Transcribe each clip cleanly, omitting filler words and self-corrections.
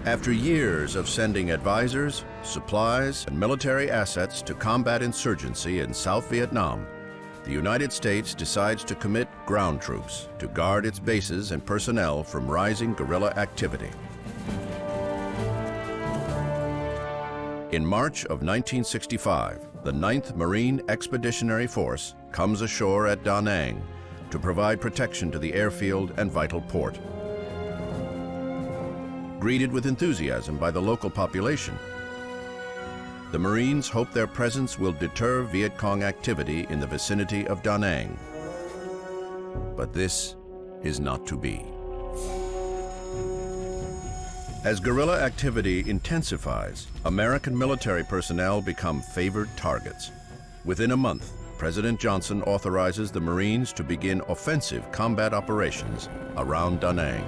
After years of sending advisors, supplies, and military assets to combat insurgency in South Vietnam, the United States decides to commit ground troops to guard its bases and personnel from rising guerrilla activity. In March of 1965, the 9th Marine Expeditionary Force comes ashore at Danang to provide protection to the airfield and vital port. Greeted with enthusiasm by the local population, the Marines hope their presence will deter Viet Cong activity in the vicinity of Danang. But this is not to be. As guerrilla activity intensifies, American military personnel become favored targets. Within a month, President Johnson authorizes the Marines to begin offensive combat operations around Danang.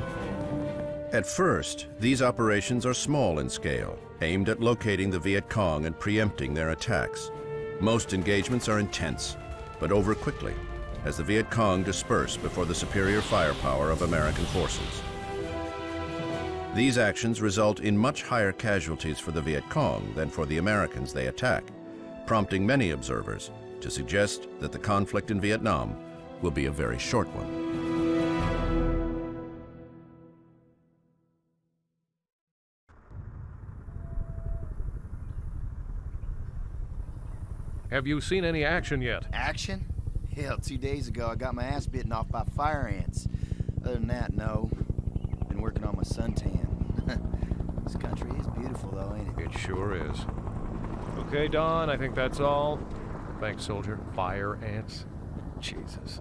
At first, these operations are small in scale, aimed at locating the Viet Cong and preempting their attacks. Most engagements are intense, but over quickly, as the Viet Cong disperse before the superior firepower of American forces. These actions result in much higher casualties for the Viet Cong than for the Americans they attack, prompting many observers to suggest that the conflict in Vietnam will be a very short one. Have you seen any action yet? Action? Hell, 2 days ago I got my ass bitten off by fire ants. Other than that, no. Been working on my suntan. This country is beautiful though, ain't it? It sure is. Okay, Don, I think that's all. Thanks, soldier. Fire ants. Jesus.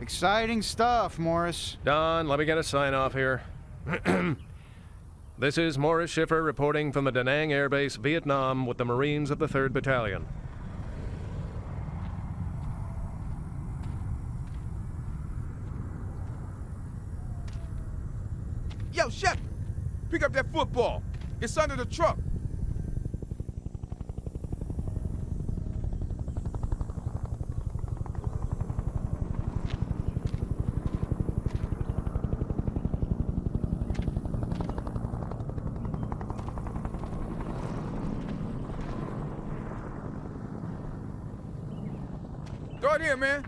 Exciting stuff, Morris. Don, let me get a sign-off here. This is Morris Schiffer reporting from the Da Nang Air Base, Vietnam, with the Marines of the 3rd Battalion. Yo, Chef! Pick up that football. It's under the truck. Throw it here, man.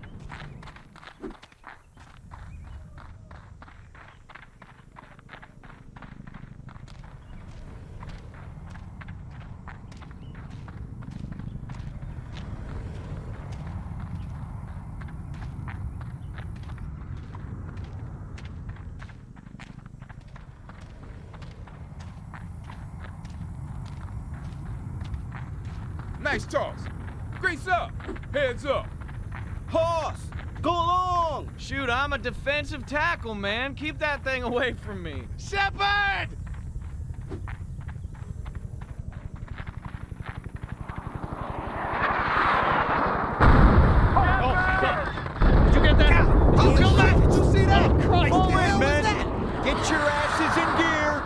Nice toss. Grease up. Heads up. Hoss! Go along! Shoot, I'm a defensive tackle, man. Keep that thing away from me. Shepard! Did you get that? Oh, kill that! Did you see that? Oh, Christ! What the Pull hell in, was men! that? Get your asses in gear!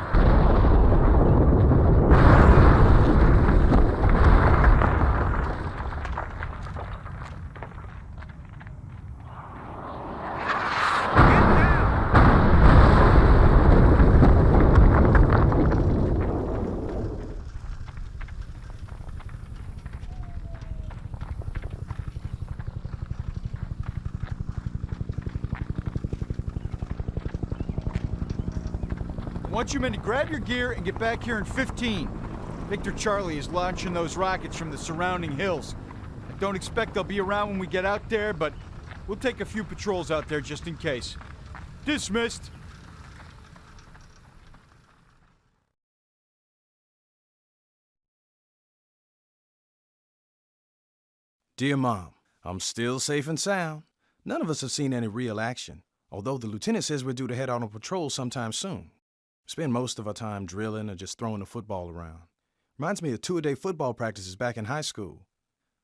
I want you men to grab your gear and get back here in 15. Victor Charlie is launching those rockets from the surrounding hills. I don't expect they'll be around when we get out there, but we'll take a few patrols out there just in case. Dismissed. Dear Mom, I'm still safe and sound. None of us have seen any real action, although the lieutenant says we're due to head out on patrol sometime soon. Spend most of our time drilling or just throwing the football around. Reminds me of two-a-day football practices back in high school.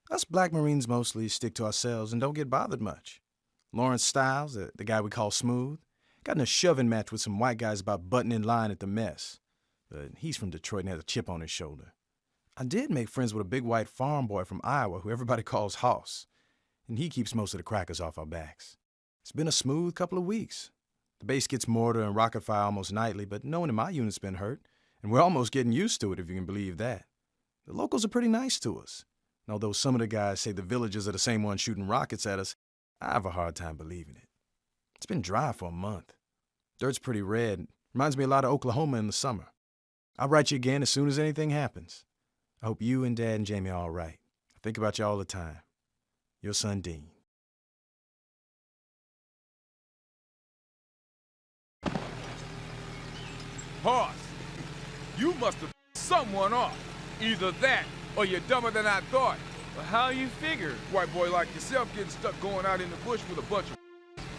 Us black Marines mostly stick to ourselves and don't get bothered much. Lawrence Stiles, the guy we call Smooth, got in a shoving match with some white guys about butting in line at the mess. But he's from Detroit and has a chip on his shoulder. I did make friends with a big white farm boy from Iowa who everybody calls Hoss, and he keeps most of the crackers off our backs. It's been a smooth couple of weeks. The base gets mortar and rocket fire almost nightly, but no one in my unit's been hurt, And we're almost getting used to it, if you can believe that. The locals are pretty nice to us. And although some of the guys say the villagers are the same ones shooting rockets at us, I have a hard time believing it. It's been dry for a month. Dirt's pretty red. Reminds me a lot of Oklahoma in the summer. I'll write you again as soon as anything happens. I hope you and Dad and Jamie are all right. I think about you all the time. Your son, Dean. Hoss, you must have someone off. Either that, or you're dumber than I thought. Well, how you figure? White boy like yourself getting stuck going out in the bush with a bunch of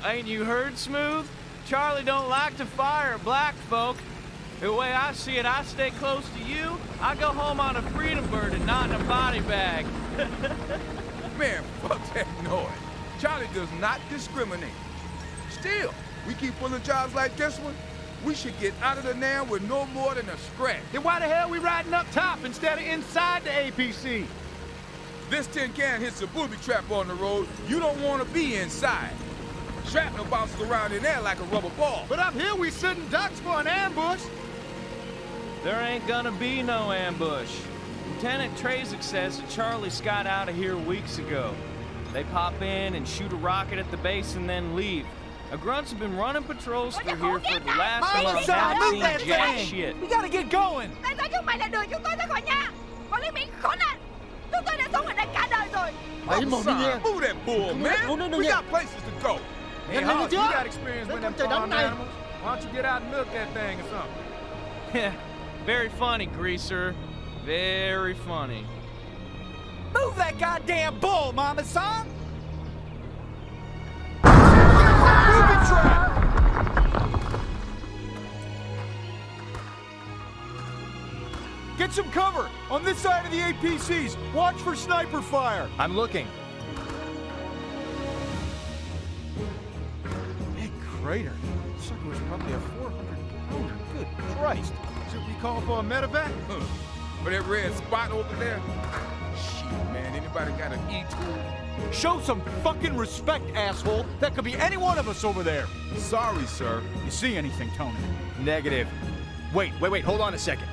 Ain't you heard, Smooth? Charlie don't like to fire at black folk. The way I see it, I stay close to you. I go home on a freedom bird and not in a body bag. Man, fuck that noise. Charlie does not discriminate. Still, we keep pulling jobs like this one, we should get out of the now with no more than a scratch. Then why the hell we riding up top instead of inside the APC? This tin can hits a booby trap on the road, you don't want to be inside. Shrapnel bounces around in there like a rubber ball. But up here we sitting ducks for an ambush. There ain't gonna be no ambush. Lieutenant Trezek says that Charlie got out of here weeks ago. They pop in and shoot a rocket at the base and then leave. Our grunts have been running patrols through here for the last month. Haven't seen jack shit. We gotta get going. Tại sao chúng mày lại đuổi chúng tôi ra khỏi nhà? Quản lý Mỹ khốn nạn. Chúng tôi đã sống ở đây cả đời rồi. I'm sorry, move that bull, man. We got places to go. Hey, Hoss, you got experience with them farm animals. Why don't you get out and milk that thing or something? Yeah, very funny, Greaser. Very funny. Move that goddamn bull, mama son! Get some cover on this side of the APCs. Watch for sniper fire. I'm looking. Big crater. Sucker was probably a 400-pounder. Good Christ. Should we call for a medevac? For that red spot over there? Shit, man, anybody got an E-tool? Show some fucking respect, asshole. That could be any one of us over there. Sorry, sir. You see anything, Tony? Negative. Wait, hold on a second.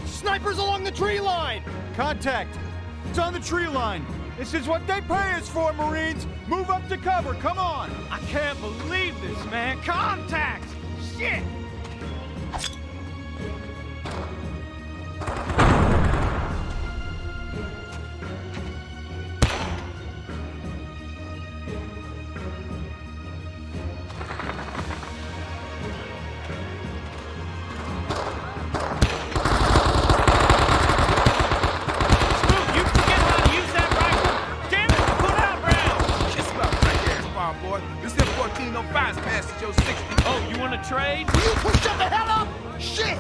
Snipers along the tree line! Contact. It's on the tree line. This is what they pay us for, Marines. Move up to cover, come on. I can't believe this, man. Contact! Shit! Trade? Will you push up the hell up? Shit!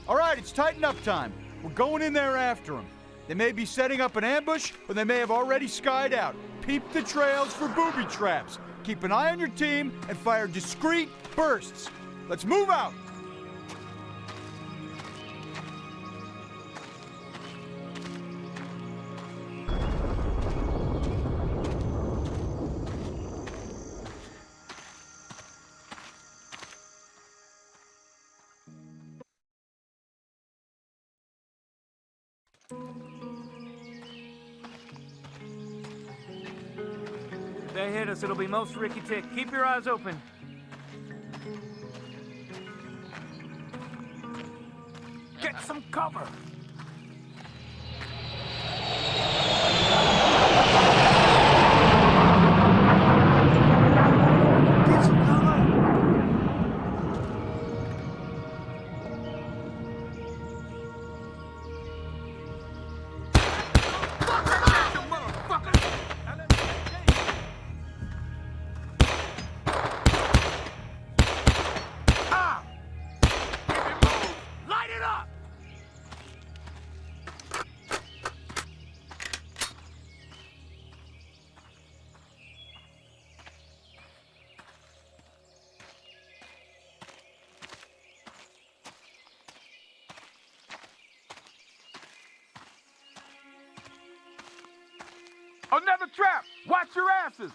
All right, it's tighten up time. We're going in there after them. They may be setting up an ambush, or they may have already skied out. Peep the trails for booby traps. Keep an eye on your team and fire discreet bursts. Let's move out. they hit us, it'll be most Ricky Tick. Keep your eyes open. Get some cover! Another trap! Watch your asses!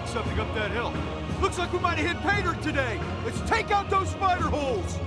Something up that hill. Looks like we might have hit pay dirt today. Let's take out those spider holes.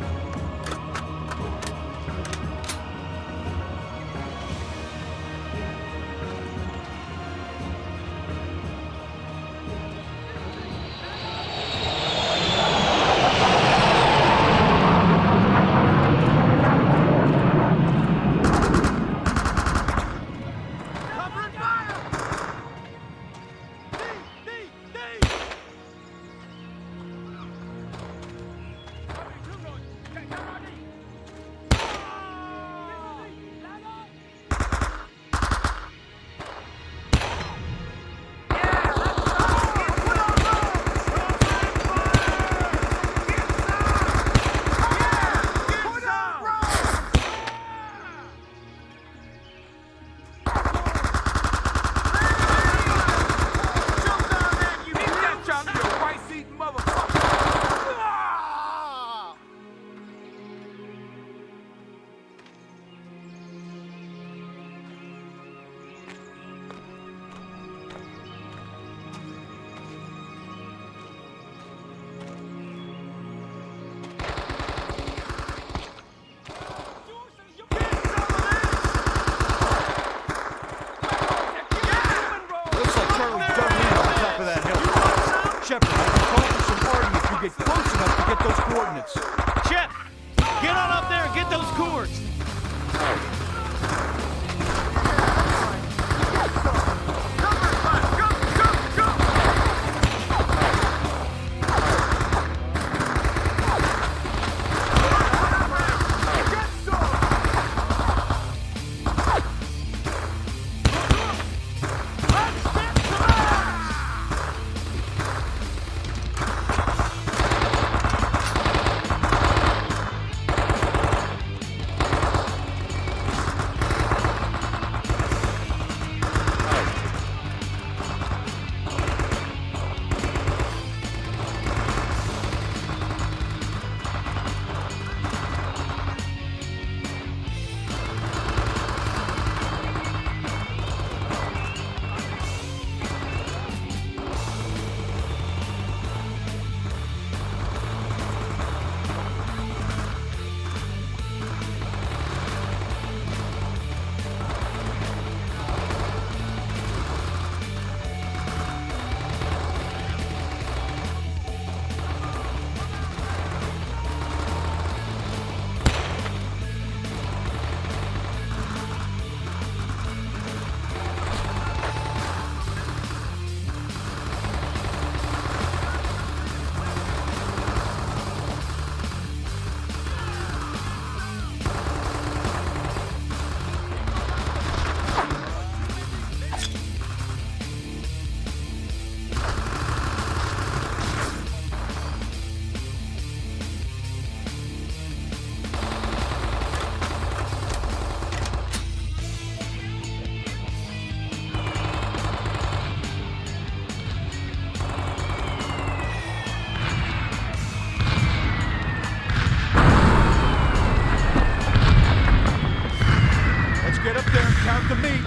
Get up there and count the meat.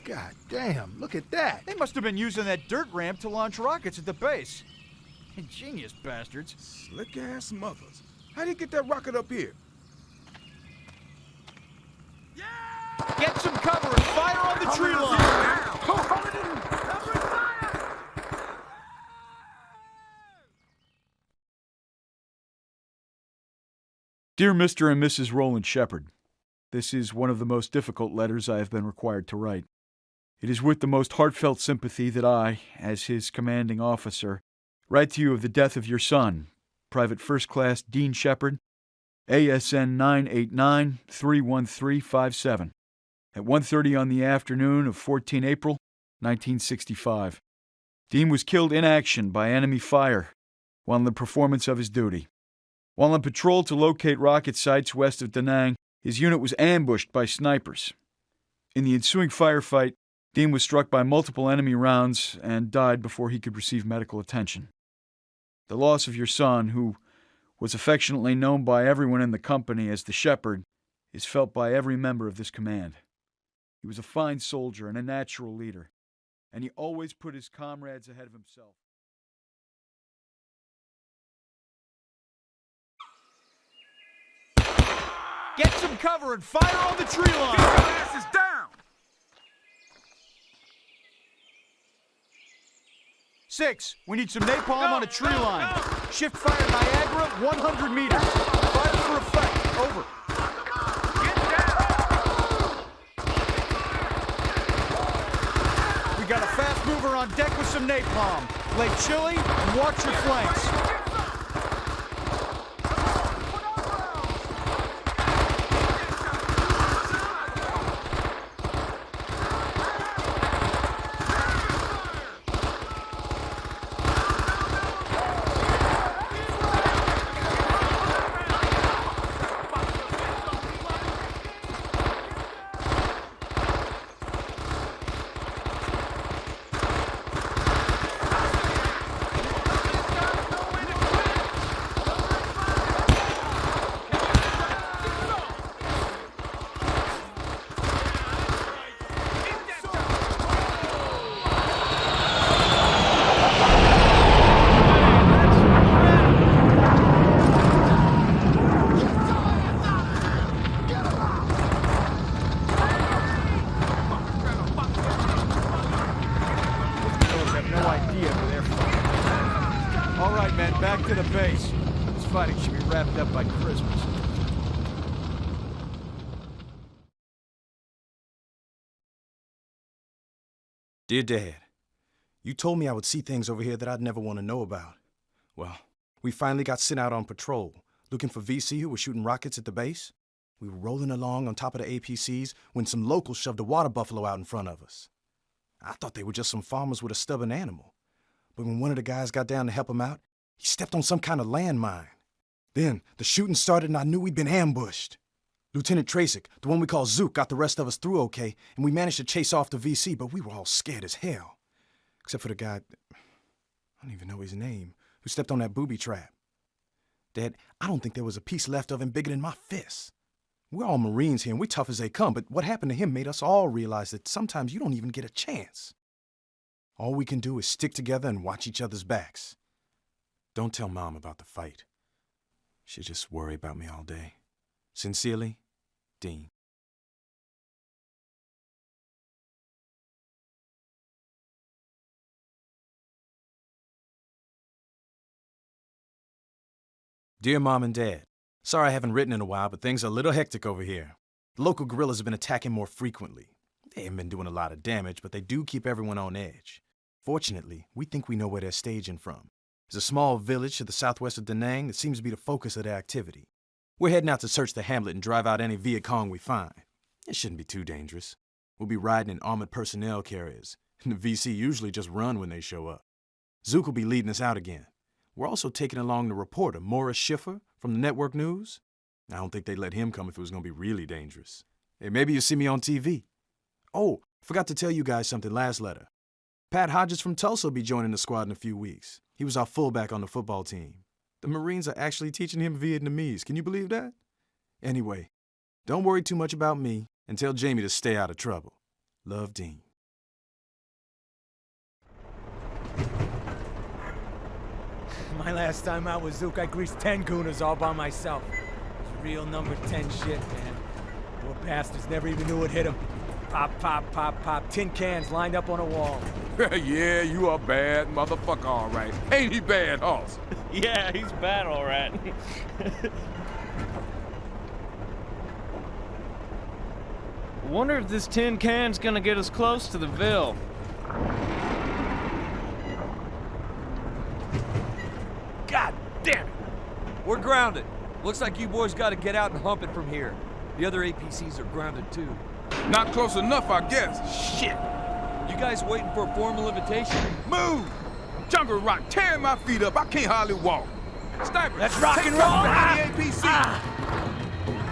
God damn, look at that. They must have been using that dirt ramp to launch rockets at the base. Ingenious bastards. Slick-ass mothers. How'd he get that rocket up here? Get some cover and fire on the tree line. Dear Mr. and Mrs. Roland Shepard, this is one of the most difficult letters I have been required to write. It is with the most heartfelt sympathy that I, as his commanding officer, write to you of the death of your son, Private First Class Dean Shepard, ASN 989-31357, at 1:30 on the afternoon of 14 April, 1965. Dean was killed in action by enemy fire while in the performance of his duty. While on patrol to locate rocket sites west of Danang, his unit was ambushed by snipers. In the ensuing firefight, Dean was struck by multiple enemy rounds and died before he could receive medical attention. The loss of your son, who was affectionately known by everyone in the company as the Shepherd, is felt by every member of this command. He was a fine soldier and a natural leader, and he always put his comrades ahead of himself. Get some cover and fire on the tree line! Get your asses down! 6, we need some napalm on a tree line. Shift fire Niagara, 100 meters. Fire for effect. Over. We got a fast mover on deck with some napalm. Lay chilly and watch your flanks. Back to the base. This fighting should be wrapped up by Christmas. Dear Dad, you told me I would see things over here that I'd never want to know about. Well, we finally got sent out on patrol, looking for VC who were shooting rockets at the base. We were rolling along on top of the APCs when some locals shoved a water buffalo out in front of us. I thought they were just some farmers with a stubborn animal. But when one of the guys got down to help him out, he stepped on some kind of landmine. Then the shooting started and I knew we'd been ambushed. Lieutenant Tracek, the one we call Zook, got the rest of us through okay, and we managed to chase off the VC, but we were all scared as hell. Except for the guy, I don't even know his name, who stepped on that booby trap. Dad, I don't think there was a piece left of him bigger than my fist. We're all Marines here and we're tough as they come, but what happened to him made us all realize that sometimes you don't even get a chance. All we can do is stick together and watch each other's backs. Don't tell Mom about the fight. She'll just worry about me all day. Sincerely, Dean. Dear Mom and Dad, sorry I haven't written in a while, but things are a little hectic over here. The local guerrillas have been attacking more frequently. They haven't been doing a lot of damage, but they do keep everyone on edge. Fortunately, we think we know where they're staging from. There's a small village to the southwest of Danang that seems to be the focus of their activity. We're heading out to search the hamlet and drive out any Viet Cong we find. It shouldn't be too dangerous. We'll be riding in armored personnel carriers, And the VC usually just run when they show up. Zook will be leading us out again. We're also taking along the reporter, Morris Schiffer, from the network news. I don't think they'd let him come if it was going to be really dangerous. Hey, maybe you'll see me on TV. Oh, forgot to tell you guys something last letter. Pat Hodges from Tulsa will be joining the squad in a few weeks. He was our fullback on the football team. The Marines are actually teaching him Vietnamese. Can you believe that? Anyway, don't worry too much about me and tell Jamie to stay out of trouble. Love, Dean. My last time out with Zook, I greased 10 gooners all by myself. It's real number 10 shit, man. Poor bastards never even knew it hit them. Pop, pop, pop, pop. Tin cans lined up on a wall. Yeah, you a bad motherfucker, all right. Ain't he bad, Hoss? Yeah, he's bad, all right. Wonder if this tin can's gonna get us close to the Ville. God damn it! We're grounded. Looks like you boys gotta get out and hump it from here. The other APCs are grounded too. Not close enough, I guess. Shit! You guys waiting for a formal invitation? Move! Jungle Rock tearing my feet up. I can't hardly walk. Sniper, Let's rock take and cover roll! behind the APC.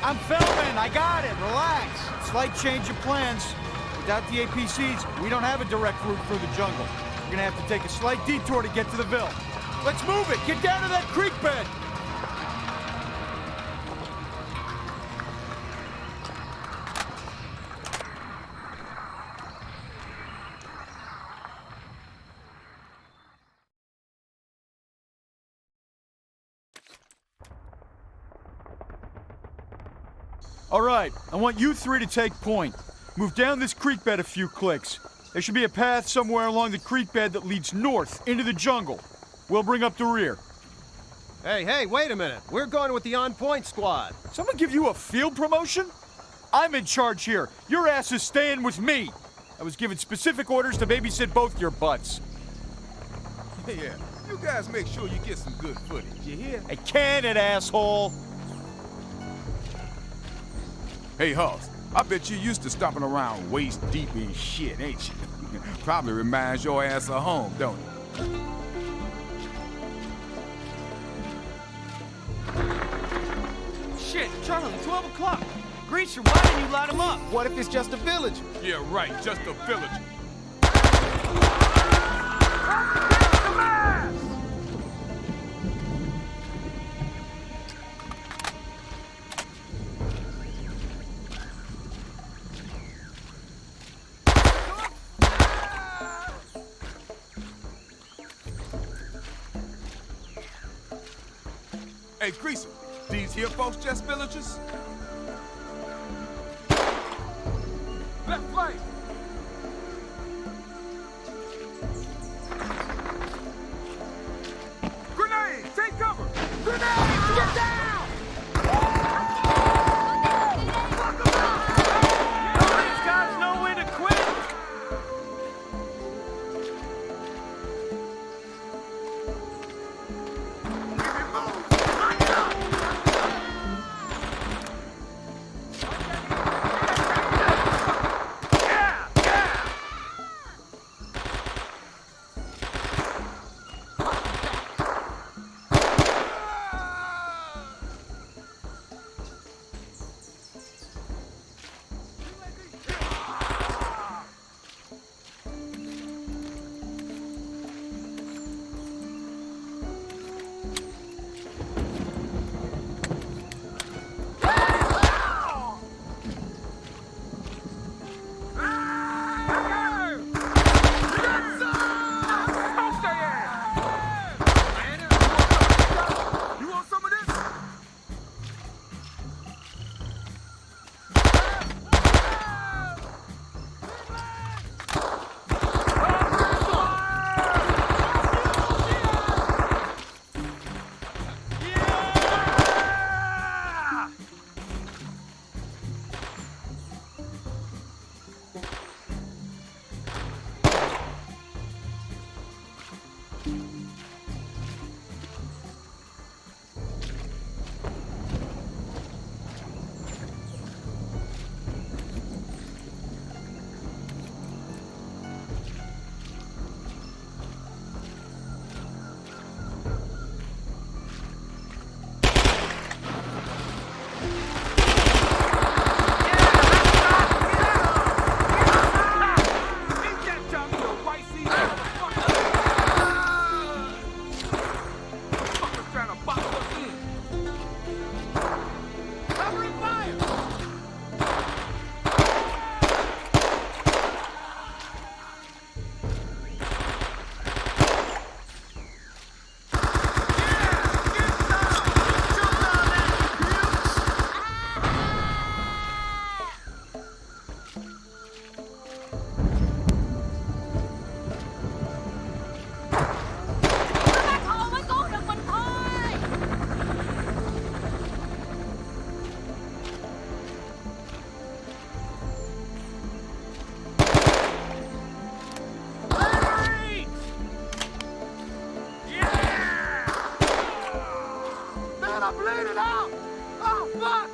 I'm filming. I got it. Relax. Slight change of plans. Without the APCs, we don't have a direct route through the jungle. We're gonna have to take a slight detour to get to the Ville. Let's move it. Get down to that creek bed. All right, I want you three to take point. Move down this creek bed a few clicks. There should be a path somewhere along the creek bed that leads north into the jungle. We'll bring up the rear. Hey, wait a minute. We're going with the on-point squad. Someone give you a field promotion? I'm in charge here. Your ass is staying with me. I was given specific orders to babysit both your butts. Yeah, you guys make sure you get some good footage, you hear? Hey, can it, asshole? Hey, Hoss, I bet you're used to stomping around waist deep in shit, ain't you? Probably reminds your ass of home, don't it? Shit, Charlie, 12 o'clock. Greaser, why didn't you light him up? What if it's just a villager? Yeah, right, just a villager. Hey, Greaser, these here folks just villagers? Left flank! Grenade! Take cover! Grenade! Get down! These guys know when to quit. I'm bleeding out! Oh, fuck!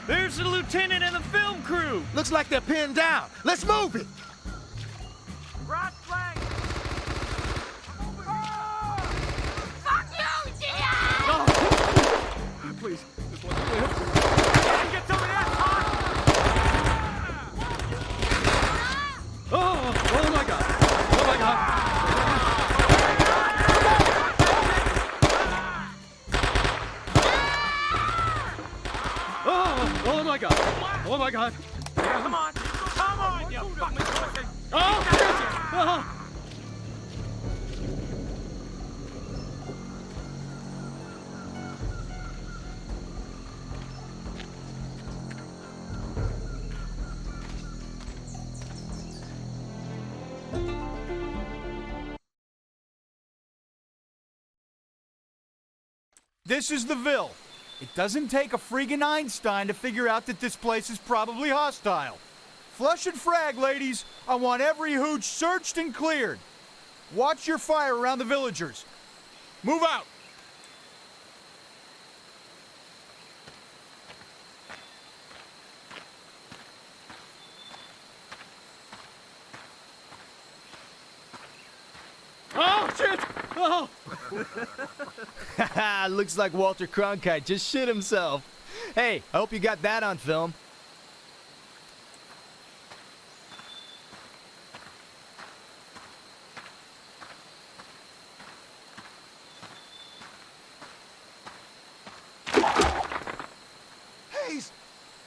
There's the lieutenant and the film crew! Looks like they're pinned down. Let's move it. Right flank! Fuck you, Gia! Please, just let me live. Get some of that hot! Oh my God! Oh my God! Oh my God! Oh my God! Come on! Come on, you fucking pussy! Oh! Oh! This is the Ville. It doesn't take a friggin' Einstein to figure out that this place is probably hostile. Flush and frag, ladies. I want every hooch searched and cleared. Watch your fire around the villagers. Move out. Oh shit! Oh! Looks like Walter Cronkite just shit himself. Hey, I hope you got that on film. Hayes!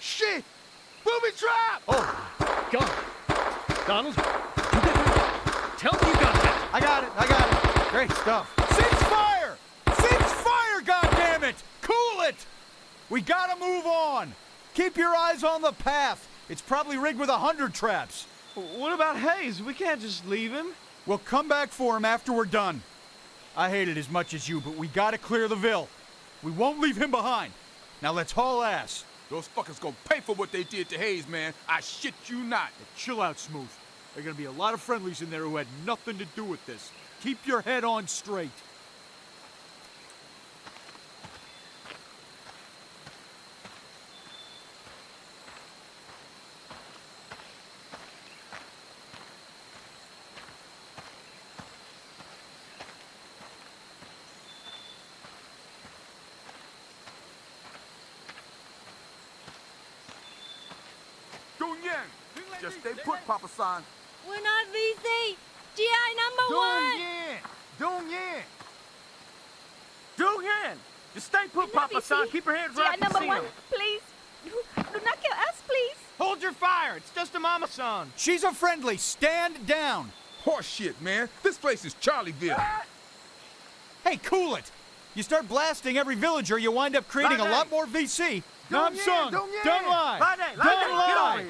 Shit! Booby trap! Oh, God! Donald, tell me you got that! I got it. Great stuff. Cease fire! Cease fire, goddammit! Cool it! We gotta move on. Keep your eyes on the path. It's probably rigged with 100 traps. What about Hayes? We can't just leave him. We'll come back for him after we're done. I hate it as much as you, but we gotta clear the Ville. We won't leave him behind. Now let's haul ass. Those fuckers gonna pay for what they did to Hayes, man. I shit you not. Chill out, Smooth. There are gonna be a lot of friendlies in there who had nothing to do with this. Keep your head on straight. Just stay put, Papa San. We're not VC. GI number one. Dong Yen! Do Yan! Just stay put, Papa San. Keep your hands right GI number one, casino. please. Do not kill us, please. Hold your fire. It's just a mama san. She's a friendly. Stand down. Horse shit, man. This place is Charlieville. Hey, cool it. You start blasting every villager, you wind up creating a lot more VC. Nam Sung, don't lie. Don't lie.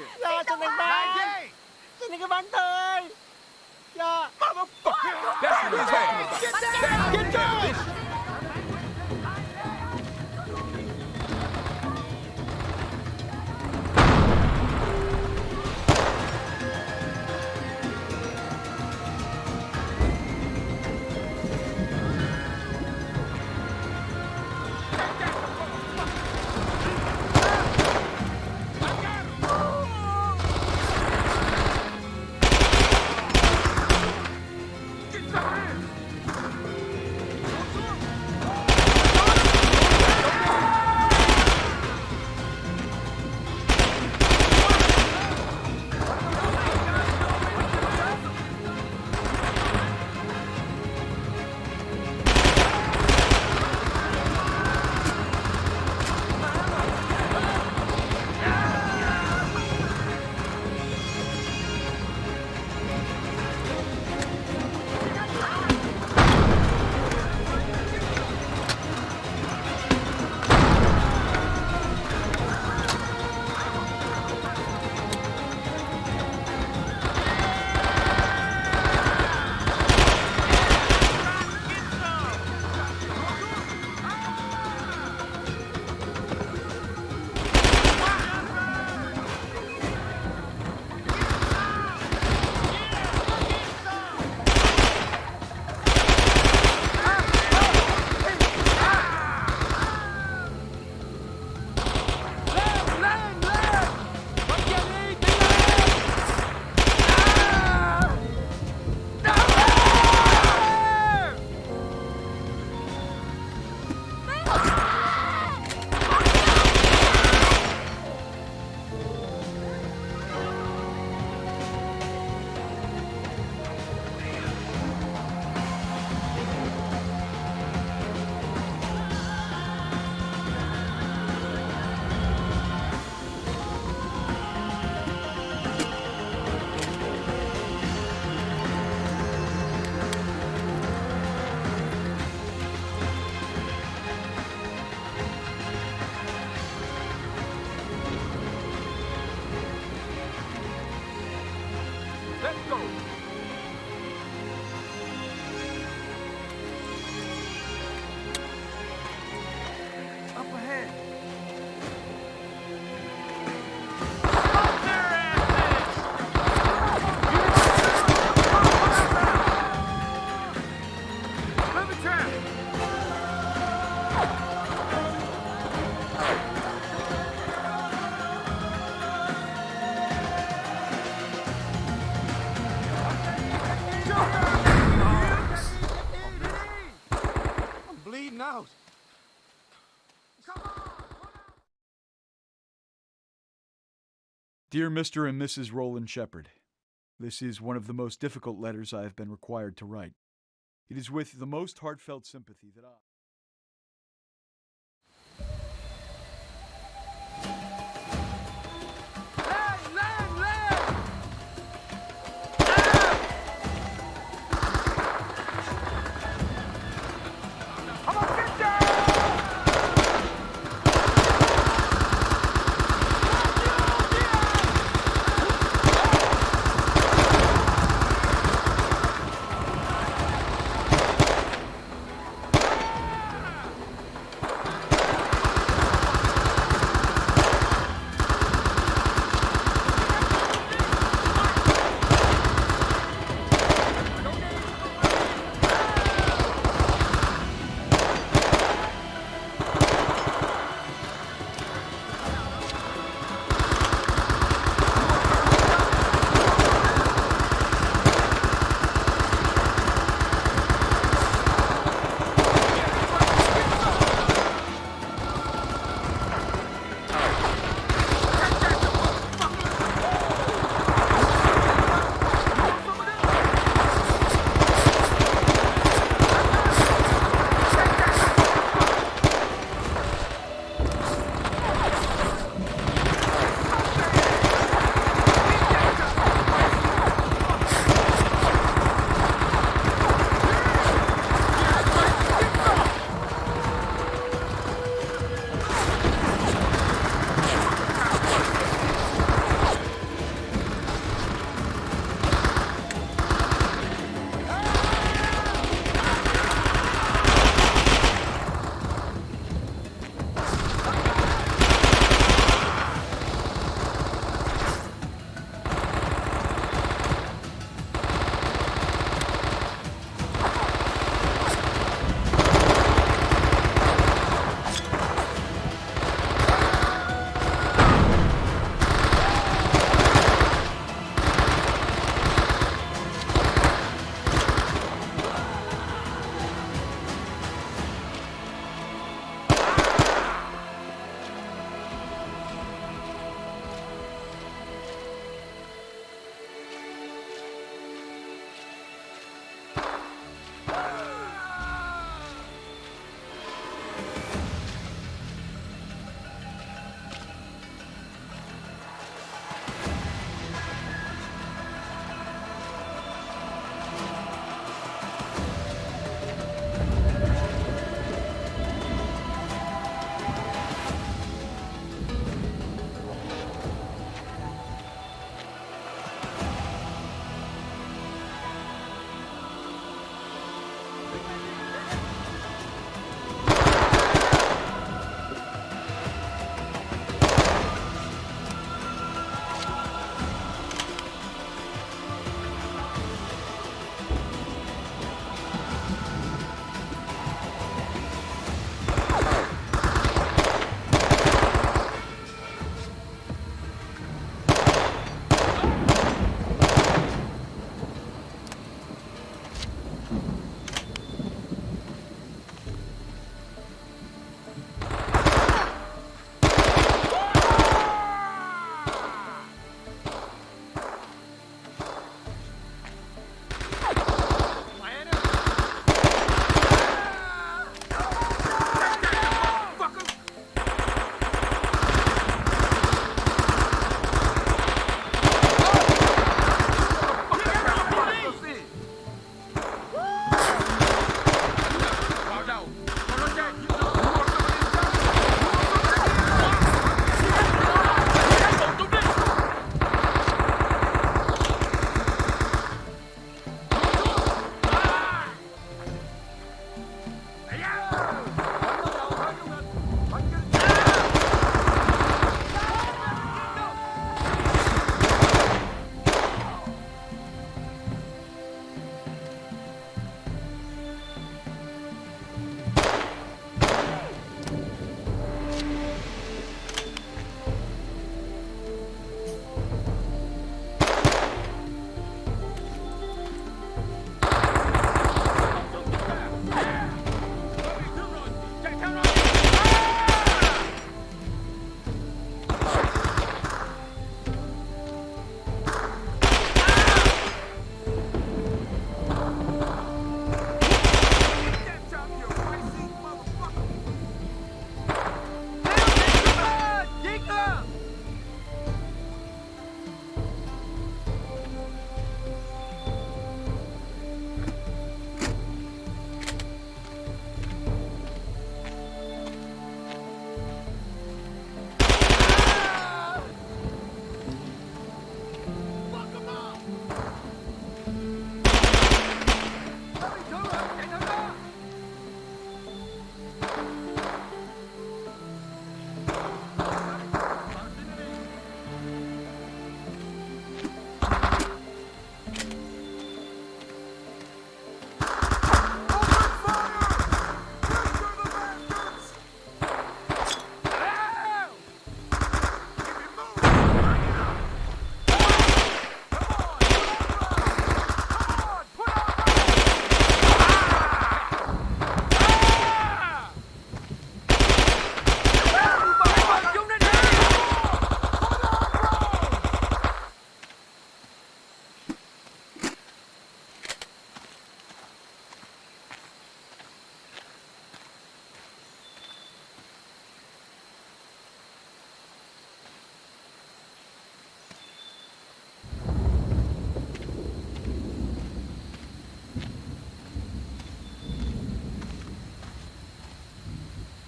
Motherfucker! That's what he's talking about. Get down! Dear Mr. and Mrs. Roland Shepard, this is one of the most difficult letters I have been required to write. It is with the most heartfelt sympathy that I...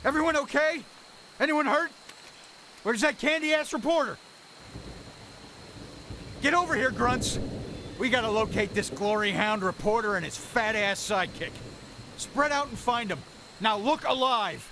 Everyone okay? Anyone hurt? Where's that candy-ass reporter? Get over here, grunts. We gotta locate this glory hound reporter and his fat-ass sidekick. Spread out and find them. Now look alive.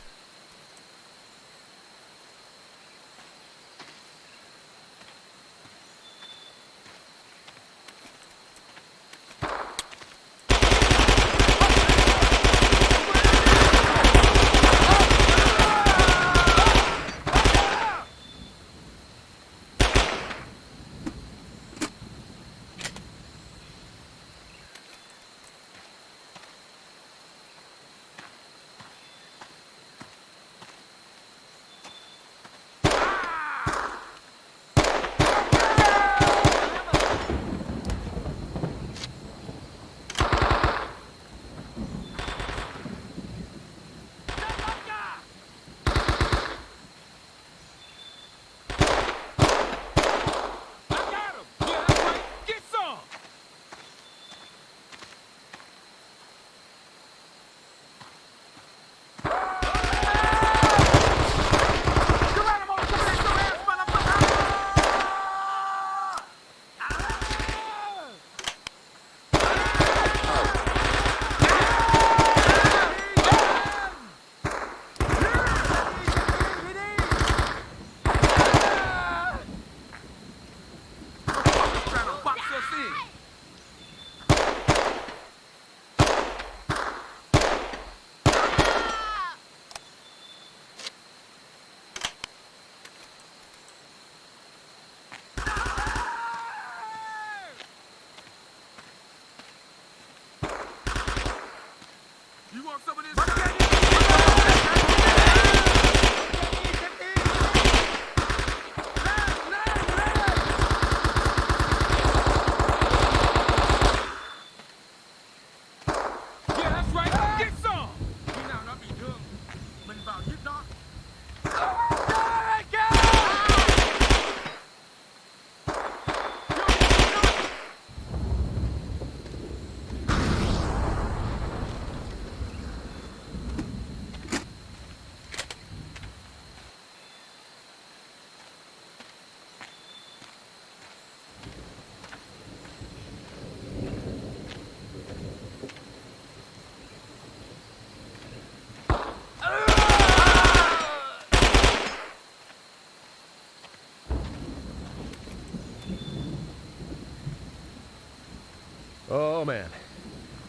Oh, man.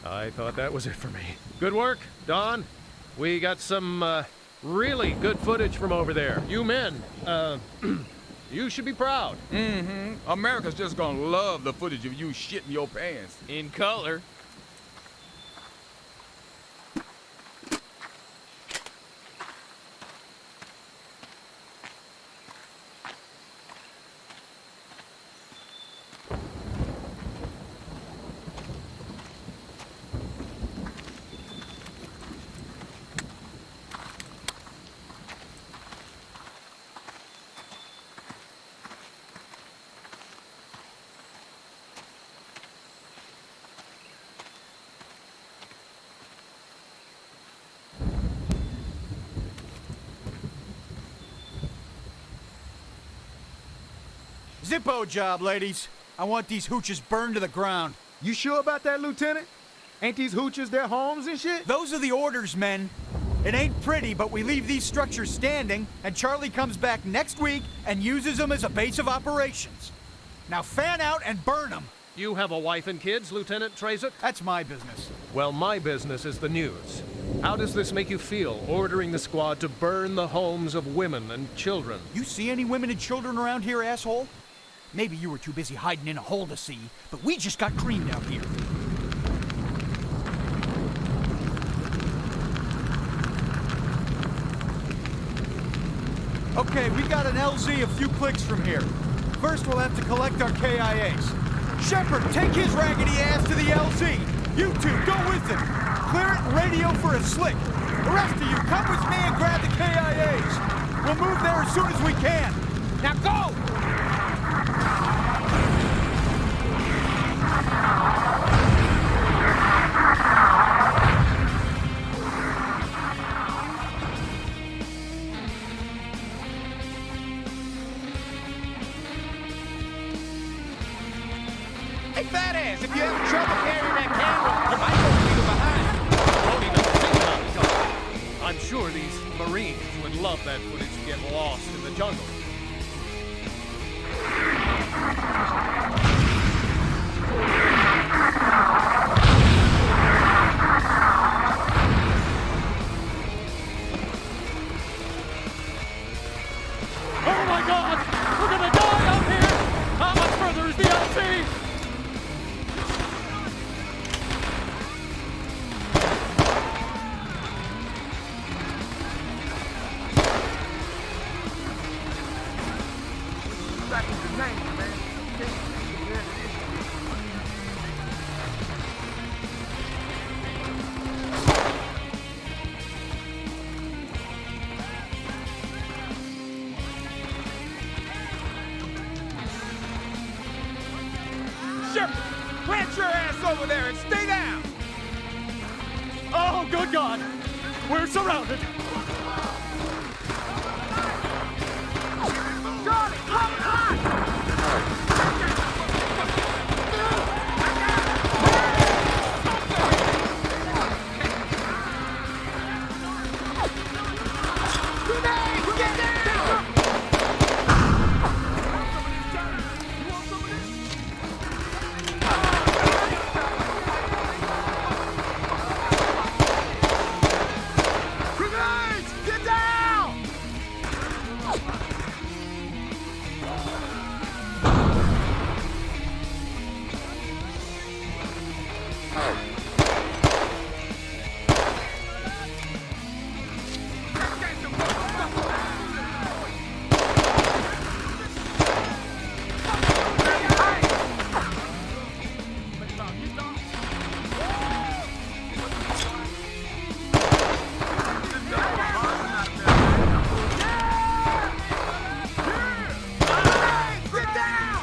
I thought that was it for me. Good work, Don. We got some, really good footage from over there. You men, you should be proud. Mm-hmm. America's just gonna love the footage of you shitting your pants. In color. Zippo job, ladies. I want these hooches burned to the ground. You sure about that, Lieutenant? Ain't these hooches their homes and shit? Those are the orders, men. It ain't pretty, but we leave these structures standing, and Charlie comes back next week and uses them as a base of operations. Now fan out and burn them. You have a wife and kids, Lieutenant Trezit? That's my business. Well, my business is the news. How does this make you feel, ordering the squad to burn the homes of women and children? You see any women and children around here, asshole? Maybe you were too busy hiding in a hole to see, but we just got creamed out here. Okay, we got an LZ a few clicks from here. First, we'll have to collect our KIAs. Shepard, take his raggedy ass to the LZ. You two, go with him. Clear it and radio for a slick. The rest of you, come with me and grab the KIAs. We'll move there as soon as we can. Now go! fat ass if you're having trouble carrying that camera. You might go leave it behind. Don't even think about it, Don. I'm sure these Marines would love that footage to get lost in the jungle. Oh my God! We're gonna die out here! How much further is the LC? Sure. Plant your ass over there and stay down. Oh, good God! We're surrounded! Charlie, come on! Grenade! Get down! Grenades! Get down! Get down!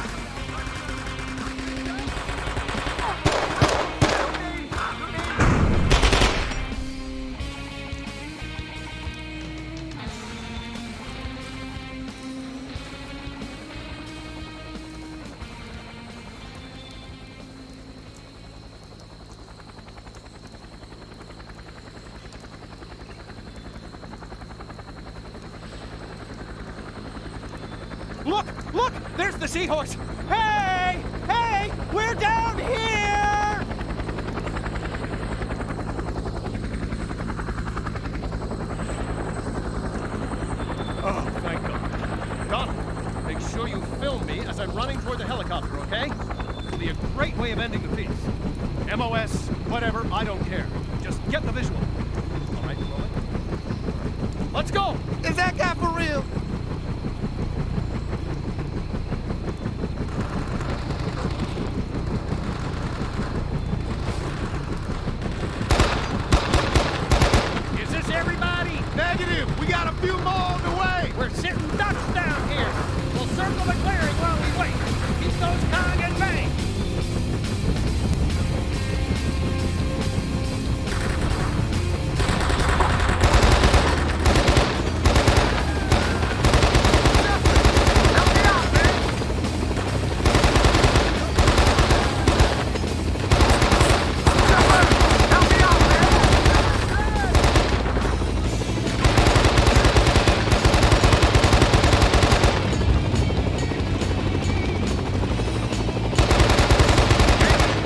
Look! Look! There's the seahorse! Hey! Hey! We're down here! Oh, thank God. Donald, make sure you film me as I'm running toward the helicopter, okay? It'll be a great way of ending the piece. MOS, whatever, I don't care. Just get the visual. All right, rolling. Let's go! Is that guy for real? Is this everybody? Negative. We got a few more on the way. We're sitting ducks down here. We'll circle the clearing while we wait. Keep those Kong at bay.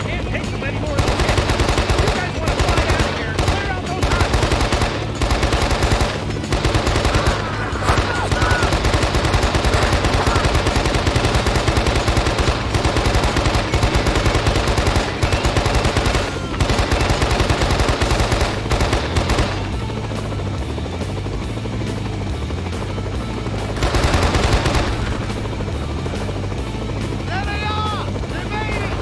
Can't take them anymore. You guys want to fly out of here? Clear out those hots. There they are. They made it.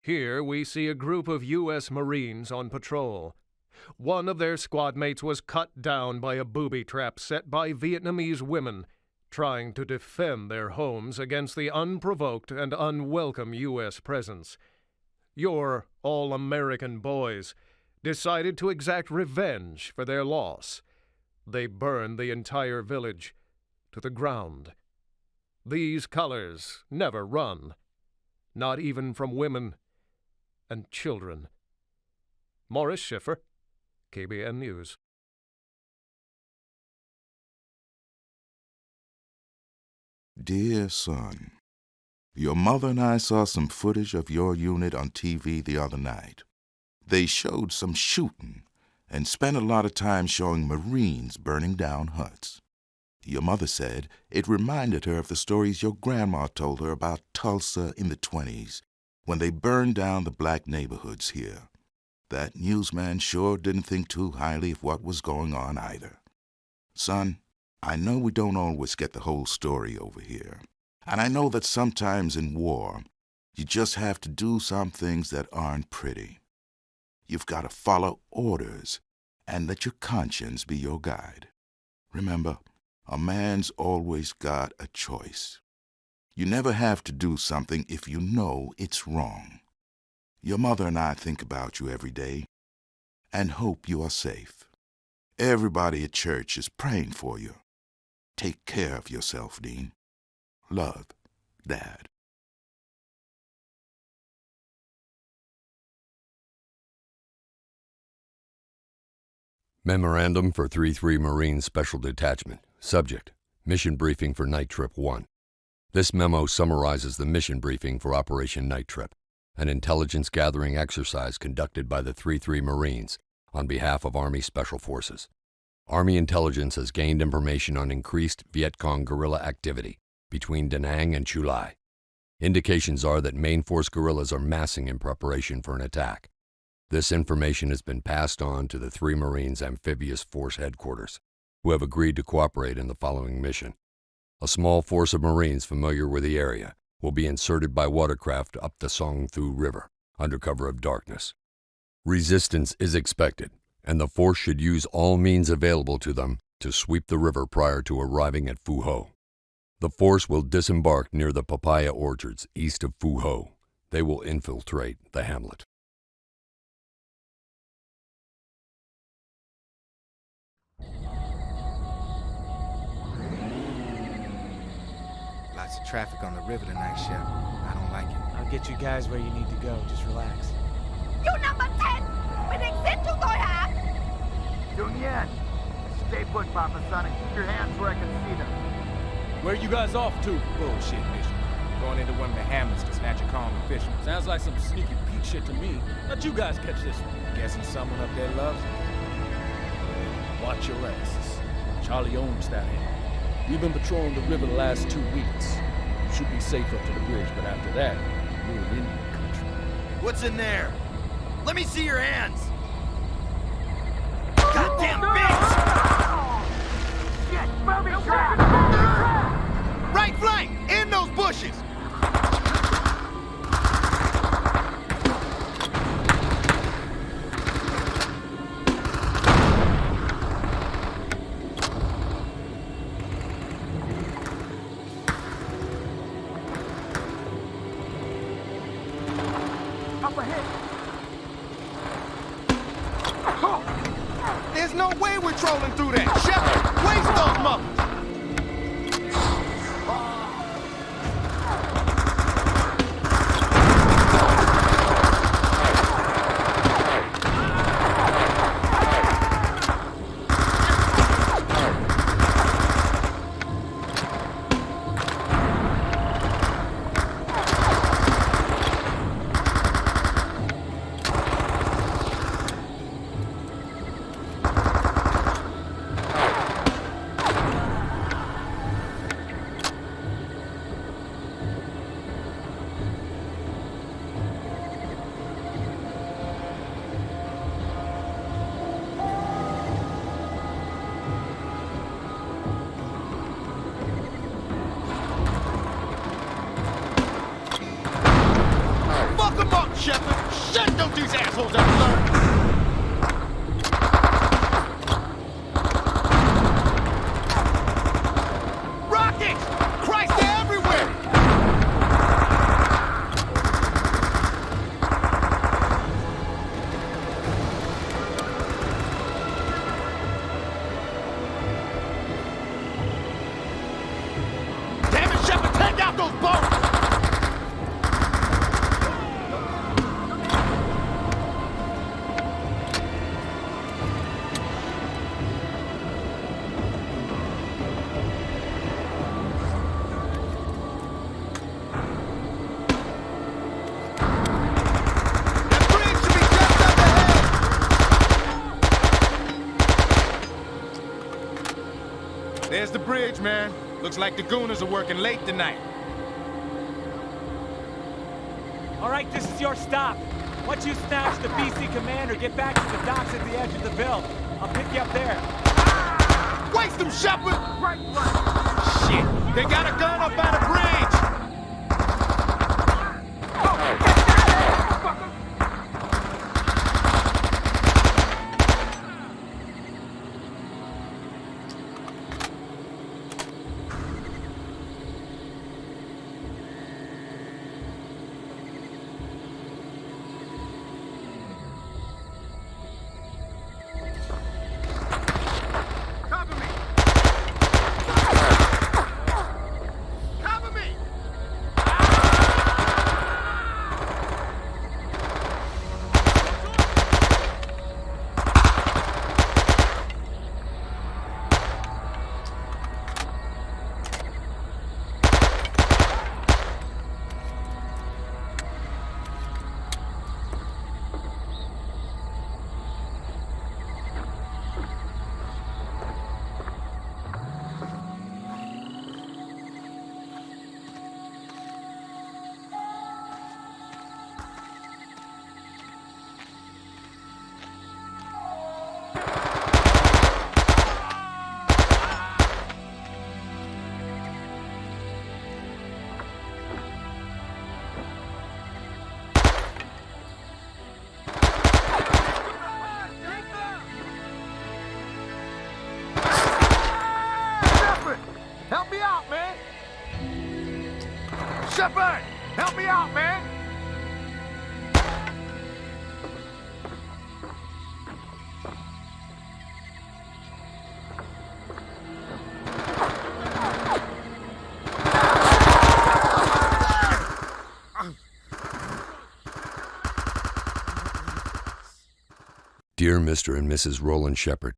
Here we see a group of U.S. Marines on patrol. one of their squad mates was cut down by a booby trap set by Vietnamese women trying to defend their homes against the unprovoked and unwelcome U.S. presence. Your all-American boys decided to exact revenge for their loss. They burned the entire village to the ground. These colors never run, not even from women and children. Morris Schiffer, KBN News. Dear son, your mother and I saw some footage of your unit on TV the other night. They showed some shooting and spent a lot of time showing Marines burning down huts. Your mother said it reminded her of the stories your grandma told her about Tulsa in the 20s, when they burned down the black neighborhoods here. That newsman sure didn't think too highly of what was going on either. Son, I know we don't always get the whole story over here, and I know that sometimes in war, you just have to do some things that aren't pretty. You've got to follow orders and let your conscience be your guide. Remember, a man's always got a choice. You never have to do something if you know it's wrong. Your mother and I think about you every day and hope you are safe. Everybody at church is praying for you. Take care of yourself, Dean. Love, Dad. Memorandum for 3-3 Marine Special Detachment. Subject: Mission Briefing for Night Trip 1. This memo summarizes the mission briefing for Operation Night Trip, an intelligence gathering exercise conducted by the 3-3 Marines on behalf of Army Special Forces. Army intelligence has gained information on increased Viet Cong guerrilla activity between Danang and Chu Lai. Indications are that main force guerrillas are massing in preparation for an attack. This information has been passed on to the 3 Marines Amphibious Force Headquarters, who have agreed to cooperate in the following mission. A small force of Marines familiar with the area will be inserted by watercraft up the Song Thu River under cover of darkness. Resistance is expected, and the force should use all means available to them to sweep the river prior to arriving at Phu Ho. The force will disembark near the papaya orchards east of Phu Ho. They will infiltrate the hamlet. Lots of traffic on the river tonight, Shep. I don't like it. I'll get you guys where you need to go. Just relax. You number 10! Mình định giết chúng tôi hả? Doing Yen. Stay put, Papa Son, and keep your hands where I can see them. Where you guys off to? Bullshit mission. Going into one of the hamlets to snatch a calm and fish. Sounds like some sneaky peek shit to me. How'd you guys catch this one? Guessing someone up there loves it. Watch your asses. Charlie owns that hand. We've been patrolling the river the last 2 weeks. You should be safe up to the bridge, but after that, you're in Indian country. What's in there? Let me see your hands! Goddamn bitch! Shit! Booby trap! Right flank! In those bushes! Up ahead! There's no way we're trolling through that! Shepard, waste those muffins! There's the bridge, man. Looks like the gooners are working late tonight. All right, this is your stop. Once you snatch the BC commander, get back to the docks at the edge of the bill. I'll pick you up there. Waste them, Shepard! Right. Shit! They got a gun up by the bridge! Help me out, man! Shepard! Help me out, man! Dear Mr. and Mrs. Roland Shepard,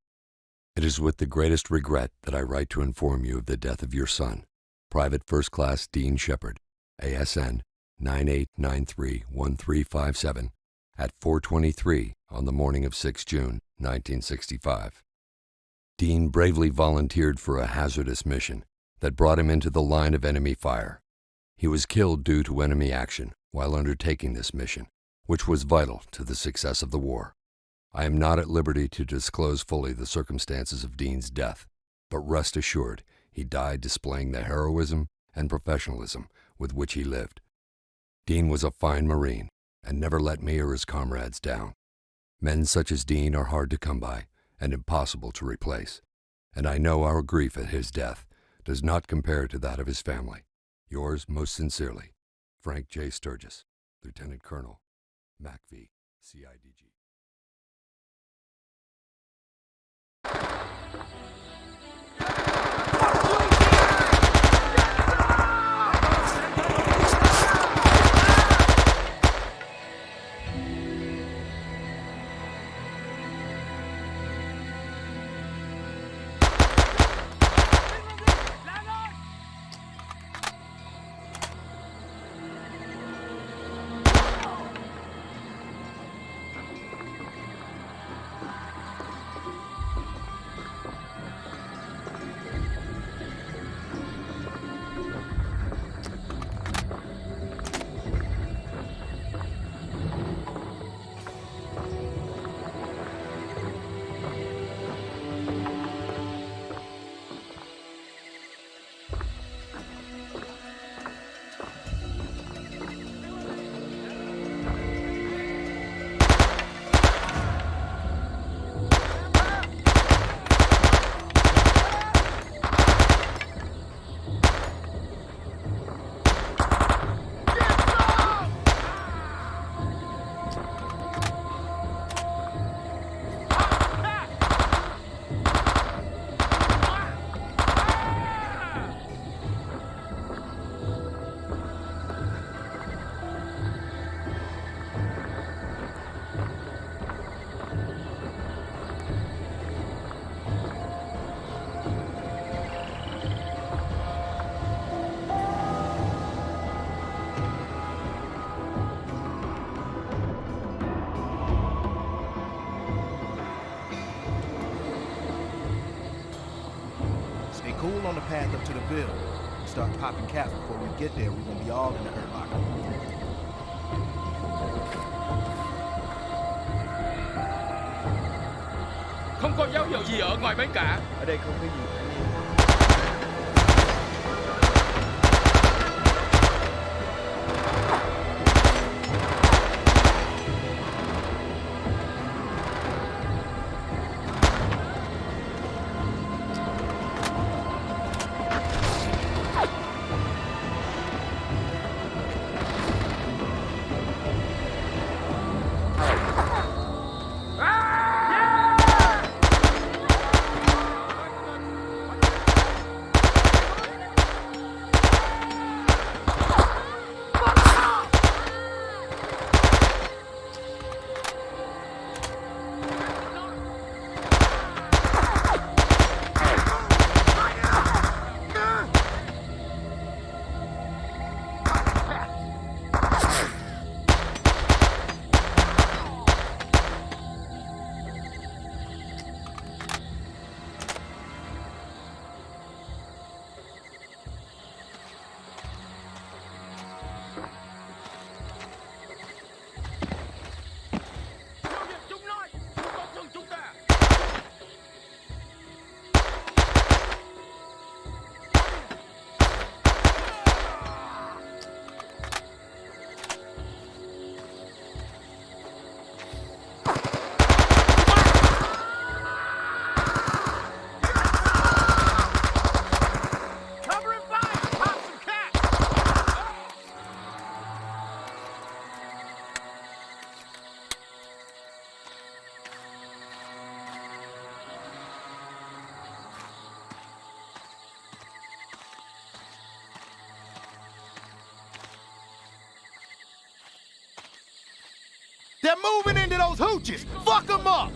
it is with the greatest regret that I write to inform you of the death of your son, Private First Class Dean Shepard, ASN 98931357, at 4:23 on the morning of 6 June 1965. Dean bravely volunteered for a hazardous mission that brought him into the line of enemy fire. He was killed due to enemy action while undertaking this mission, which was vital to the success of the war. I am not at liberty to disclose fully the circumstances of Dean's death, but rest assured he died displaying the heroism and professionalism with which he lived. Dean was a fine Marine and never let me or his comrades down. Men such as Dean are hard to come by and impossible to replace, and I know our grief at his death does not compare to that of his family. Yours most sincerely, Frank J. Sturgis, Lieutenant Colonel, MACV, CIDG. cool on the path up to the Ville. Start popping caps before we get there. We're gonna be all in the hurt locker. Không có dấu hiệu gì ở ngoài bến cả. Ở đây không có gì. They're moving into those hooches. Fuck them up.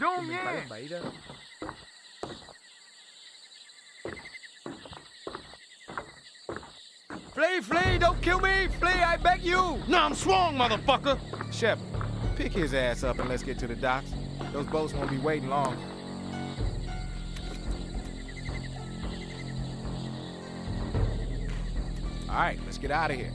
Zoom in! Bậy đó. Flee Flea, don't kill me! Flea, I beg you! No, I'm swung, motherfucker! Shepard, pick his ass up and let's get to the docks. Those boats won't be waiting long. All right, let's get out of here.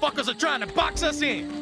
Fuckers are trying to box us in.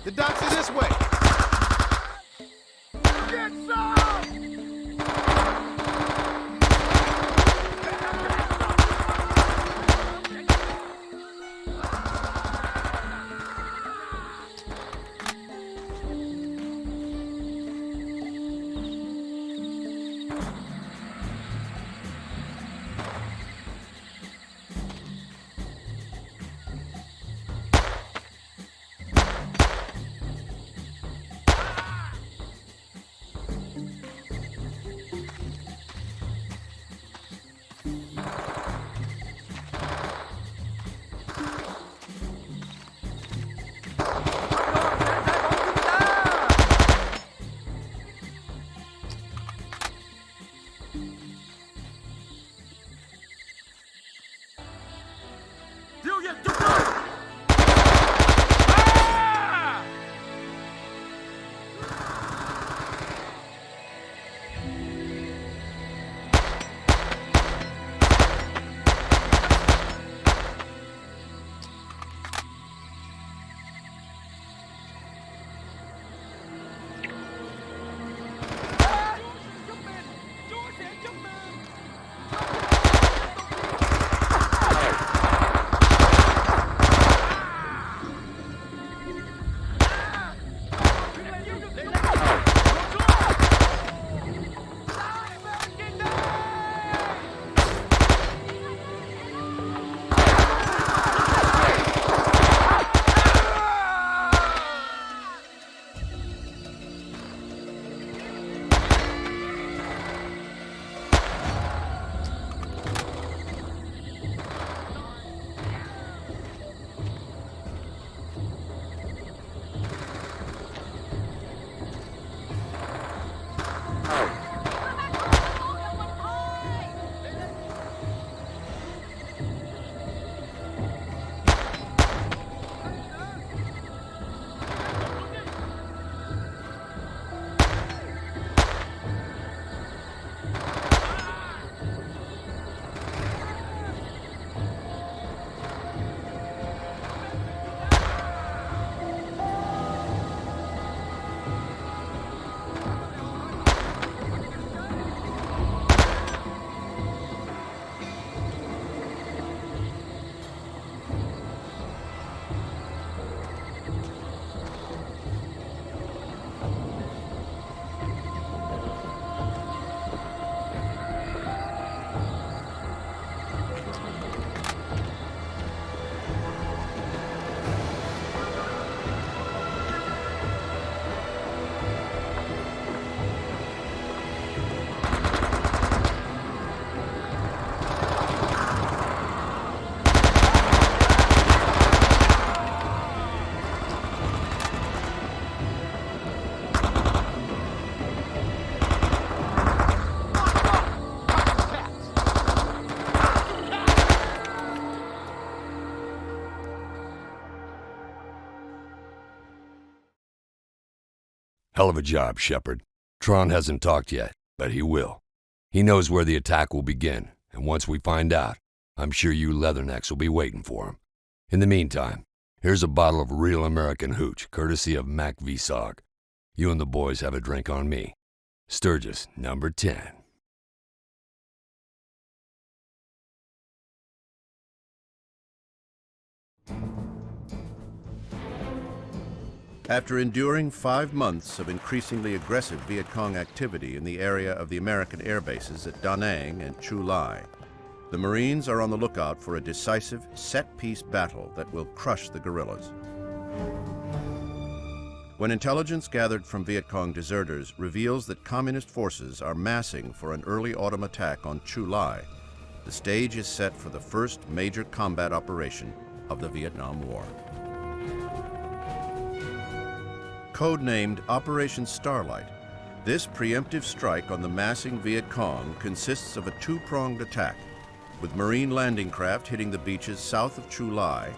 The docks are this way. Get some! Hell of a job, Shepard. Tron hasn't talked yet, but he will. He knows where the attack will begin, and once we find out, I'm sure you leathernecks will be waiting for him. In the meantime, here's a bottle of real American hooch, courtesy of Mac Visog. You and the boys have a drink on me. Sturgis, number 10. After enduring 5 months of increasingly aggressive Viet Cong activity in the area of the American air bases at Danang and Chu Lai, the Marines are on the lookout for a decisive, set-piece battle that will crush the guerrillas. When intelligence gathered from Viet Cong deserters reveals that communist forces are massing for an early autumn attack on Chu Lai, the stage is set for the first major combat operation of the Vietnam War. Codenamed Operation Starlight, this preemptive strike on the massing Viet Cong consists of a two-pronged attack, with Marine landing craft hitting the beaches south of Chu Lai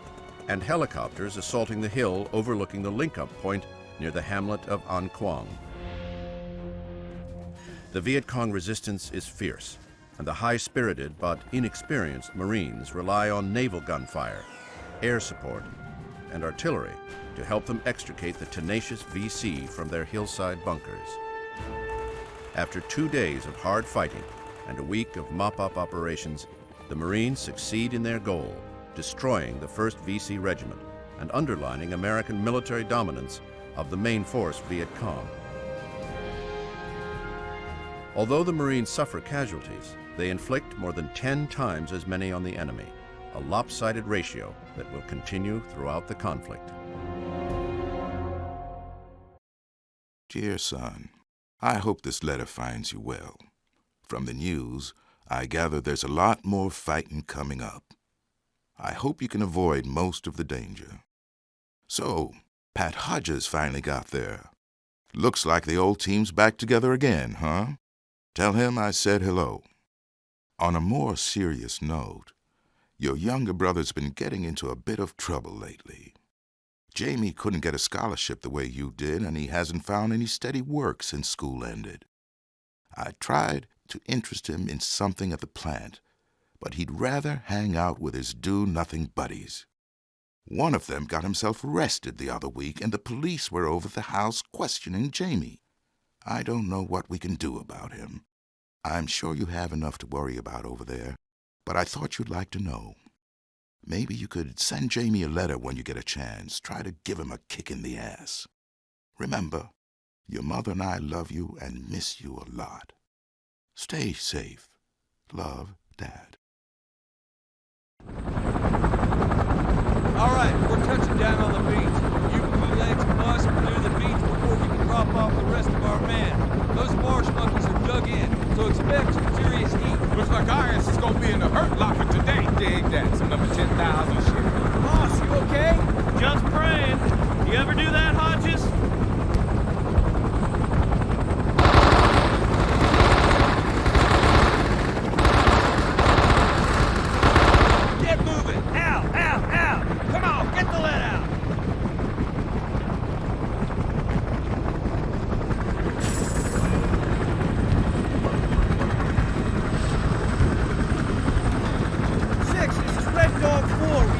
and helicopters assaulting the hill overlooking the link-up point near the hamlet of An Quang. The Viet Cong resistance is fierce, and the high-spirited but inexperienced Marines rely on naval gunfire, air support, and artillery to help them extricate the tenacious VC from their hillside bunkers. After 2 days of hard fighting and a week of mop-up operations, the Marines succeed in their goal, destroying the 1st VC Regiment and underlining American military dominance of the main force Viet Cong. Although the Marines suffer casualties, they inflict more than 10 times as many on the enemy, a lopsided ratio that will continue throughout the conflict. Dear son, I hope this letter finds you well. From the news, I gather there's a lot more fighting coming up. I hope you can avoid most of the danger. So, Pat Hodges finally got there. Looks like the old team's back together again, huh? Tell him I said hello. On a more serious note, your younger brother's been getting into a bit of trouble lately. Jamie couldn't get a scholarship the way you did, and he hasn't found any steady work since school ended. I tried to interest him in something at the plant, but he'd rather hang out with his do-nothing buddies. One of them got himself arrested the other week, and the police were over the house questioning Jamie. I don't know what we can do about him. I'm sure you have enough to worry about over there, but I thought you'd like to know. Maybe you could send Jamie a letter when you get a chance. Try to give him a kick in the ass. Remember, your mother and I love you and miss you a lot. Stay safe. Love, Dad. All right, we're touching down on the beach. You bootlegs must clear the beach before we can drop off the rest of our men. Those marsh monkeys are dug in, so expect some serious heat. Looks like our ass is gonna be in the hurt locker today. Dig that, some number 10,000 shit. Boss, you okay? Just praying. You ever do that, Hodges? Get moving! Out! Out! Out! Come on, get the lead out! Six, this is Red Dog 4.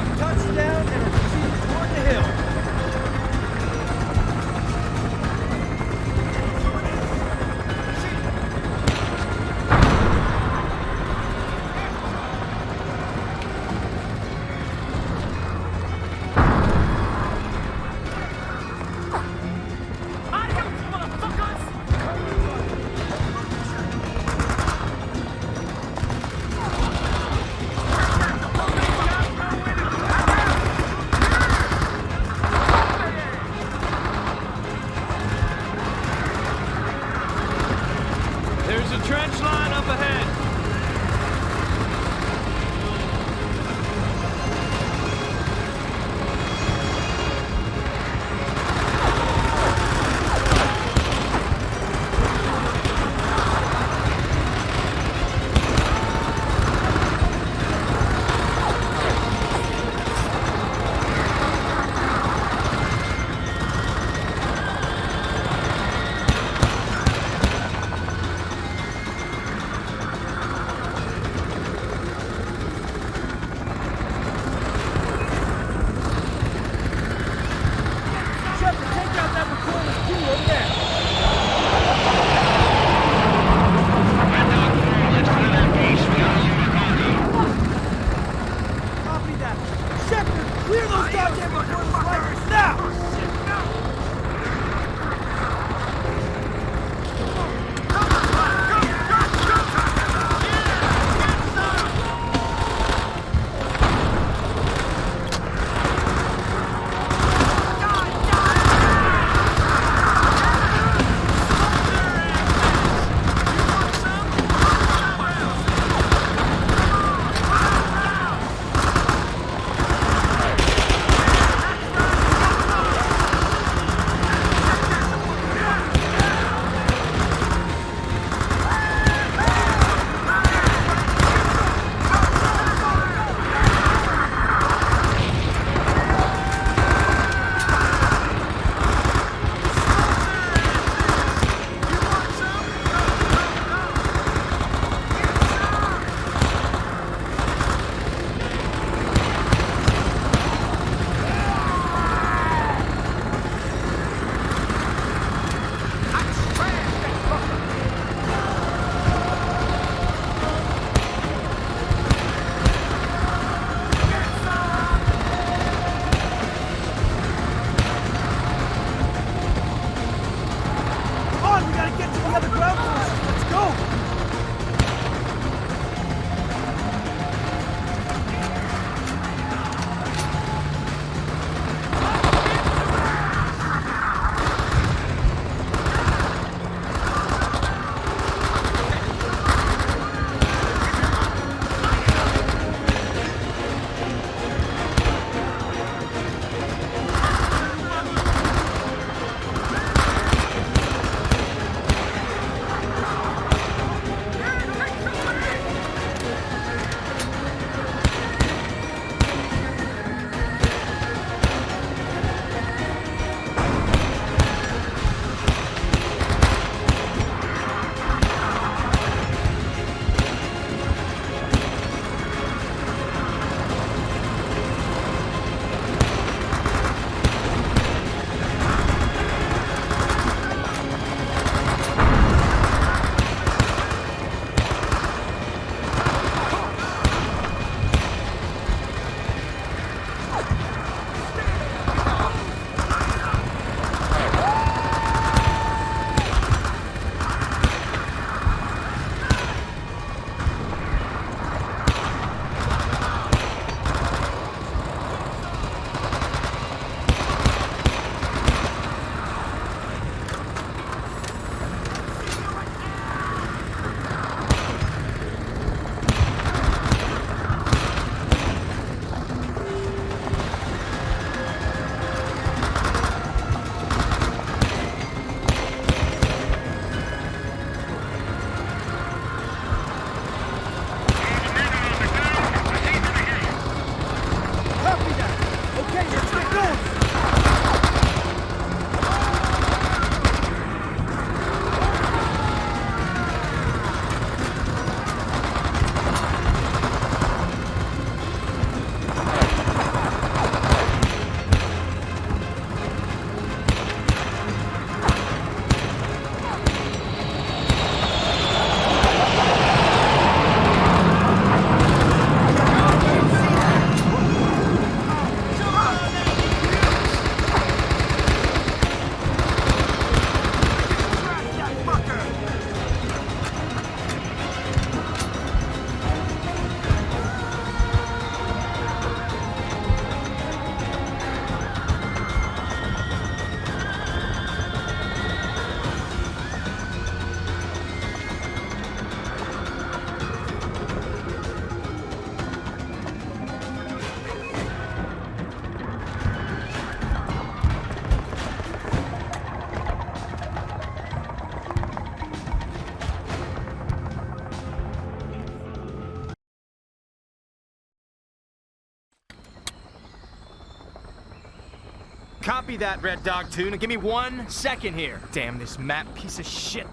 Copy that, Red Dog 2. Now give me 1 second here. Damn this map piece of shit.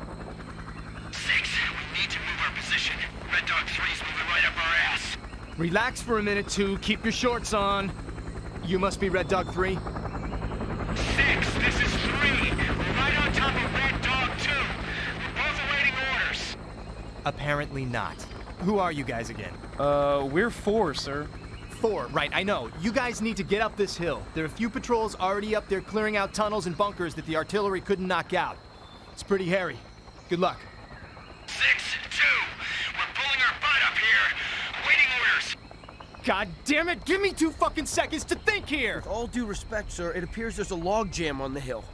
6, we need to move our position. Red Dog 3's moving right up our ass. Relax for a minute, 2. Keep your shorts on. You must be Red Dog 3. 6, this is 3. We're right on top of Red Dog 2. We're both awaiting orders. Apparently not. Who are you guys again? We're 4, sir. 4, right, I know. You guys need to get up this hill. There are a few patrols already up there clearing out tunnels and bunkers that the artillery couldn't knock out. It's pretty hairy. Good luck. 6-2, we're pulling our butt up here. Awaiting orders. God damn it, give me 2 fucking seconds to think here! With all due respect, sir, it appears there's a log jam on the hill.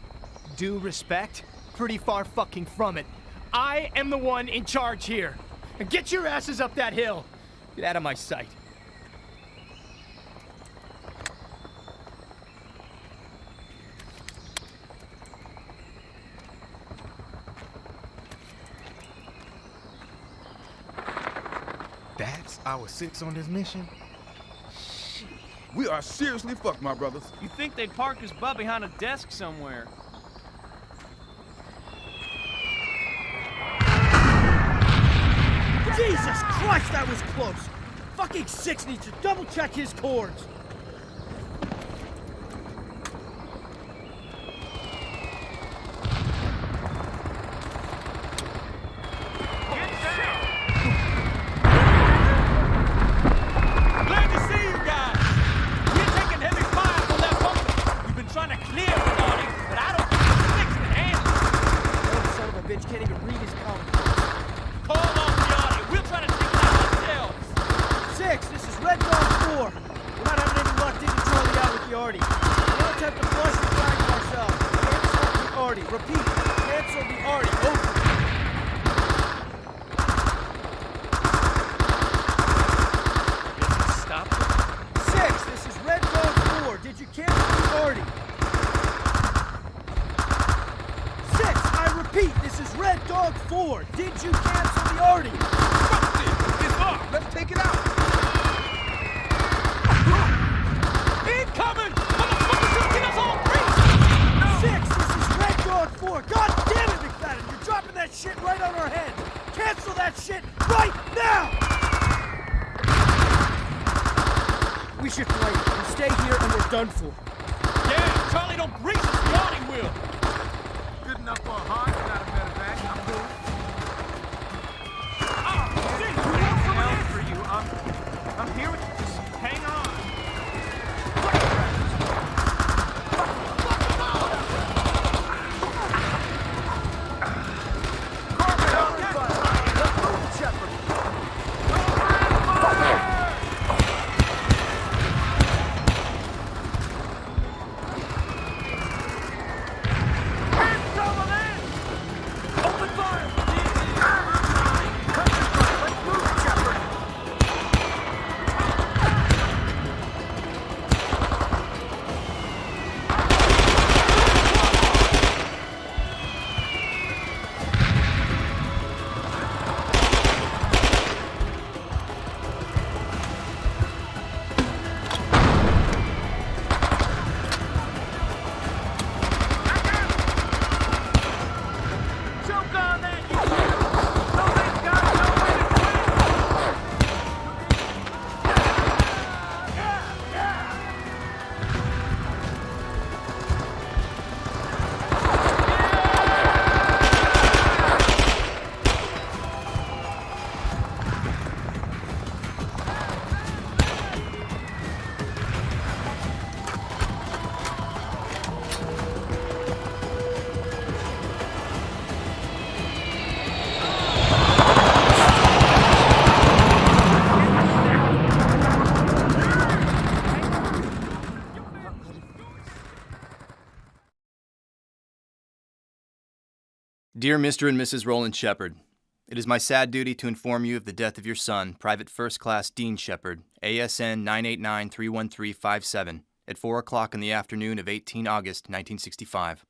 Due respect? Pretty far fucking from it. I am the one in charge here. And get your asses up that hill. Get out of my sight. That's our 6 on this mission? We are seriously fucked, my brothers. You think they'd park his butt behind a desk somewhere? Jesus Christ, that was close! Fucking 6 needs to double-check his chords! Dear Mr. and Mrs. Roland Shepard, it is my sad duty to inform you of the death of your son, Private First Class Dean Shepard, ASN 989-31357, at 4 o'clock in the afternoon of 18 August 1965.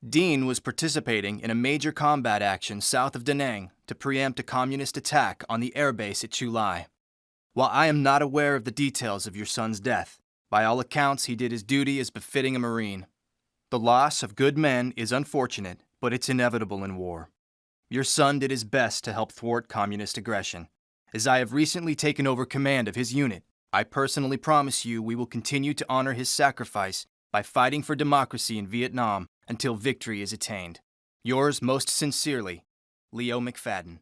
Dean was participating in a major combat action south of Danang to preempt a communist attack on the airbase at Chu Lai. While I am not aware of the details of your son's death, by all accounts he did his duty as befitting a Marine. The loss of good men is unfortunate, but it's inevitable in war. Your son did his best to help thwart communist aggression. As I have recently taken over command of his unit, I personally promise you we will continue to honor his sacrifice by fighting for democracy in Vietnam until victory is attained. Yours most sincerely, Leo McFadden.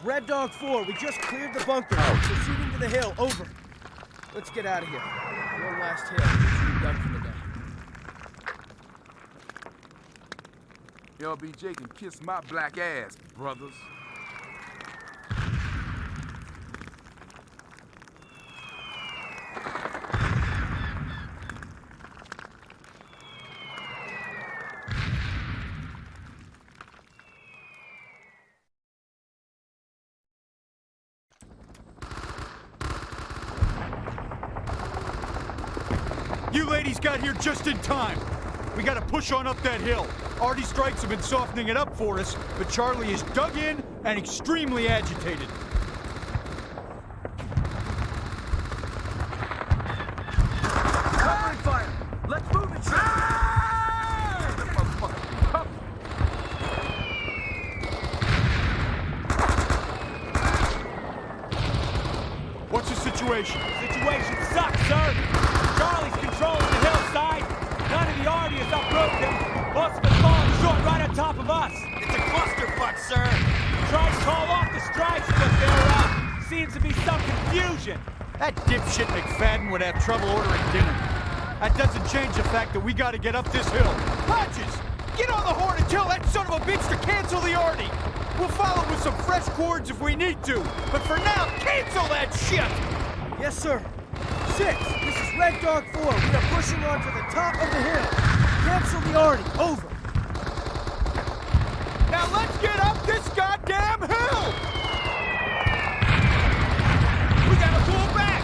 Red Dog 4, we just cleared the bunker. Proceeding to the hill, over. Let's get out of here. One last hill, we're done for the day. LBJ can kiss my black ass, brothers. You ladies got here just in time. We gotta push on up that hill. Arty strikes have been softening it up for us, but Charlie is dug in and extremely agitated. Covering fire! Let's move it, Charlie! What's the situation? Situation sucks, sir! Charlie's controlling the hillside. None of the Arty is uprooted him. Most of it's falling short right on top of us. It's a clusterfuck, sir. Tried to call off the strikes, but there seems to be some confusion. That dipshit McFadden would have trouble ordering dinner. That doesn't change the fact that we gotta get up this hill. Hodges, get on the horn and tell that son of a bitch to cancel the Arty. We'll follow with some fresh cords if we need to. But for now, cancel that shit! Yes, sir. 6, this is Red Dog 4. We are pushing on to the top of the hill. Cancel the Artie. Over. Now let's get up this goddamn hill! We gotta pull back!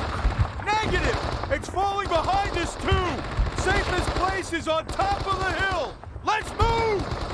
Negative! It's falling behind us too! Safest place is on top of the hill! Let's move!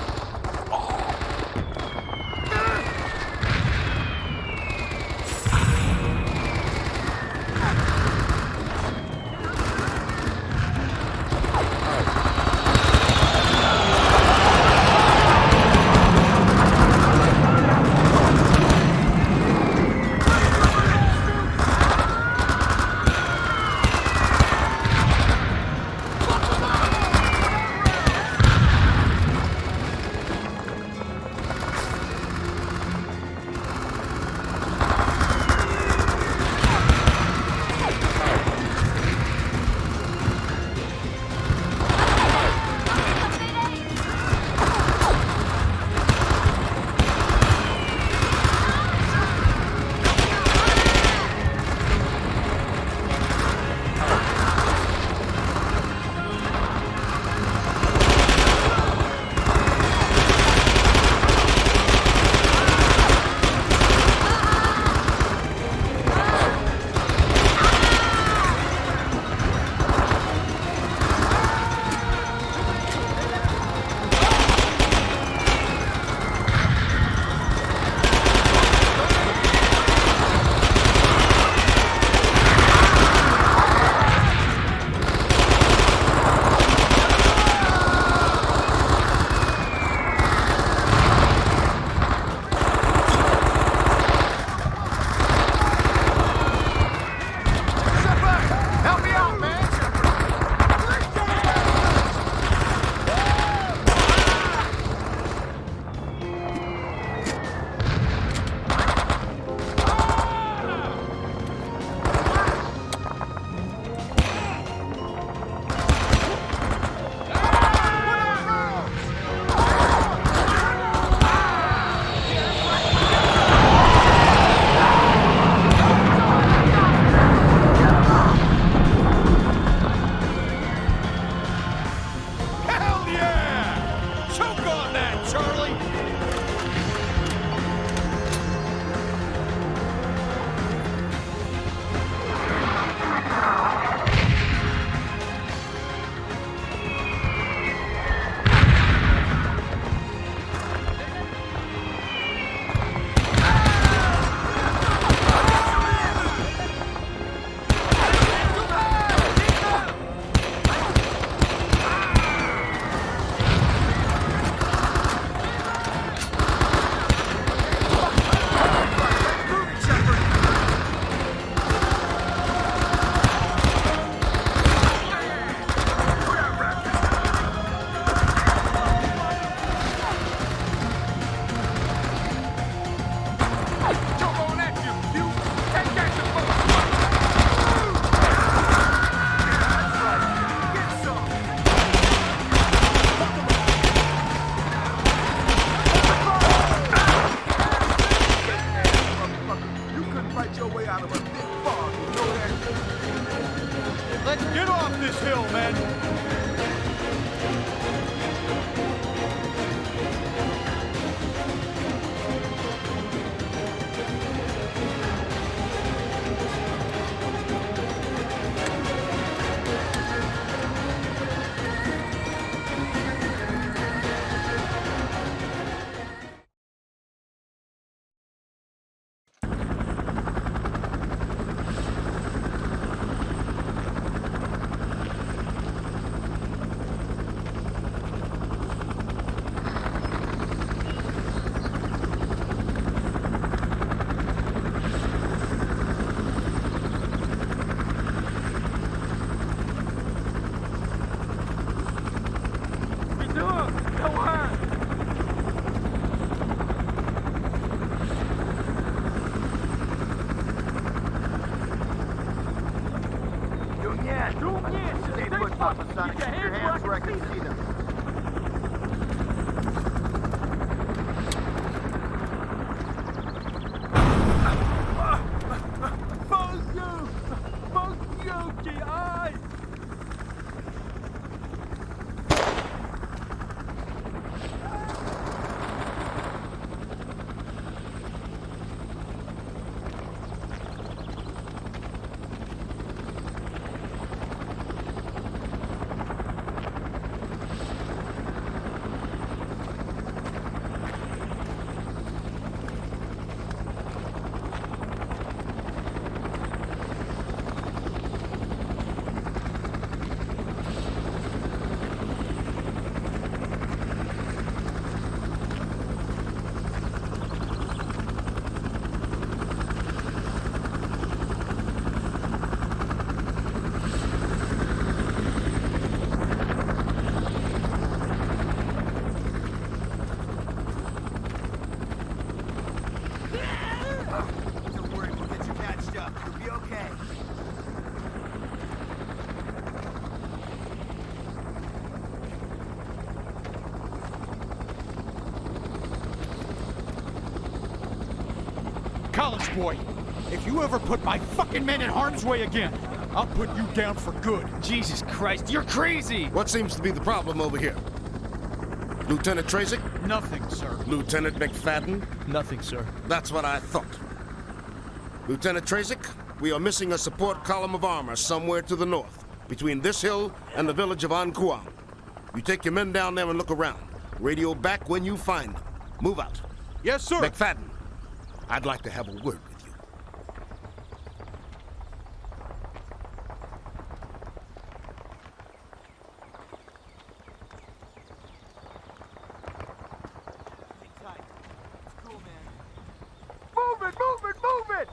Fuck you, kid! college boy. If you ever put my fucking men in harm's way again, I'll put you down for good. Jesus Christ, you're crazy! What seems to be the problem over here? Lieutenant Trazik? Nothing, sir. Lieutenant McFadden? Nothing, sir. That's what I thought. Lieutenant Trazik, we are missing a support column of armor somewhere to the north, between this hill and the village of An Kuang. You take your men down there and look around. Radio back when you find them. Move out. Yes, sir. McFadden, I'd like to have a word with you. Move it, move it, move it!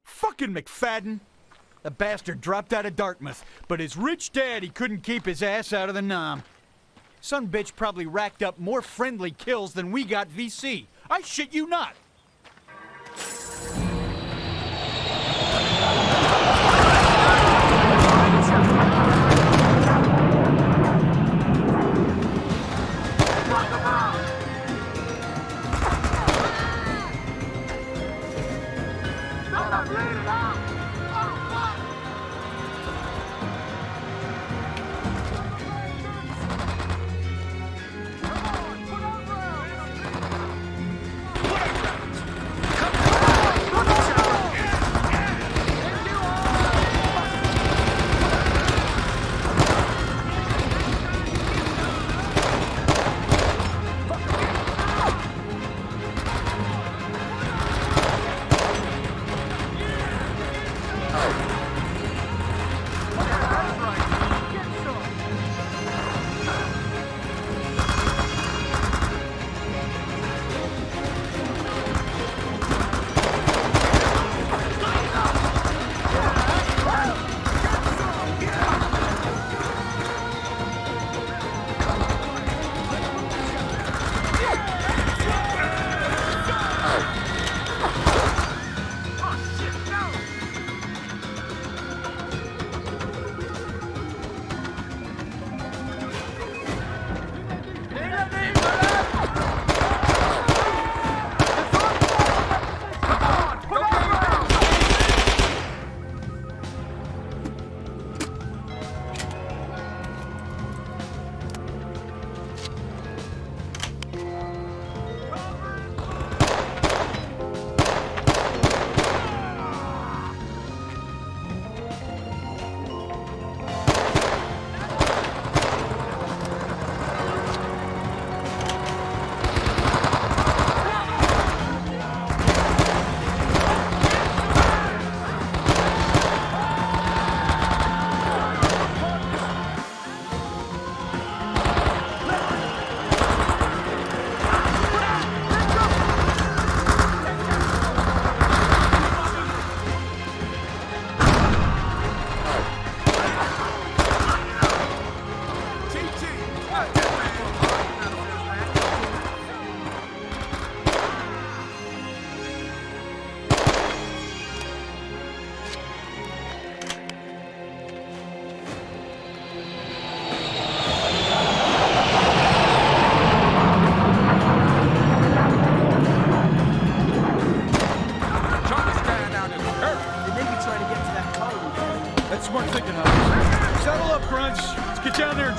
Fucking McFadden! The bastard dropped out of Dartmouth, but his rich daddy couldn't keep his ass out of the Nam. Son bitch probably racked up more friendly kills than we got VC. I shit you not!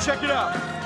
Check it out.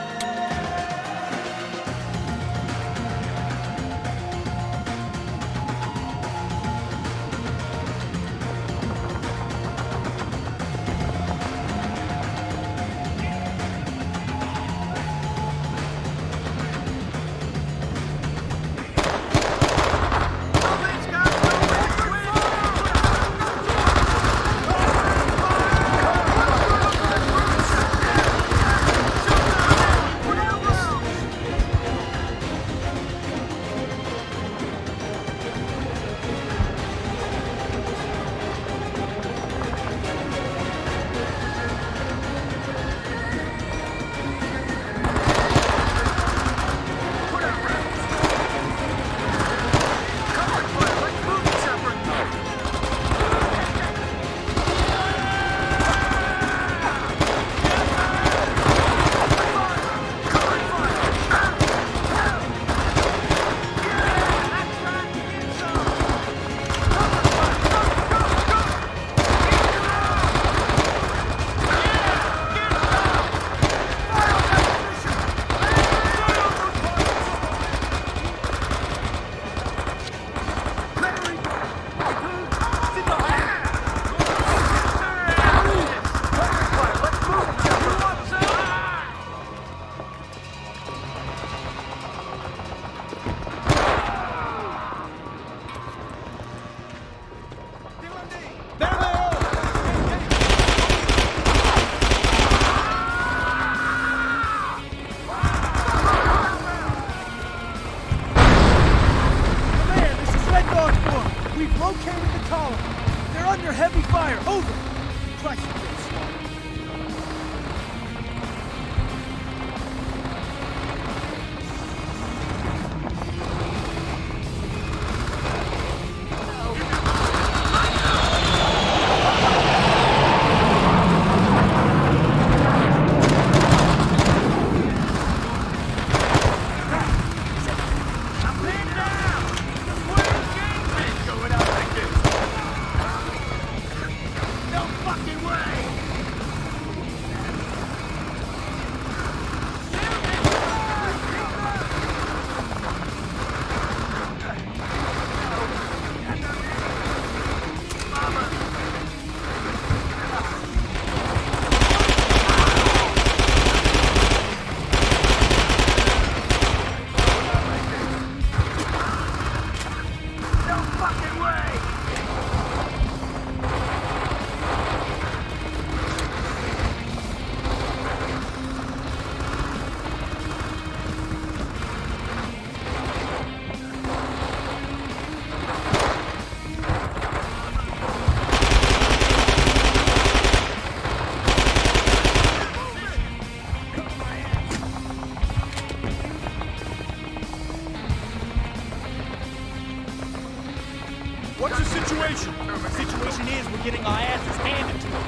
getting our asses handed to us.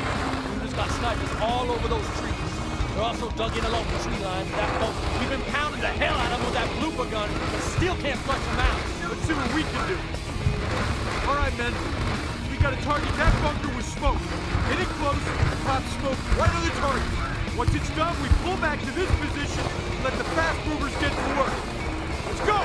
We just got snipers all over those trees. They're also dug in along the tree lines of that boat. We've been pounding the hell out of them with that blooper gun, but still can't flush them out. Let's see what we can do. All right, men. We gotta target that bunker with smoke. Hit it close, pop smoke right on the target. Once it's done, we pull back to this position and let the fast movers get to work. Let's go!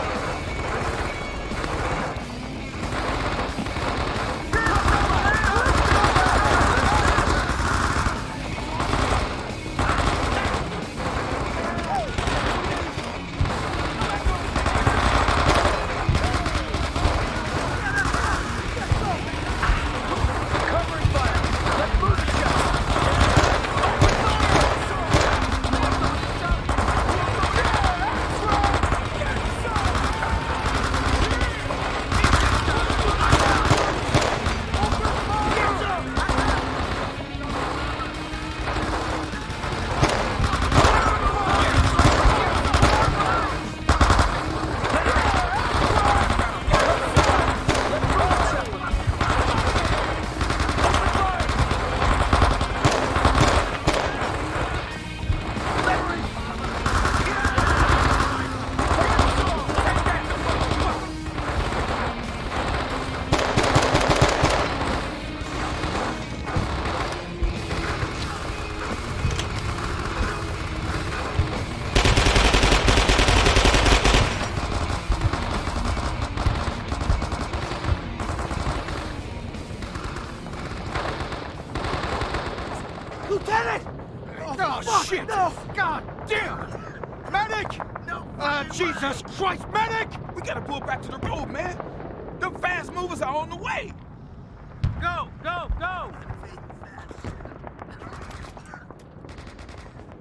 Lieutenant! Oh, fuck, shit! no! God damn! Medic! No! Jesus Christ, medic! We gotta pull back to the road, man. Them fast movers are on the way. Go, go, go!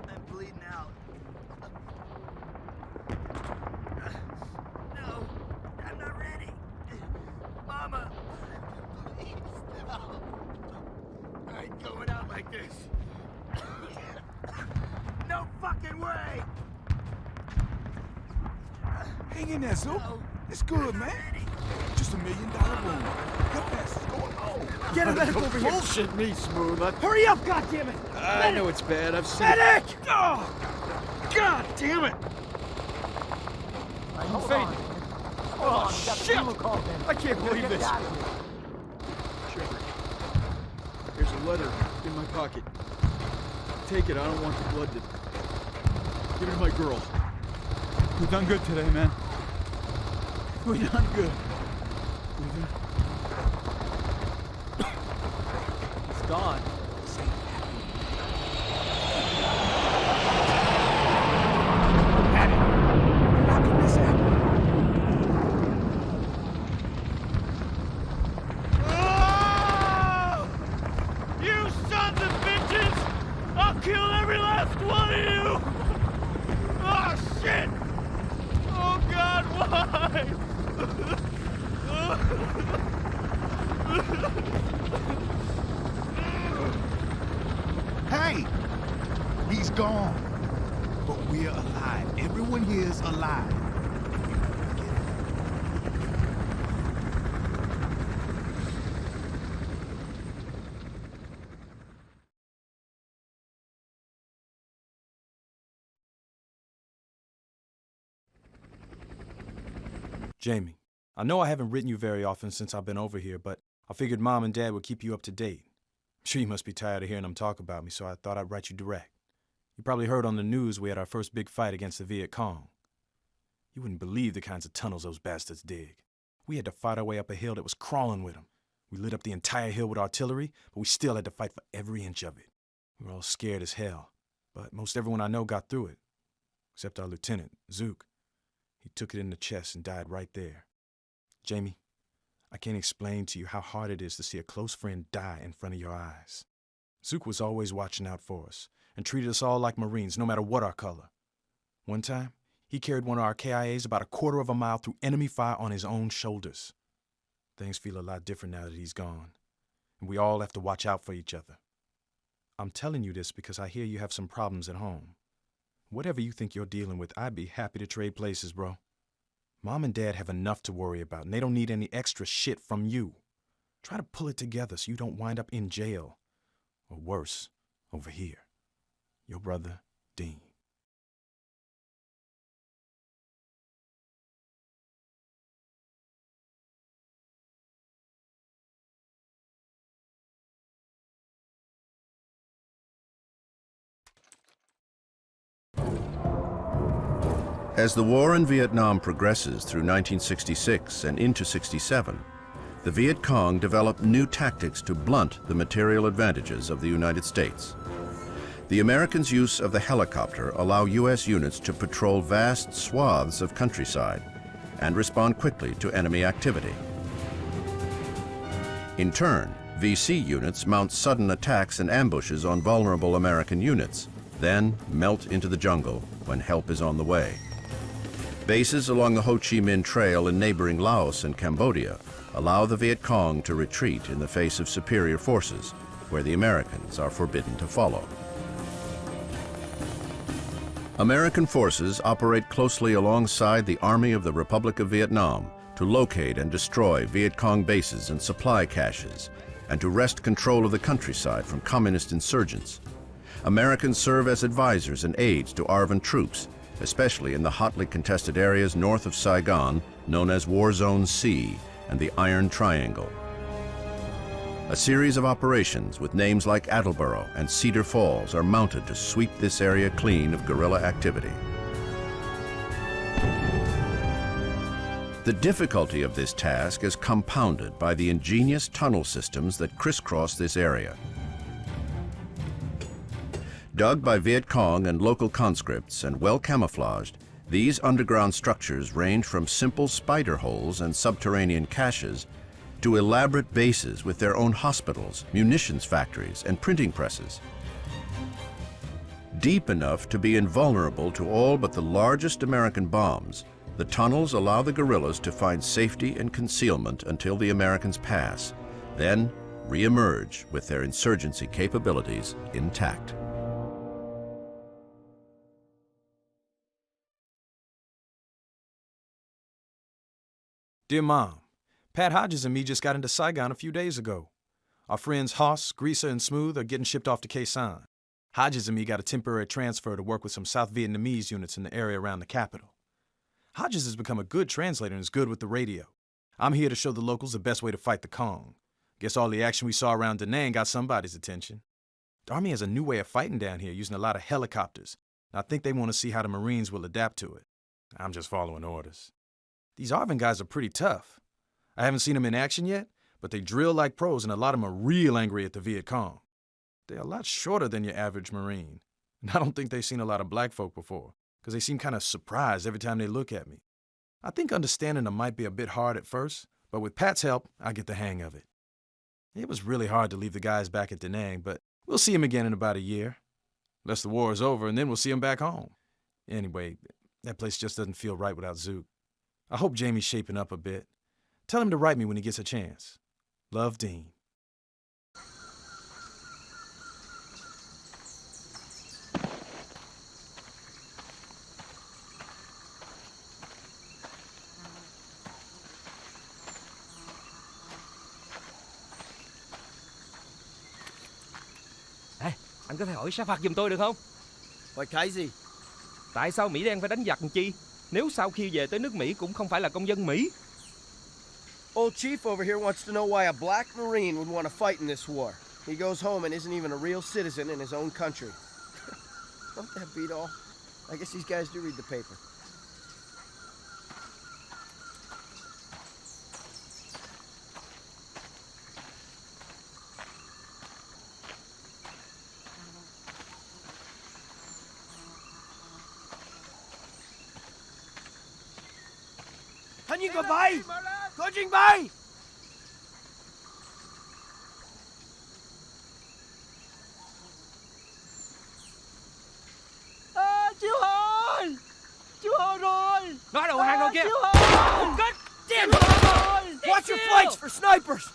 I'm bleeding out. No, I'm not ready. Mama, please, no. I ain't going out like this. No fucking way! Hang in there, Zook. It's good, man. Just $1 million wound. Your ass is going home. Get a medic over here! Bullshit me, Smooth. Hurry up, goddammit! I know it's bad. I've seen Medic! it. Oh, God damn it! I'm fading. Oh, shit! I can't believe this. Shepard, here's a letter in my pocket. Take it. I don't want the blood to... Give it to my girl. We done good today, man. We done good. It's gone. How can this happen? Oh! You sons of bitches! I'll kill every last one of you! Oh, shit! Oh, God, why? Hey! He's gone. But we're alive. Everyone here is alive. Jamie, I know I haven't written you very often since I've been over here, but I figured Mom and Dad would keep you up to date. I'm sure you must be tired of hearing them talk about me, so I thought I'd write you direct. You probably heard on the news we had our first big fight against the Viet Cong. You wouldn't believe the kinds of tunnels those bastards dig. We had to fight our way up a hill that was crawling with them. We lit up the entire hill with artillery, but we still had to fight for every inch of it. We were all scared as hell, but most everyone I know got through it, except our lieutenant, Zook. He took it in the chest and died right there. Jamie, I can't explain to you how hard it is to see a close friend die in front of your eyes. Zook was always watching out for us and treated us all like Marines, no matter what our color. One time, he carried one of our KIAs about a quarter of a mile through enemy fire on his own shoulders. Things feel a lot different now that he's gone, and we all have to watch out for each other. I'm telling you this because I hear you have some problems at home. Whatever you think you're dealing with, I'd be happy to trade places, bro. Mom and Dad have enough to worry about, and they don't need any extra shit from you. Try to pull it together so you don't wind up in jail. Or worse, over here. Your brother, Dean. As the war in Vietnam progresses through 1966 and into '67, the Viet Cong developed new tactics to blunt the material advantages of the United States. The Americans' use of the helicopter allow U.S. units to patrol vast swaths of countryside and respond quickly to enemy activity. In turn, VC units mount sudden attacks and ambushes on vulnerable American units, then melt into the jungle when help is on the way. Bases along the Ho Chi Minh Trail in neighboring Laos and Cambodia allow the Viet Cong to retreat in the face of superior forces, where the Americans are forbidden to follow. American forces operate closely alongside the Army of the Republic of Vietnam to locate and destroy Viet Cong bases and supply caches, and to wrest control of the countryside from communist insurgents. Americans serve as advisors and aides to ARVN troops, especially in the hotly contested areas north of Saigon, known as War Zone C and the Iron Triangle. A series of operations with names like Attleboro and Cedar Falls are mounted to sweep this area clean of guerrilla activity. The difficulty of this task is compounded by the ingenious tunnel systems that crisscross this area. Dug by Viet Cong and local conscripts and well camouflaged, these underground structures range from simple spider holes and subterranean caches to elaborate bases with their own hospitals, munitions factories, and printing presses. Deep enough to be invulnerable to all but the largest American bombs, the tunnels allow the guerrillas to find safety and concealment until the Americans pass, then re-emerge with their insurgency capabilities intact. Dear Mom, Pat Hodges and me just got into Saigon a few days ago. Our friends Hoss, Greaser, and Smooth are getting shipped off to Khe Sanh. Hodges and me got a temporary transfer to work with some South Vietnamese units in the area around the capital. Hodges has become a good translator and is good with the radio. I'm here to show the locals the best way to fight the Cong. Guess all the action we saw around Danang got somebody's attention. The Army has a new way of fighting down here using a lot of helicopters, and I think they want to see how the Marines will adapt to it. I'm just following orders. These ARVN guys are pretty tough. I haven't seen them in action yet, but they drill like pros and a lot of them are real angry at the Viet Cong. They're a lot shorter than your average Marine, and I don't think they've seen a lot of black folk before, because they seem kind of surprised every time they look at me. I think understanding them might be a bit hard at first, but with Pat's help, I get the hang of it. It was really hard to leave the guys back at Danang, but we'll see them again in about a year. Unless the war is over, and then we'll see them back home. Anyway, that place just doesn't feel right without Zook. I hope Jamie's shaping up a bit. Tell him to write me when he gets a chance. Love, Dean. Ê, anh có thể hỏi Sa Phạt giùm tôi được không? Hỏi cái gì? Tại sao Mỹ đen phải đánh giặc làm chi? Nếu sau khi về tới nước Mỹ cũng không phải là công dân Mỹ. Old Chief over here wants to know why a black Marine would want to fight in this war. He goes home and isn't even a real citizen in his own country. Don't that beat all? I guess these guys do read the paper. Thân nhiên có bay! Có trình bay! À, chiếu hồi! Chiếu hồi rồi! Nó đầu hàng rồi kìa! Chiếu hồi! God damn it! Watch your flanks for snipers!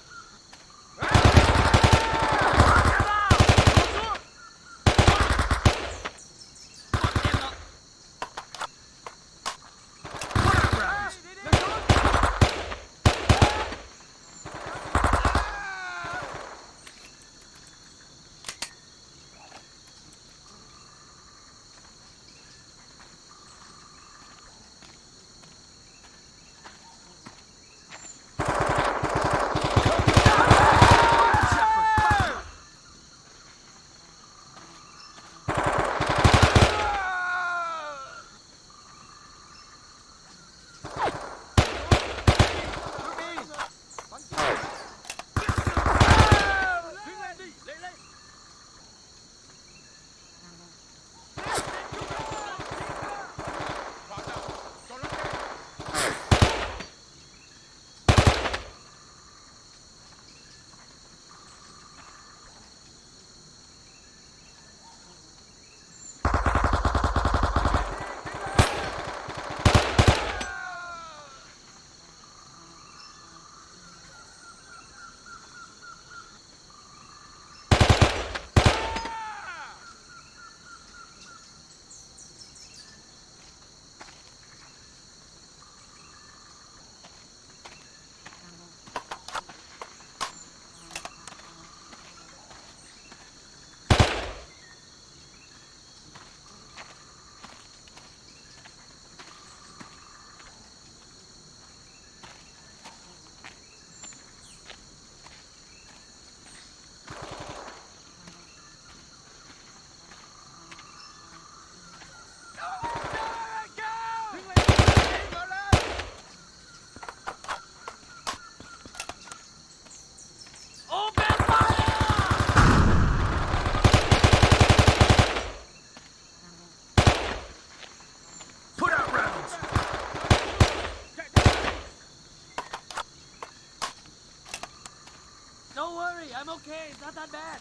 okay. It's not that bad.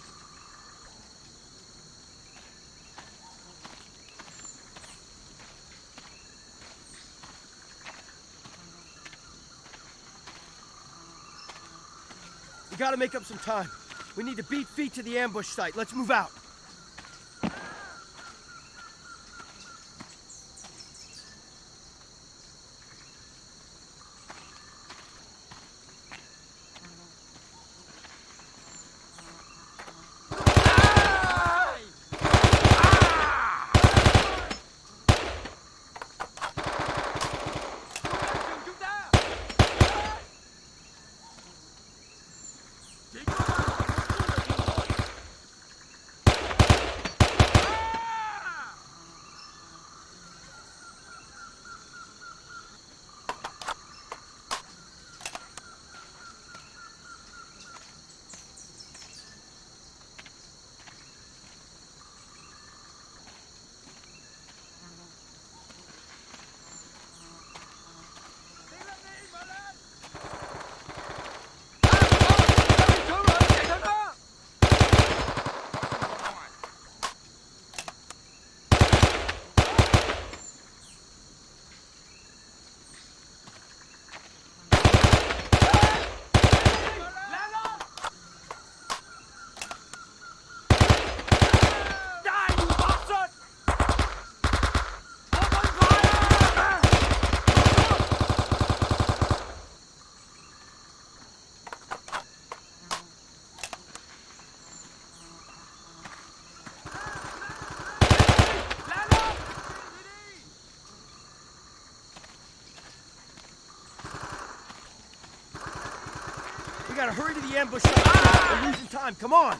We gotta make up some time. We need to beat feet to the ambush site. Let's move out. We gotta hurry to the ambush site. We're losing time. Come on.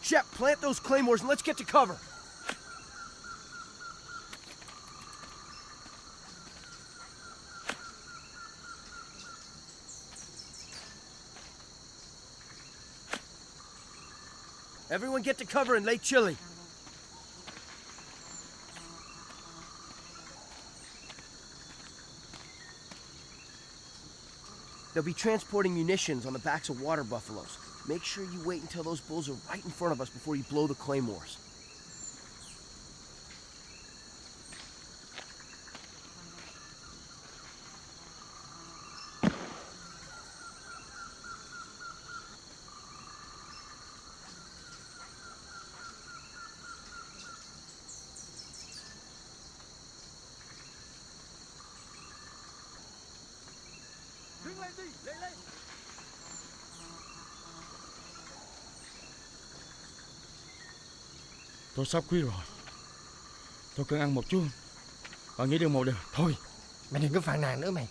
Shep, plant those claymores and let's get to cover. Everyone get to cover and lay chili. They'll be transporting munitions on the backs of water buffaloes. Make sure you wait until those bulls are right in front of us before you blow the claymores. Tôi sắp khuya rồi. Tôi cần ăn một chút. Và nghĩ được một điều. Thôi. Mày đừng có phàn nàn nữa mày.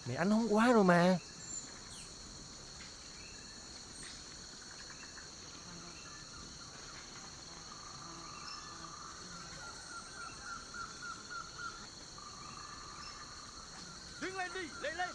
Mày ăn nóng quá rồi mà. Đứng lên đi, lên lên.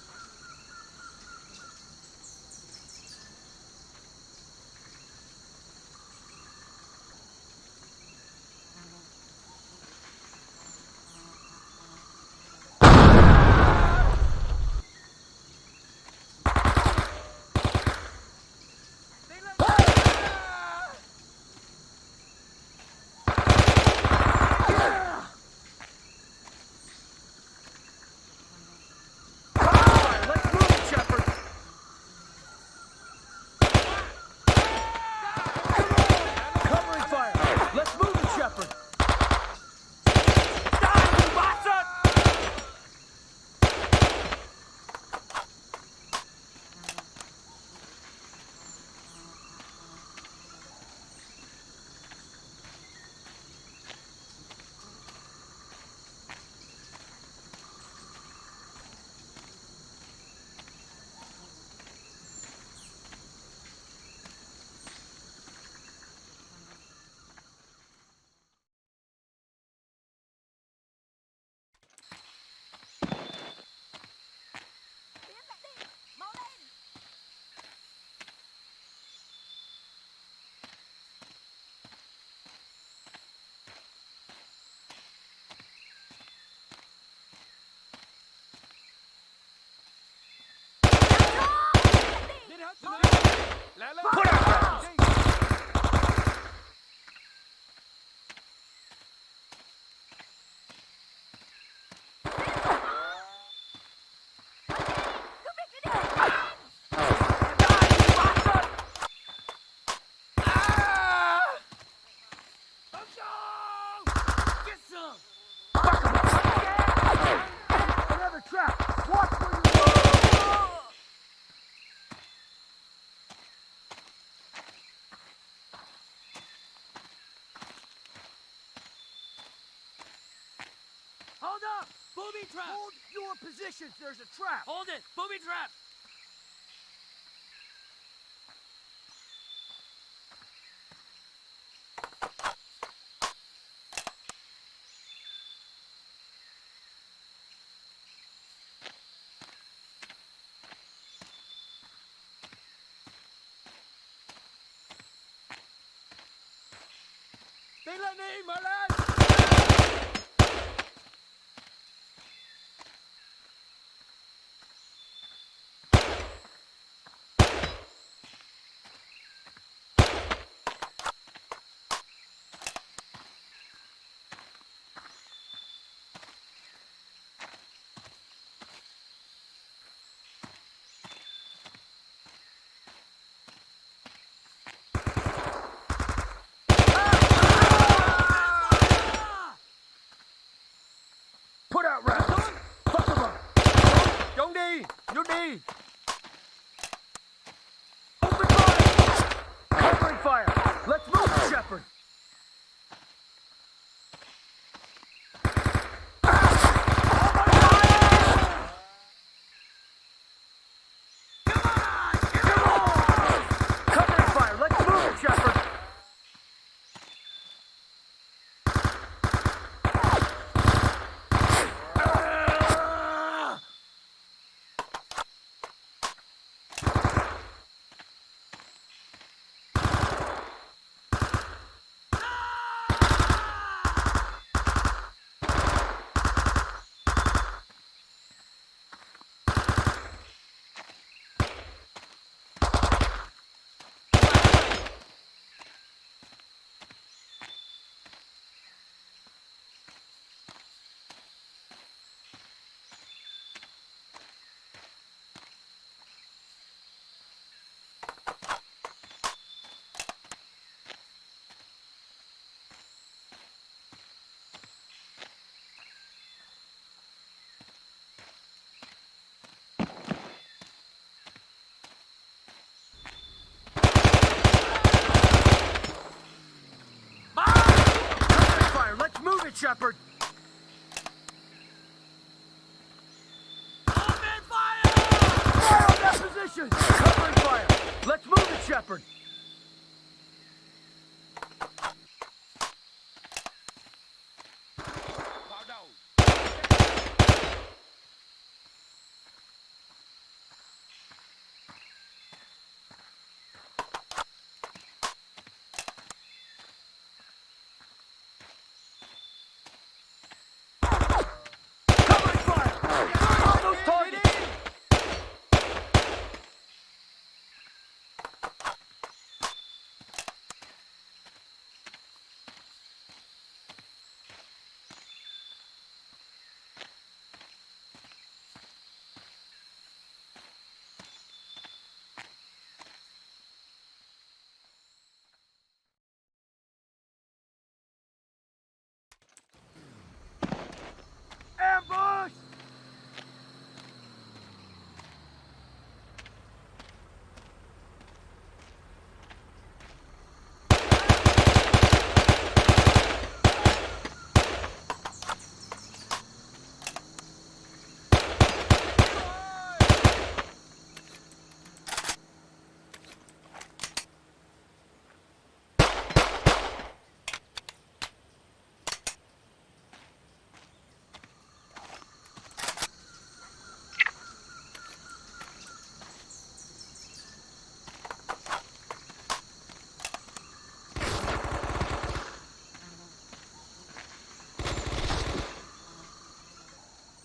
Put out rounds! Another trap! Watch where you Hold up! Booby trap! Hold your positions! There's a trap! Hold it! Booby trap! They let me in, my lad! Put out rounds! Fuck them up! Don't need! You need! Open fire! Covering fire! Let's move, Shepard! Covering fire! Let's move, Shepard! Shepard! Open fire! Fire on that position! Covering fire! Let's move it, Shepard! Ambush!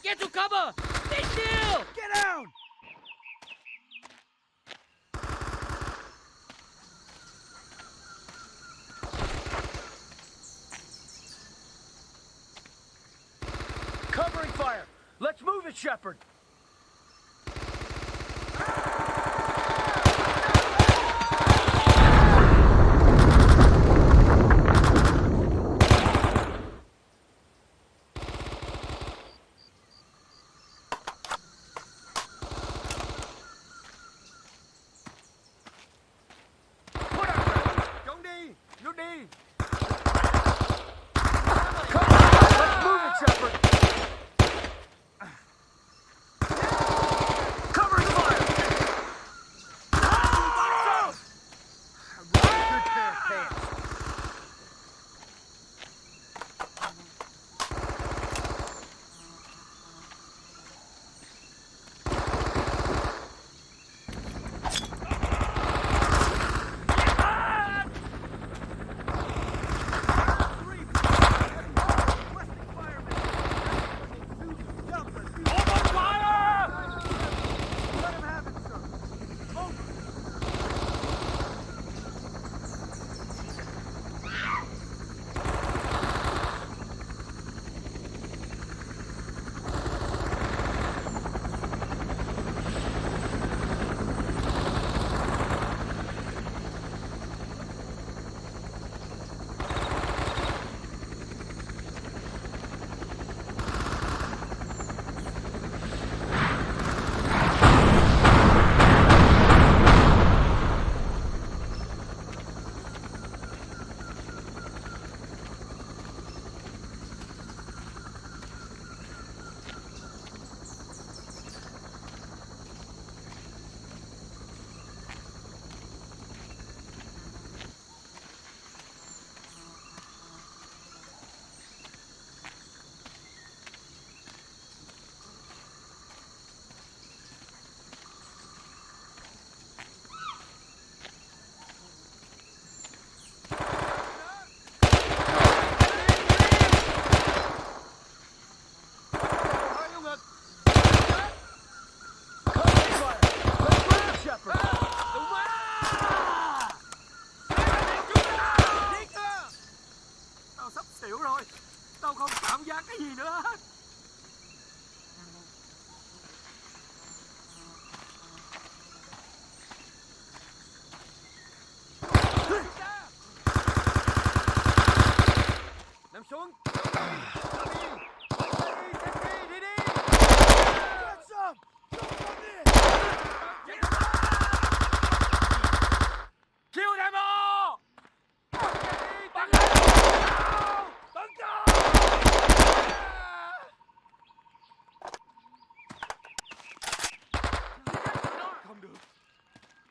Get to cover! Stay still! Get down! it, Shepard!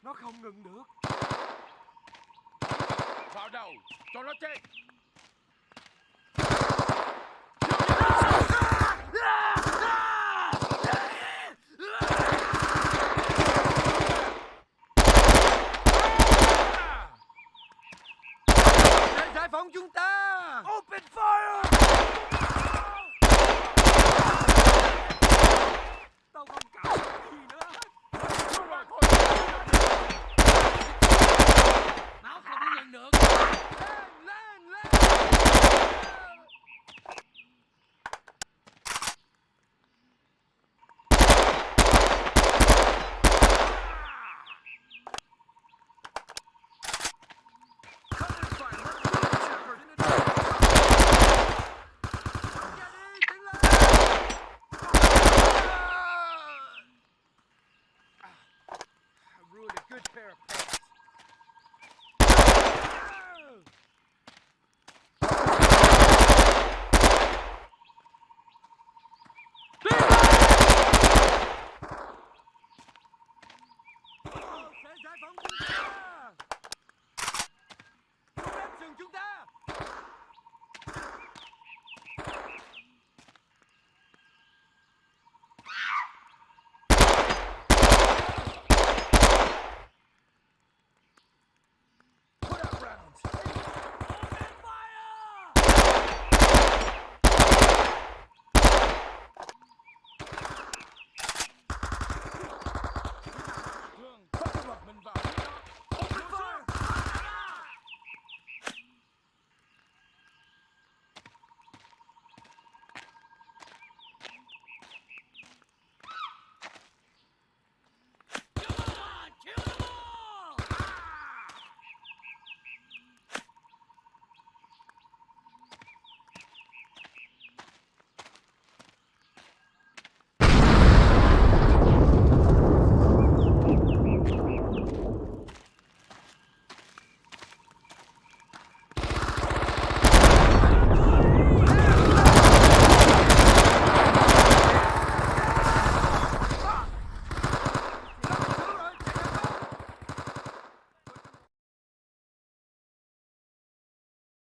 Nó không ngừng được. Vào đầu, cho nó chết. Giải phóng chúng ta. Open fire. Tao không cảm gì nữa. Máu không nhận được. Lên, lên, lên.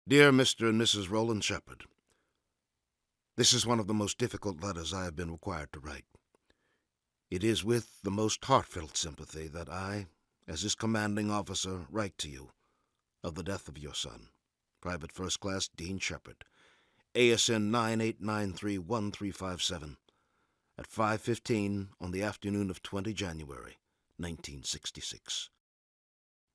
Dear Mr. and Mrs. Roland Shepard, this is one of the most difficult letters I have been required to write. It is with the most heartfelt sympathy that I, as his commanding officer, write to you of the death of your son, Private First Class Dean Shepard, ASN 98931357, at 5:15 on the afternoon of 20 January, 1966.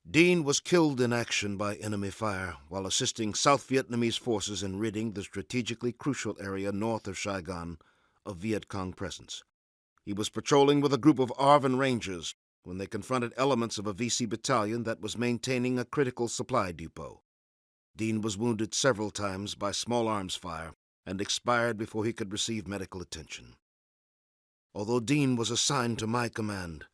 Dean was killed in action by enemy fire while assisting South Vietnamese forces in ridding the strategically crucial area north of Saigon of Viet Cong presence. He was patrolling with a group of ARVN Rangers when they confronted elements of a VC battalion that was maintaining a critical supply depot. Dean was wounded several times by small arms fire and expired before he could receive medical attention. Although Dean was assigned to my command,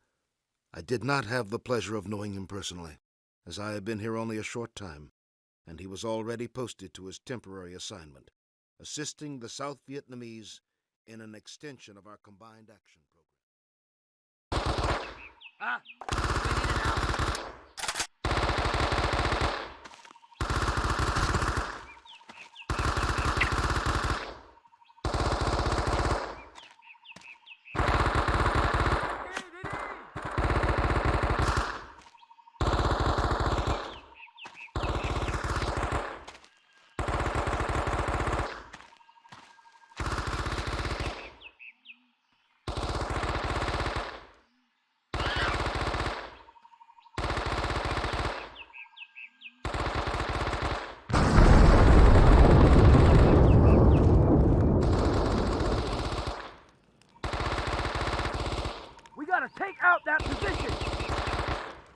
I did not have the pleasure of knowing him personally, as I had been here only a short time, and he was already posted to his temporary assignment, assisting the South Vietnamese in an extension of our combined action program. Take out that position!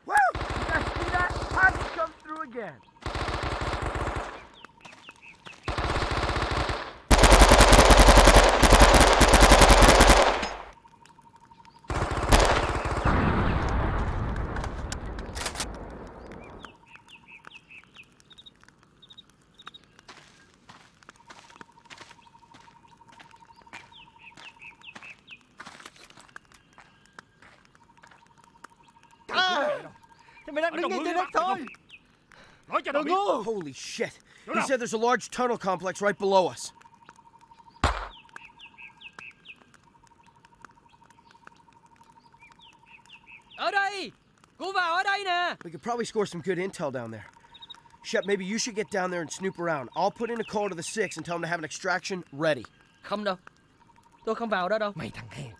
Woo! You guys see that? Posse comes through again. Holy shit. He said there's a large tunnel complex right below us. We could probably score some good intel down there. Shep, maybe you should get down there and snoop around. I'll put in a call to the 6 and tell them to have an extraction ready. Không đâu. Tôi không vào đó đâu. Mày thằng hèn.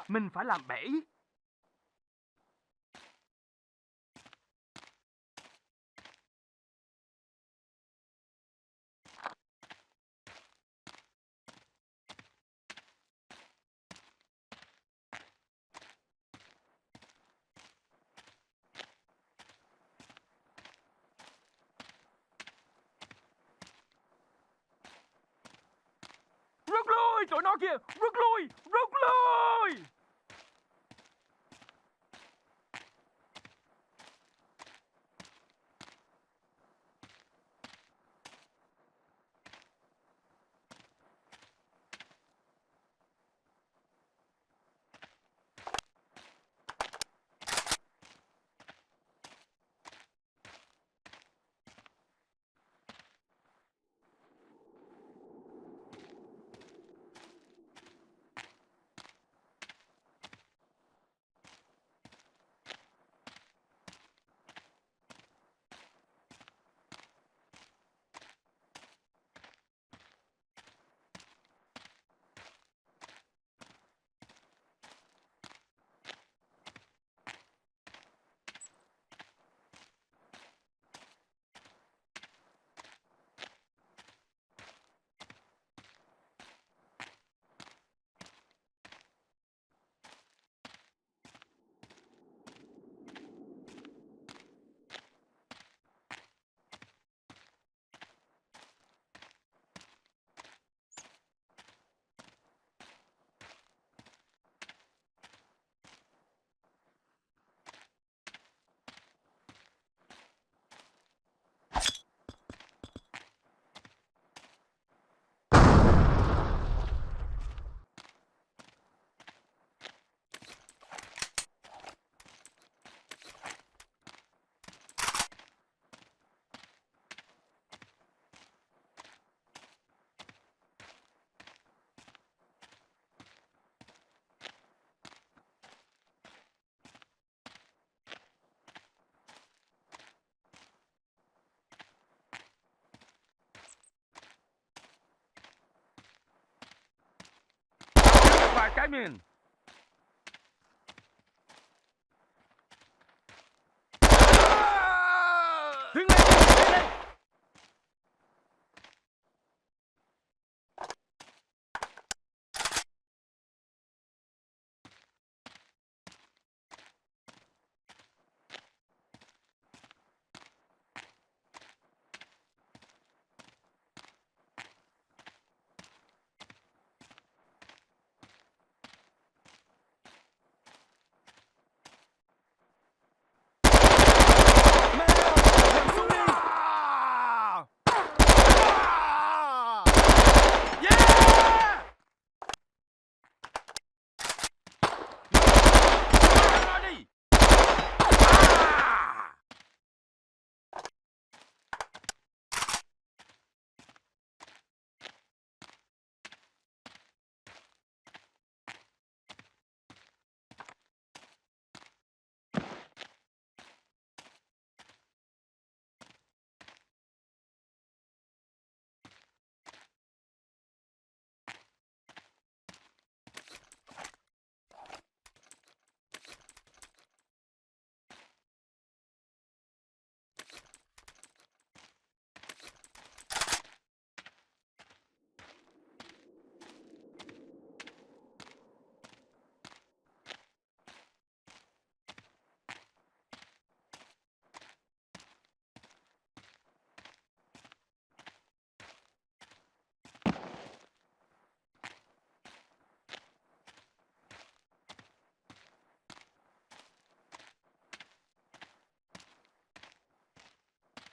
Mình phải làm bẫy. Rút lui, tụi nó kìa, rút lui, rút lui. Vài cái miền. Đứng lên, đứng lên.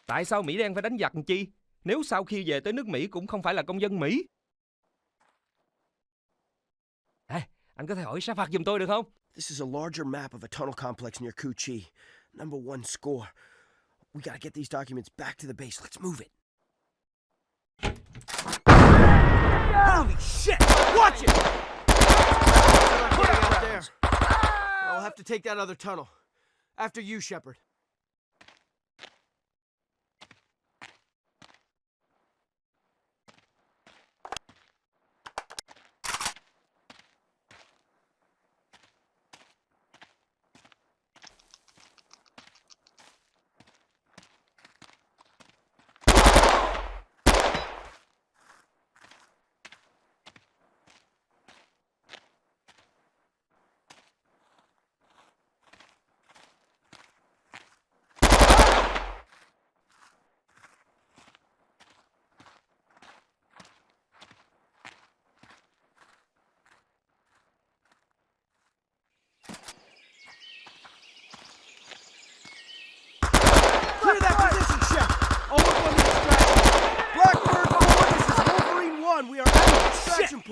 Tại sao Mỹ đen phải đánh giặc chi? Nếu sau khi về tới nước Mỹ cũng không phải là công dân Mỹ. Anh có thể hỏi sát phạt giùm tôi được không? This is a larger map of a tunnel complex near Khe Sanh. Number 1 score. We gotta get these documents back to the base. Let's move it. Holy shit! Watch it! Put it out there. I'll have to take that other tunnel. After you, Shepard.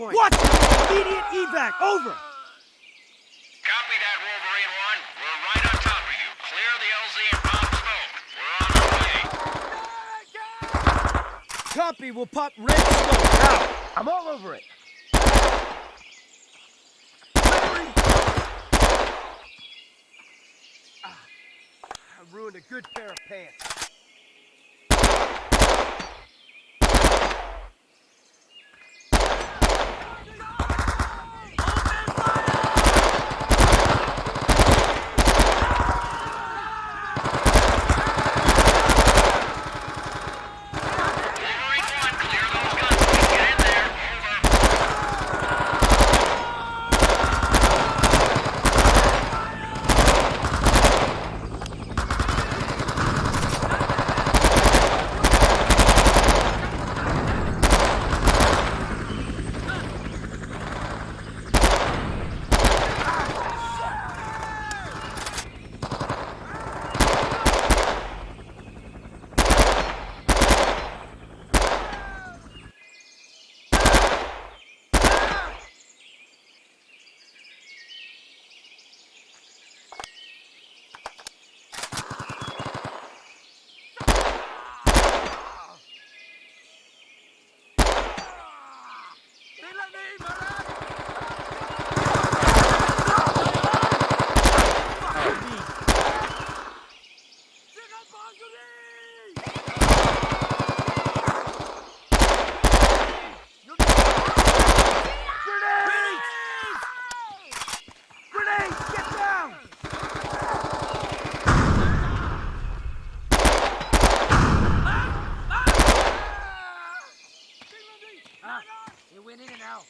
point. What? Immediate evac. Over. Copy that, Wolverine 1. We're right on top of you. Clear the LZ and bomb smoke. We're on our way. Copy. We'll pop red smoke. Now. I'm all over it. I ruined a good pair of pants. It went in and out.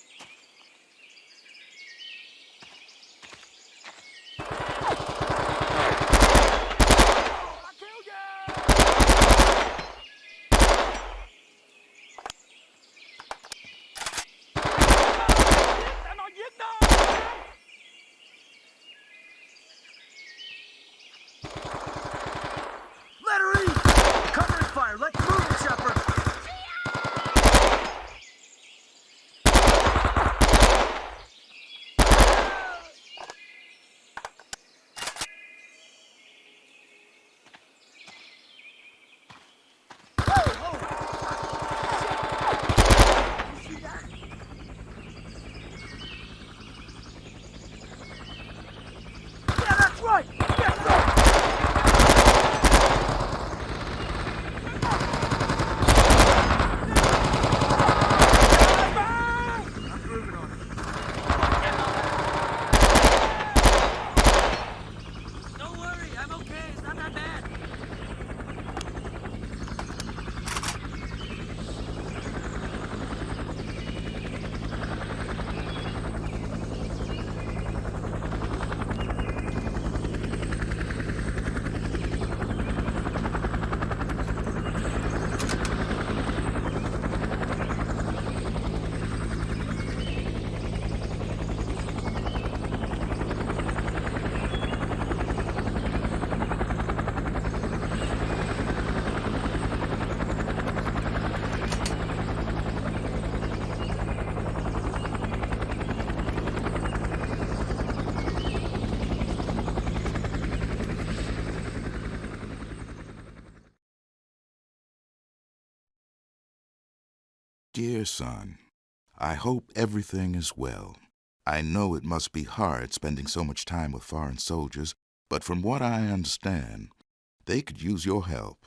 Dear son, I hope everything is well. I know it must be hard spending so much time with foreign soldiers, but from what I understand, they could use your help.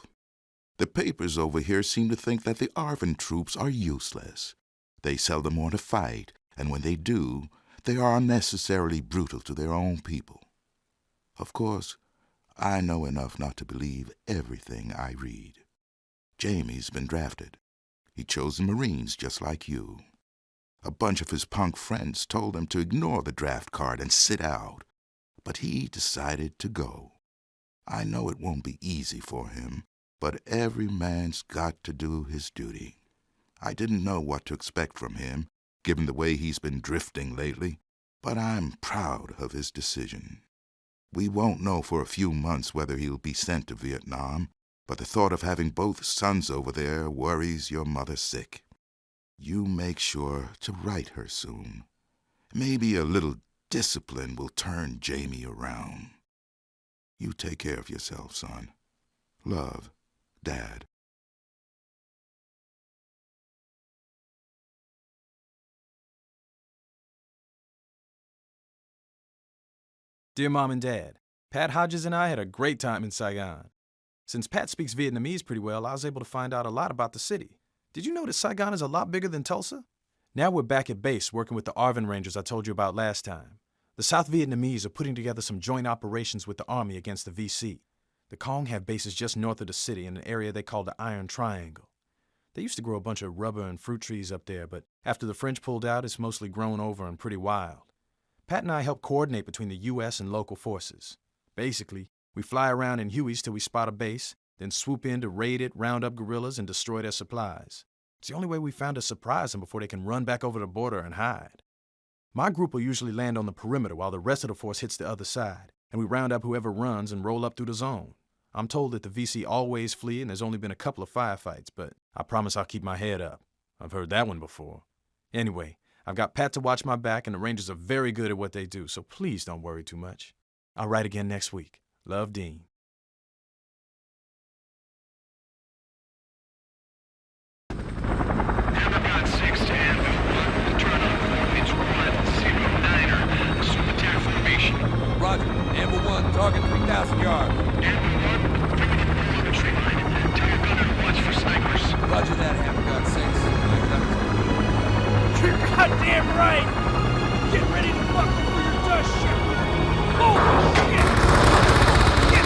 The papers over here seem to think that the ARVN troops are useless. They seldom want to fight, and when they do, they are unnecessarily brutal to their own people. Of course, I know enough not to believe everything I read. Jamie's been drafted. He chose the Marines just like you. A bunch of his punk friends told him to ignore the draft card and sit out, but he decided to go. I know it won't be easy for him, but every man's got to do his duty. I didn't know what to expect from him, given the way he's been drifting lately, but I'm proud of his decision. We won't know for a few months whether he'll be sent to Vietnam, but the thought of having both sons over there worries your mother sick. You make sure to write her soon. Maybe a little discipline will turn Jamie around. You take care of yourself, son. Love, Dad. Dear Mom and Dad, Pat Hodges and I had a great time in Saigon. Since Pat speaks Vietnamese pretty well, I was able to find out a lot about the city. Did you know that Saigon is a lot bigger than Tulsa? Now we're back at base working with the Arvin Rangers I told you about last time. The South Vietnamese are putting together some joint operations with the Army against the VC. The Cong have bases just north of the city in an area they call the Iron Triangle. They used to grow a bunch of rubber and fruit trees up there, but after the French pulled out, it's mostly grown over and pretty wild. Pat and I help coordinate between the U.S. and local forces. Basically, we fly around in Hueys till we spot a base, then swoop in to raid it, round up guerrillas, and destroy their supplies. It's the only way we found to surprise them before they can run back over the border and hide. My group will usually land on the perimeter while the rest of the force hits the other side, and we round up whoever runs and roll up through the zone. I'm told that the VC always flee and there's only been a couple of firefights, but I promise I'll keep my head up. I've heard that one before. Anyway, I've got Pat to watch my back, and the Rangers are very good at what they do, so please don't worry too much. I'll write again next week. Love, Dean. Hammergot 6 to Anvil 1. Turn on coordinates 109er. Assume attack formation. Roger. Amber 1, target 3,000 yards. Amber 1, bring it along the tree line. Tell your gunner to watch for snipers. Roger that, Hammergot 6. You're goddamn right! Get ready to buckle for your dust, Shepard! Holy shit! Get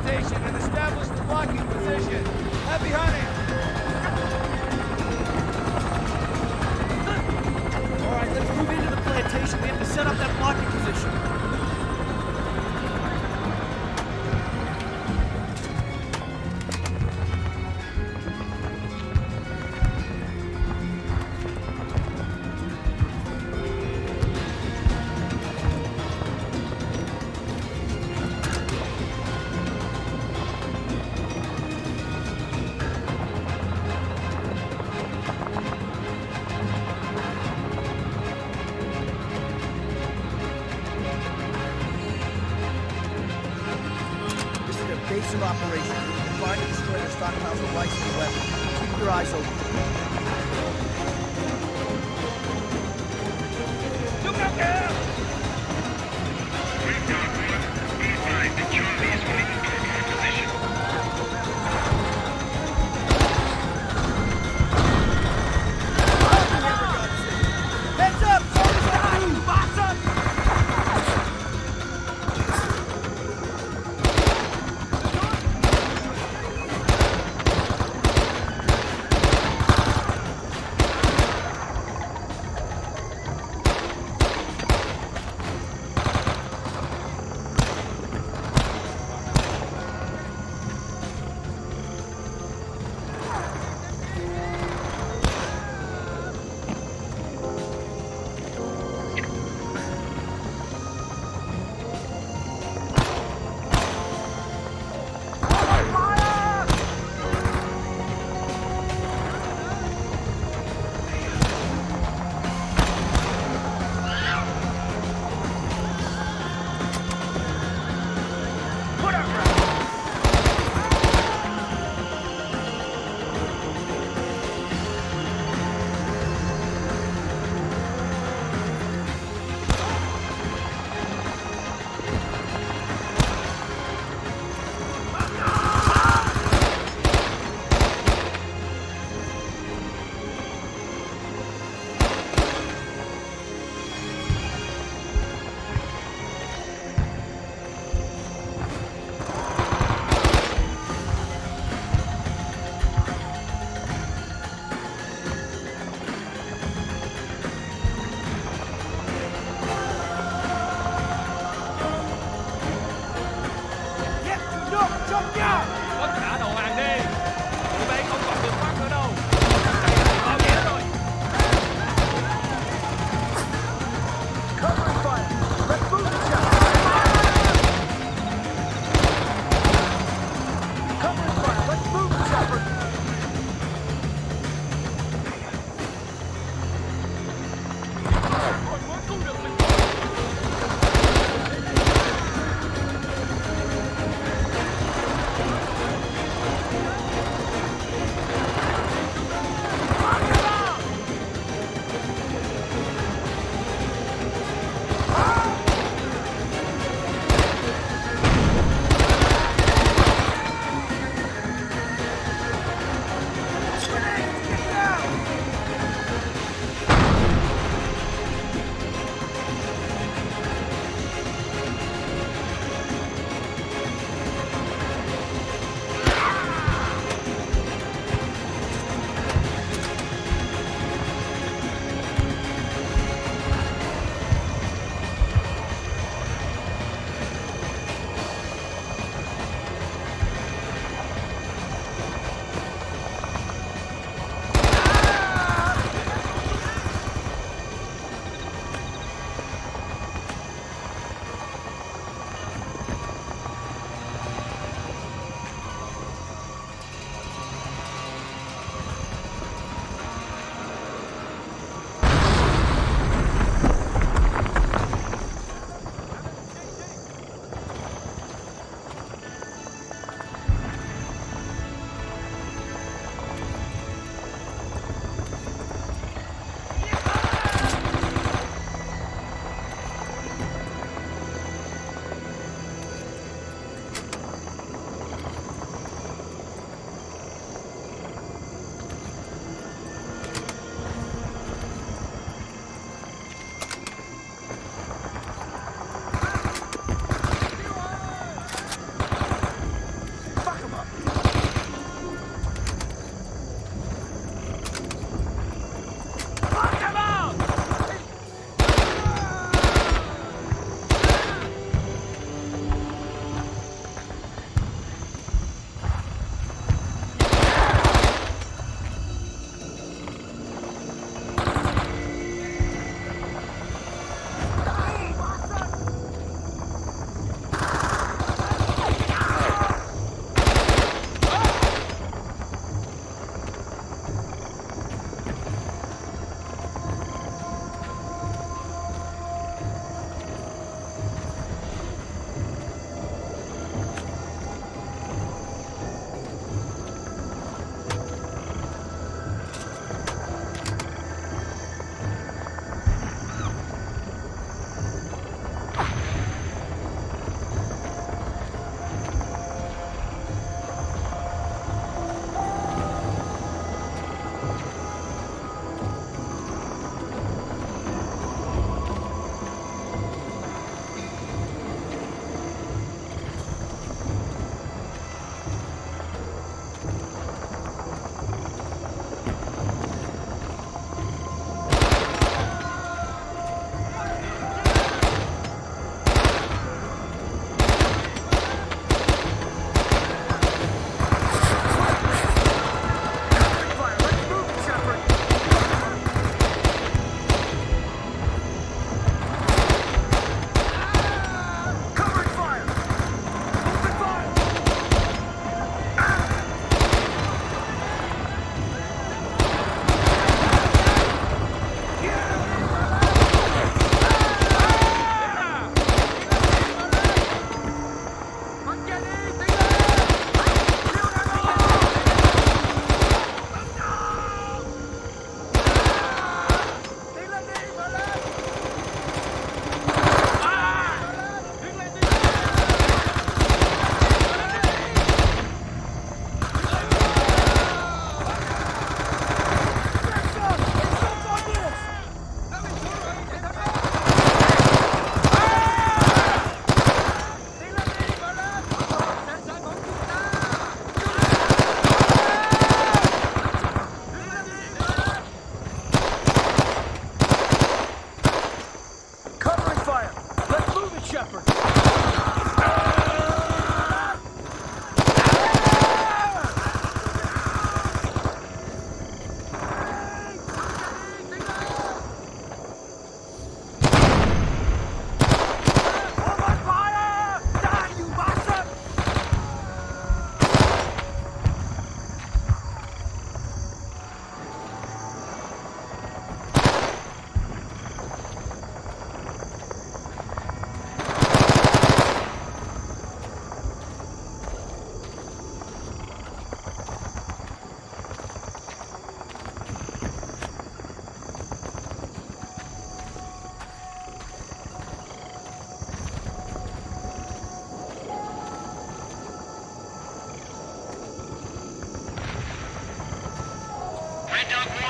plantation and establish the blocking position. Happy hunting! All right, let's move into the plantation. We have to set up that blocking position. Base of operation. Find and destroy their stockpiles of licensed weapons. Keep your eyes open. Look out there! We've got one. Be advised that Charlie is moving toward your position. Heads up! Charlie's on you! Box up!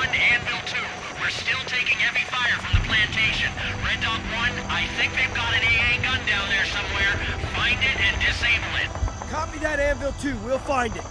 1, Anvil 2. We're still taking heavy fire from the plantation. Red Dog 1, I think they've got an AA gun down there somewhere. Find it and disable it. Copy that, Anvil 2. We'll find it.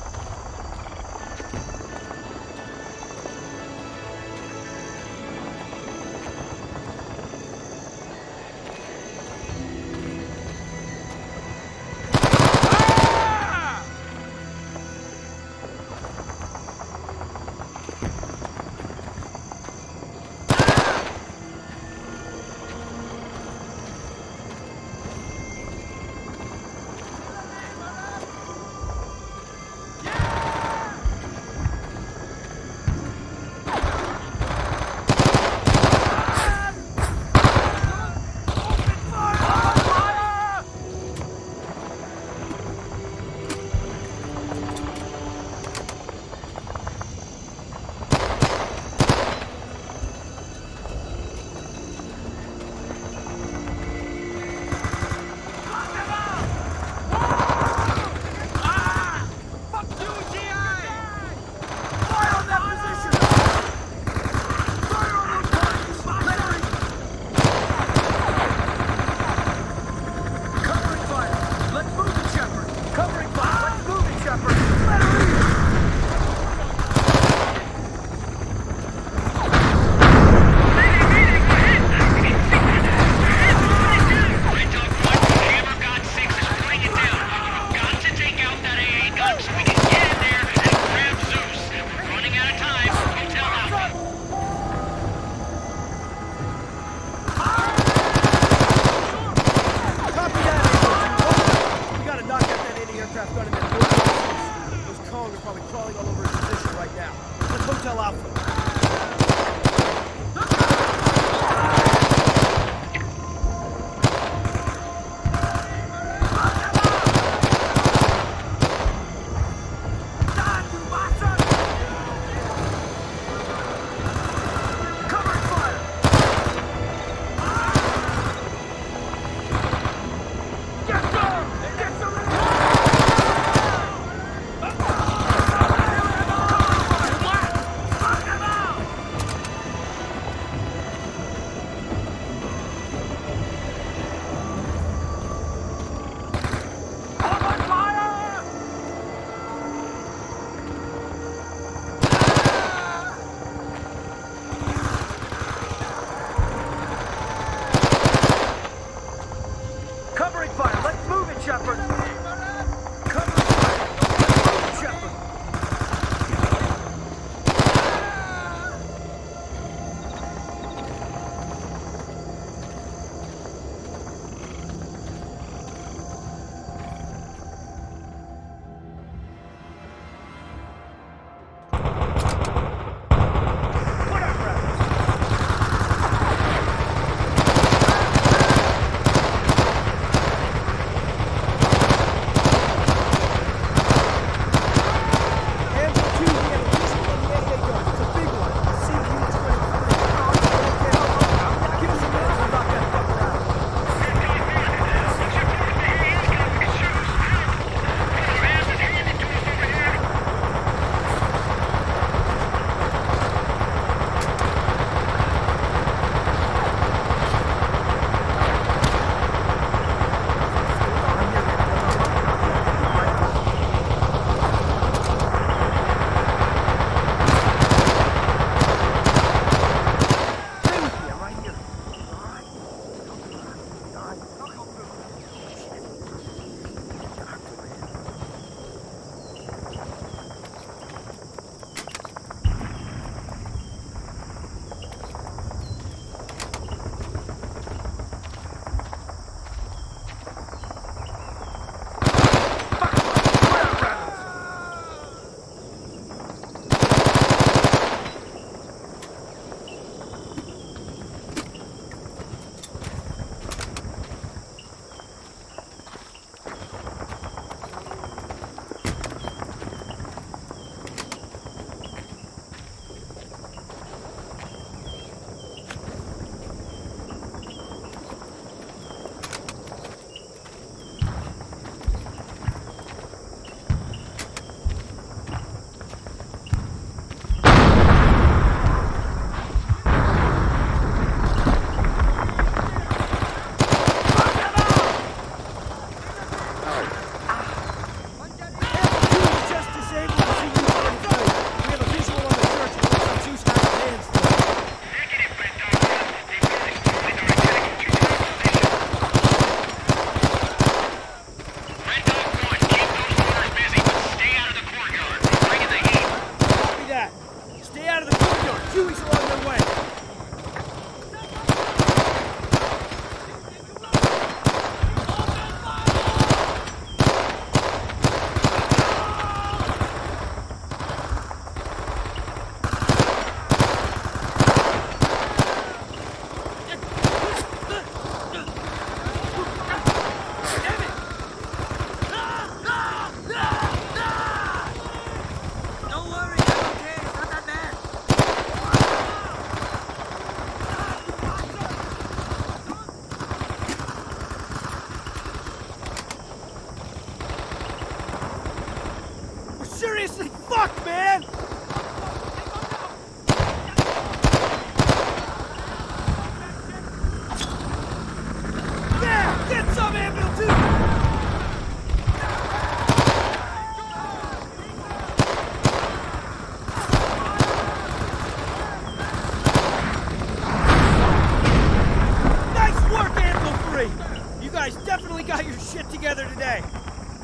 got your shit together today.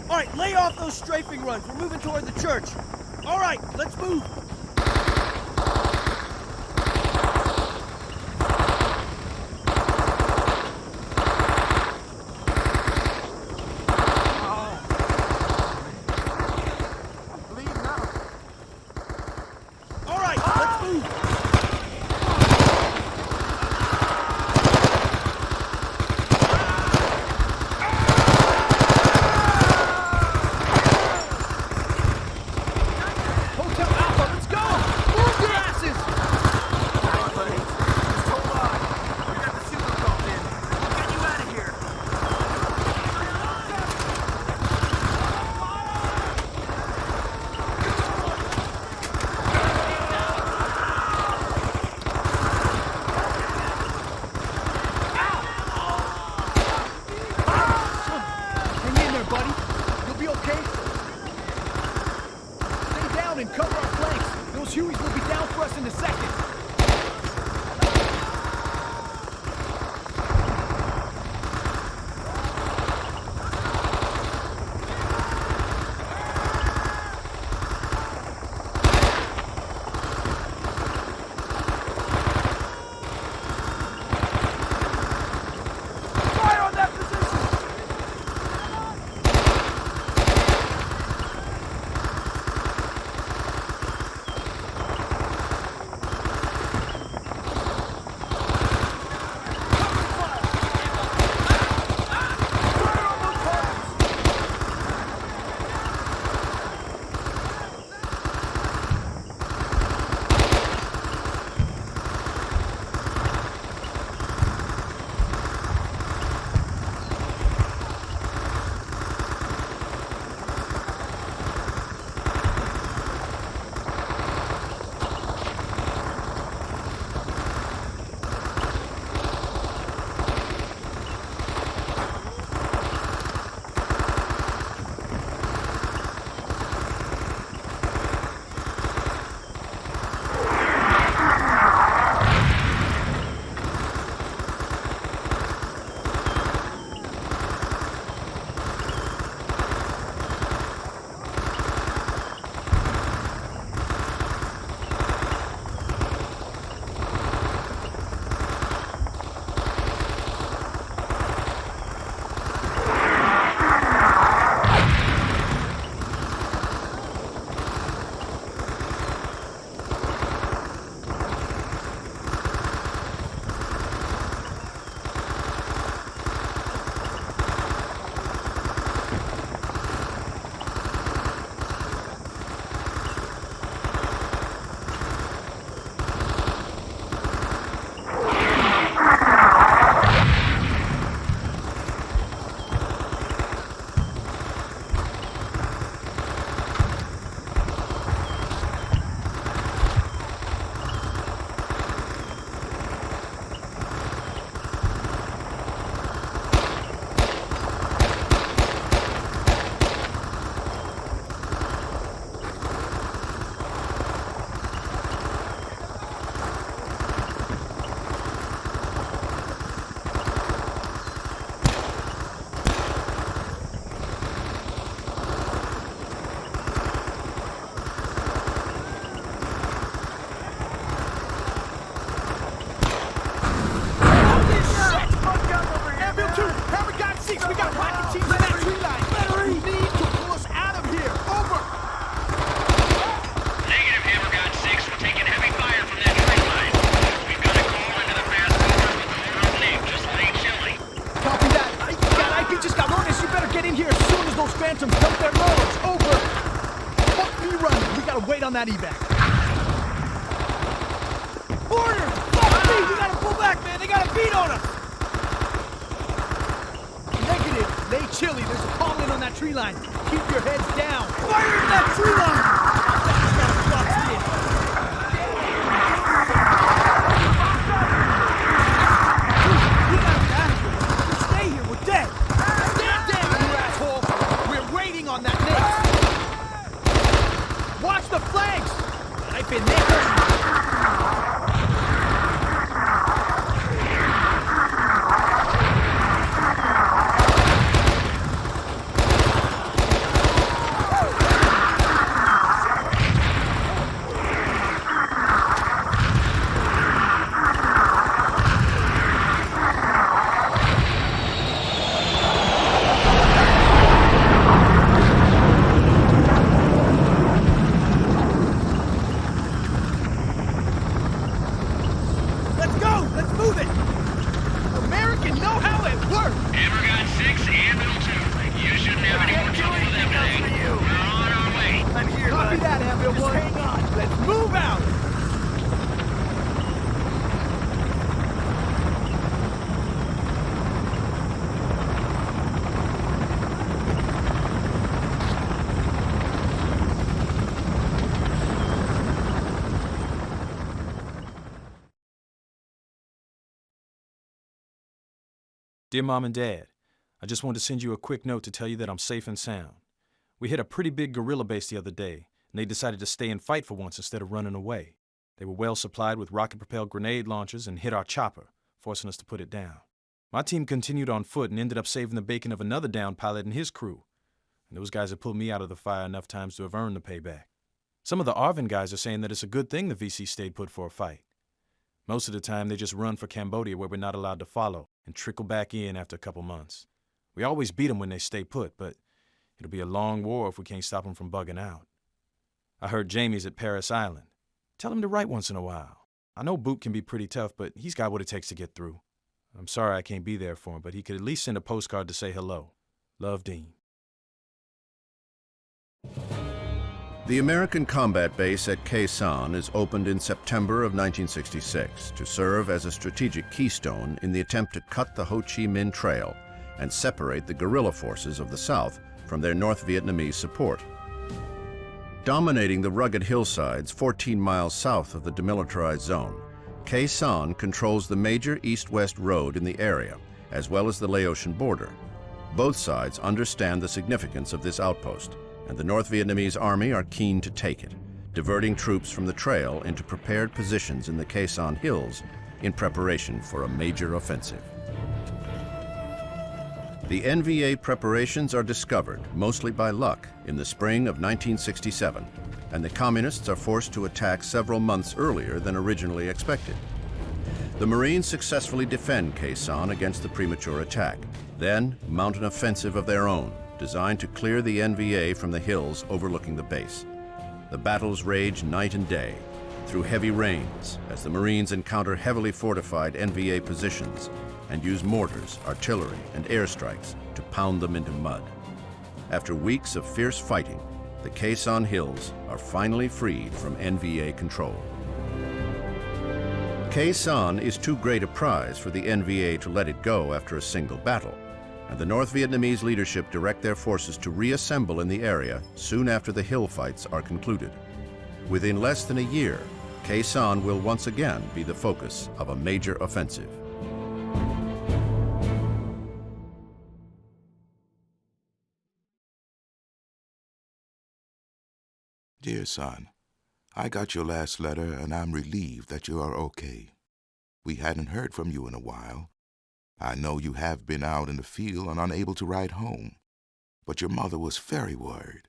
All right, lay off those strafing runs. We're moving toward the church. All right, let's move. on that evac. Order! Fuck me! We gotta pull back, man! They got a beat on us! Negative. Lay chilly. There's a call in on that tree line. Keep your heads down. Fire in that tree line! We gotta get out of here. Just stay here. We're dead. Stand down, you asshole! We're waiting on that next. Watch the flanks! I've been there. fucking know how it works! Hammer got 6, Anvil 2. You shouldn't have any more trouble with everything. We're on our way. I'm here, copy that, Anvil 1. Hang on, let's move out! Dear Mom and Dad, I just wanted to send you a quick note to tell you that I'm safe and sound. We hit a pretty big guerrilla base the other day, and they decided to stay and fight for once instead of running away. They were well supplied with rocket-propelled grenade launchers and hit our chopper, forcing us to put it down. My team continued on foot and ended up saving the bacon of another downed pilot and his crew. And those guys have pulled me out of the fire enough times to have earned the payback. Some of the Arvin guys are saying that it's a good thing the VC stayed put for a fight. Most of the time, they just run for Cambodia where we're not allowed to follow and trickle back in after a couple months. We always beat them when they stay put, but it'll be a long war if we can't stop them from bugging out. I heard Jamie's at Paris Island. Tell him to write once in a while. I know Boot can be pretty tough, but he's got what it takes to get through. I'm sorry I can't be there for him, but he could at least send a postcard to say hello. Love, Dean. The American combat base at Khe Sanh is opened in September of 1966 to serve as a strategic keystone in the attempt to cut the Ho Chi Minh Trail and separate the guerrilla forces of the South from their North Vietnamese support. Dominating the rugged hillsides 14 miles south of the demilitarized zone, Khe Sanh controls the major east-west road in the area, as well as the Laotian border. Both sides understand the significance of this outpost, and the North Vietnamese army are keen to take it, diverting troops from the trail into prepared positions in the Khe Sanh Hills in preparation for a major offensive. The NVA preparations are discovered, mostly by luck, in the spring of 1967, and the Communists are forced to attack several months earlier than originally expected. The Marines successfully defend Khe Sanh against the premature attack, then mount an offensive of their own, designed to clear the NVA from the hills overlooking the base. The battles rage night and day, through heavy rains, as the Marines encounter heavily fortified NVA positions and use mortars, artillery, and airstrikes to pound them into mud. After weeks of fierce fighting, the Khe Sanh Hills are finally freed from NVA control. Khe Sanh is too great a prize for the NVA to let it go after a single battle, and the North Vietnamese leadership direct their forces to reassemble in the area soon after the hill fights are concluded. Within less than a year, Khe Sanh will once again be the focus of a major offensive. Dear son, I got your last letter and I'm relieved that you are okay. We hadn't heard from you in a while. I know you have been out in the field and unable to write home, but your mother was very worried,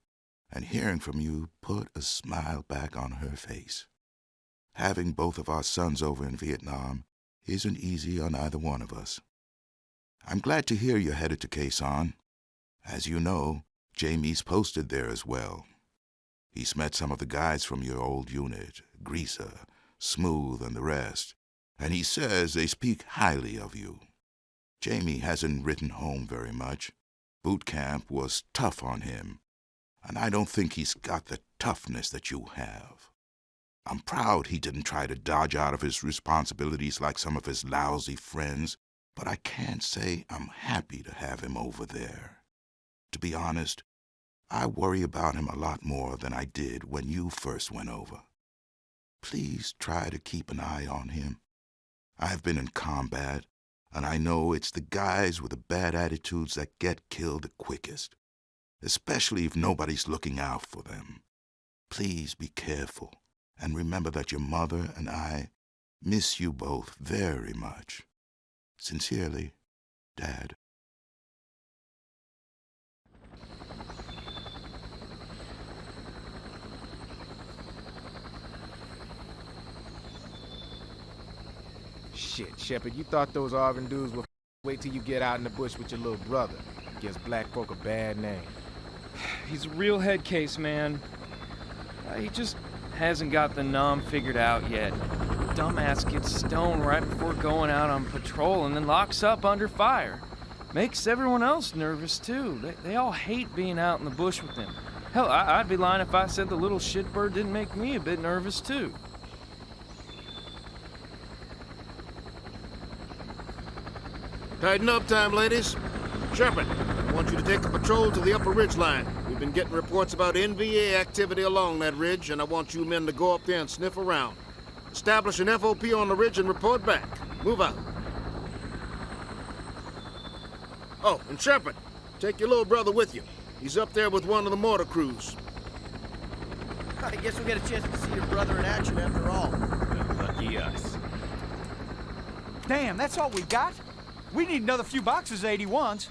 and hearing from you put a smile back on her face. Having both of our sons over in Vietnam isn't easy on either one of us. I'm glad to hear you're headed to Khe Sanh. As you know, Jamie's posted there as well. He's met some of the guys from your old unit, Greaser, Smooth, and the rest, and he says they speak highly of you. Jamie hasn't written home very much. Boot camp was tough on him, and I don't think he's got the toughness that you have. I'm proud he didn't try to dodge out of his responsibilities like some of his lousy friends, but I can't say I'm happy to have him over there. To be honest, I worry about him a lot more than I did when you first went over. Please try to keep an eye on him. I've been in combat, and I know it's the guys with the bad attitudes that get killed the quickest, especially if nobody's looking out for them. Please be careful, and remember that your mother and I miss you both very much. Sincerely, Dad. Shit, Shepard, you thought those Arvin dudes would wait till you get out in the bush with your little brother. Gives black folk a bad name. He's a real head case, man. He just hasn't got the nom figured out yet. dumbass gets stoned right before going out on patrol and then locks up under fire. Makes everyone else nervous, too. They all hate being out in the bush with him. Hell, I'd be lying if I said the little shitbird didn't make me a bit nervous, too. Tighten up time, ladies. Shepard, I want you to take a patrol to the upper ridge line. We've been getting reports about NVA activity along that ridge, and I want you men to go up there and sniff around. Establish an FOP on the ridge and report back. Move out. Oh, and Shepard, take your little brother with you. He's up there with one of the mortar crews. I guess we'll get a chance to see your brother in action after all. Lucky us. Damn, that's all we got? We need another few boxes of 81s.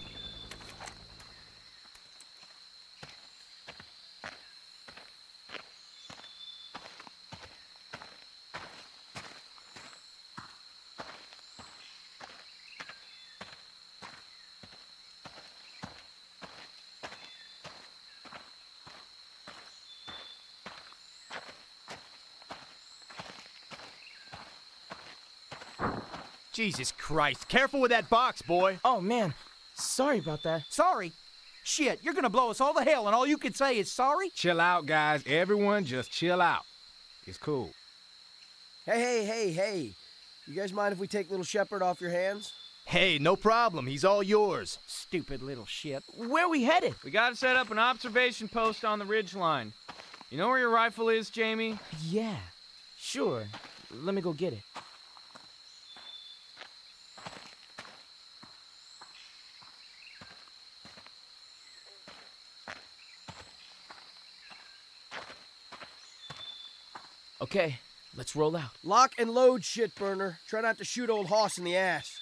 Jesus Christ, careful with that box, boy. Oh, man. Sorry about that. Sorry? Shit, you're gonna blow us all to hell and all you can say is sorry? Chill out, guys. Everyone just chill out. It's cool. Hey. You guys mind if we take little Shepard off your hands? Hey, no problem. He's all yours. Stupid little shit. Where are we headed? We gotta set up an observation post on the ridge line. You know where your rifle is, Jamie? Yeah, sure. Let me go get it. Okay, let's roll out. Lock and load, shitburner. Try not to shoot old Hoss in the ass.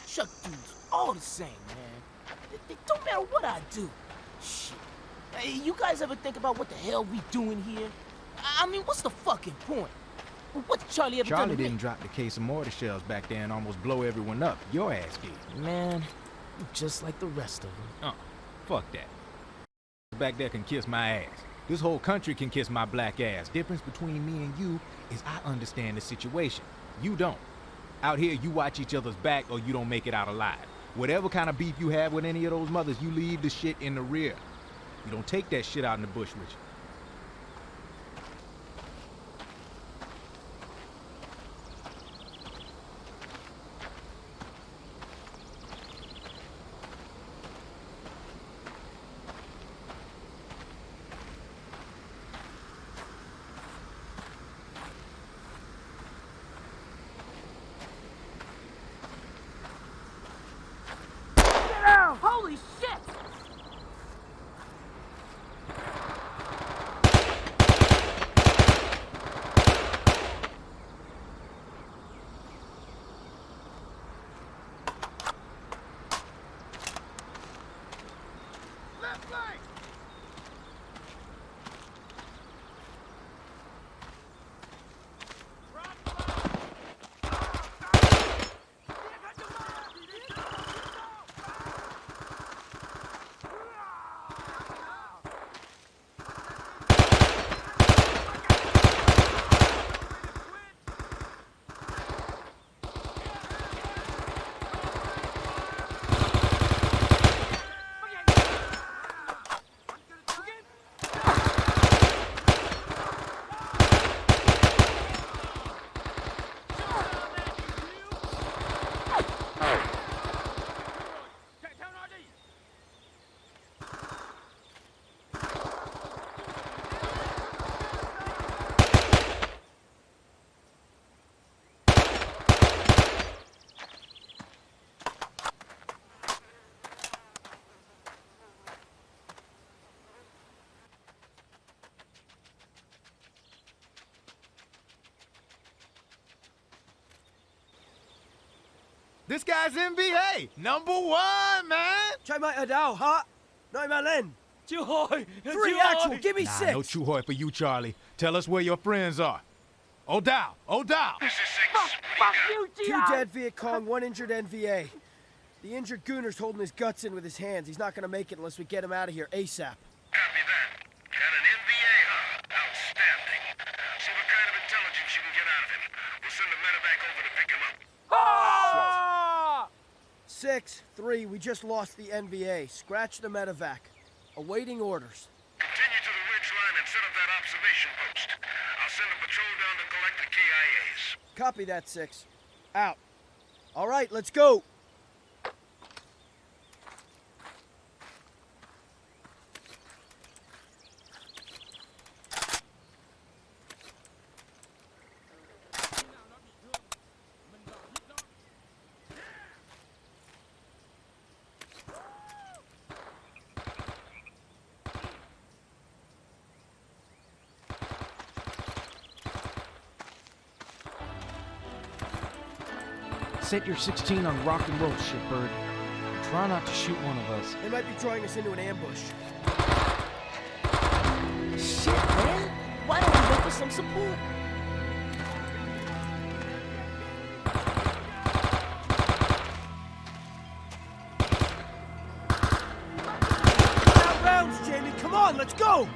Chuck dudes all the same, man. It don't matter what I do. Shit. Hey, you guys ever think about what the hell we doing here? I mean, what's the fucking point? What's Charlie ever done Charlie to me? didn't drop the case of mortar shells back there and almost blow everyone up. Your ass did. Man, you're just like the rest of them. Fuck that. Back there can kiss my ass. This whole country can kiss my black ass. Difference between me and you is I understand the situation. You don't. Out here, you watch each other's back or you don't make it out alive. Whatever kind of beef you have with any of those mothers, you leave the shit in the rear. You don't take that shit out in the bush with you. Holy shit! This guy's NBA, #1, man. Try my Adao, huh? No, my Len. Chú Hoi! 3 actual, give me Nah, 6. no Chu Hoi for you, Charlie. Tell us where your friends are. O'Dow! Fuck you, 2 dead Viet Cong, 1 injured NVA. The injured Gooner's holding his guts in with his hands. He's not gonna make it unless we get him out of here ASAP. Copy that. Got an NVA, huh? Outstanding. See what kind of intelligence you can get out of him. We'll send a medevac over to pick him up. 6-3, we just lost the NVA. Scratch the medevac. Awaiting orders. Continue to the ridge line and set up that observation post. I'll send a patrol down to collect the KIAs. Copy that, 6. Out. All right, let's go. Set your 16 on rock and roll, shitbird. Try not to shoot one of us. They might be drawing us into an ambush. Shit, man. Why don't we look for some support? Out rounds, Jamie. Come on, let's go.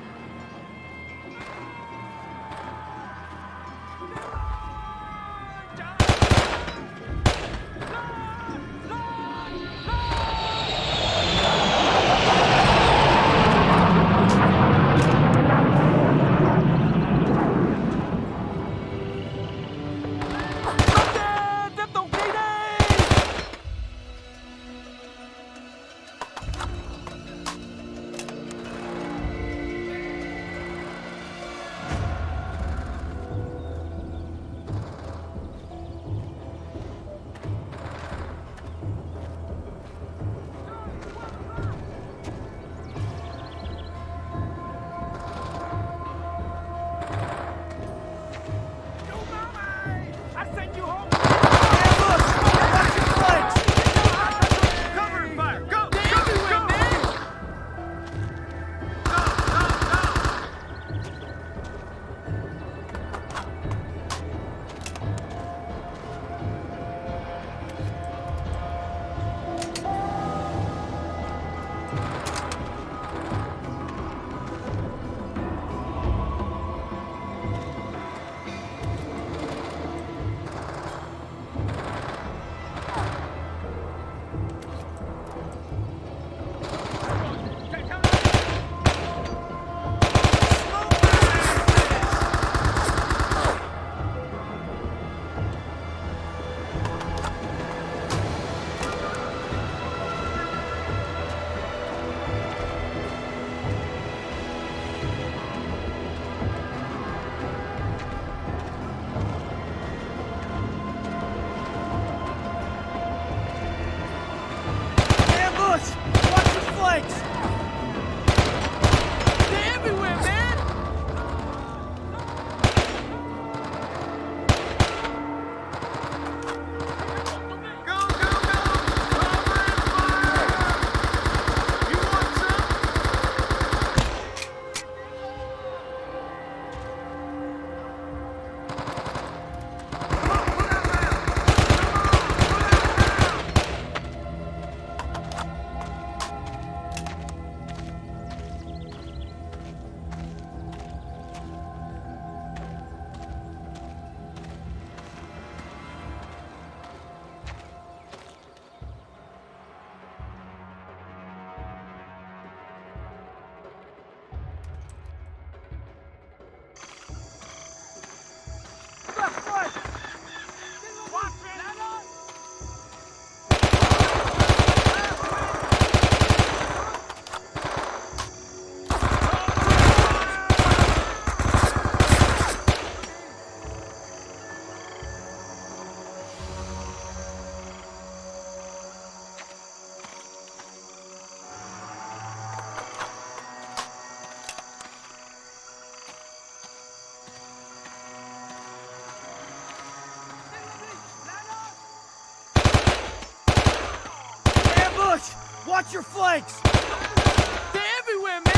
Watch your flanks! They're everywhere, man!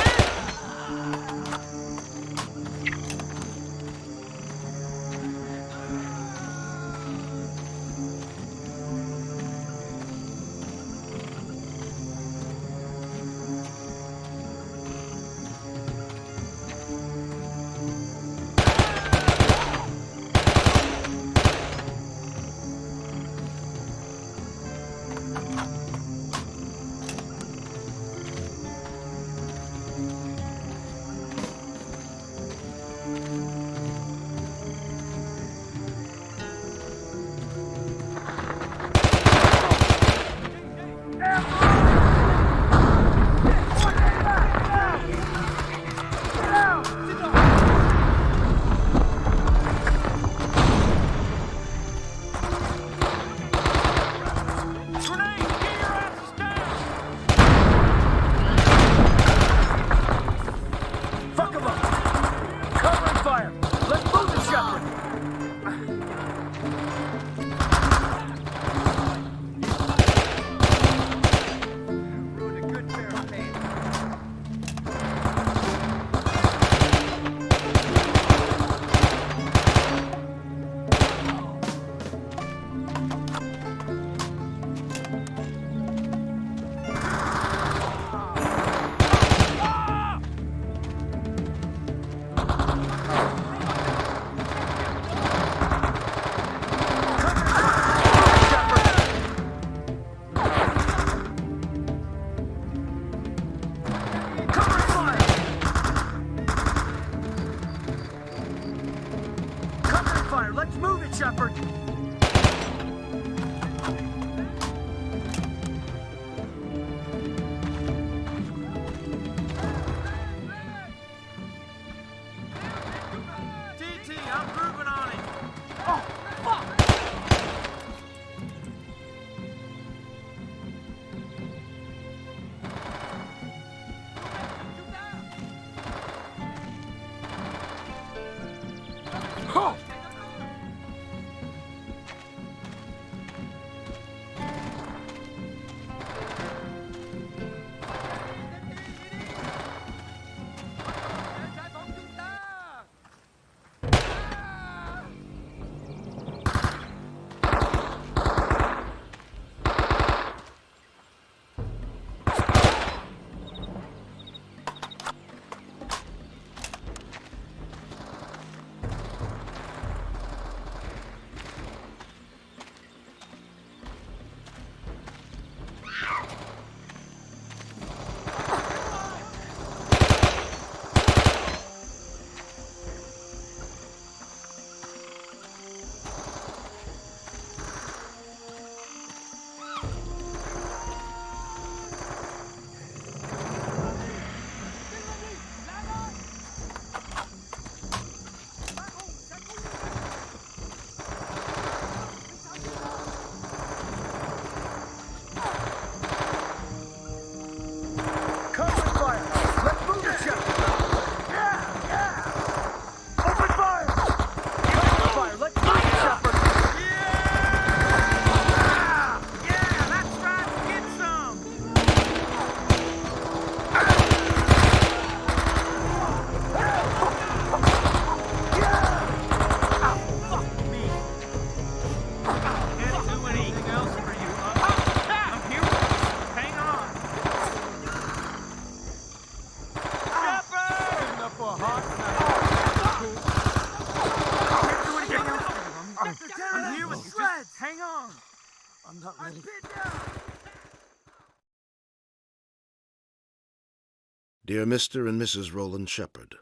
Dear Mr. and Mrs. Roland Shepard,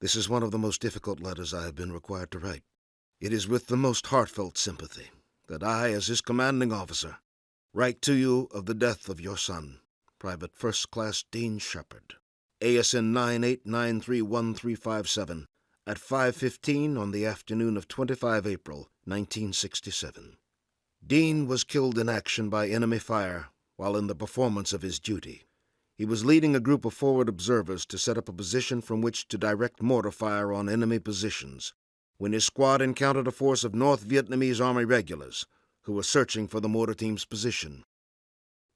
this is one of the most difficult letters I have been required to write. It is with the most heartfelt sympathy that I, as his commanding officer, write to you of the death of your son, Private First Class Dean Shepard, ASN 9893137, at 5:15 on the afternoon of 25 April, 1967. Dean was killed in action by enemy fire while in the performance of his duty. He was leading a group of forward observers to set up a position from which to direct mortar fire on enemy positions when his squad encountered a force of North Vietnamese Army regulars who were searching for the mortar team's position.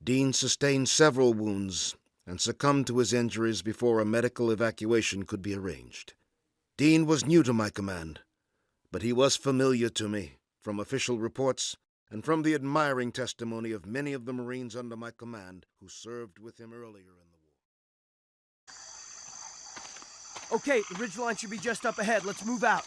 Dean sustained several wounds and succumbed to his injuries before a medical evacuation could be arranged. Dean was new to my command, but he was familiar to me from official reports and from the admiring testimony of many of the Marines under my command who served with him earlier in the war. Okay, the ridgeline should be just up ahead. Let's move out.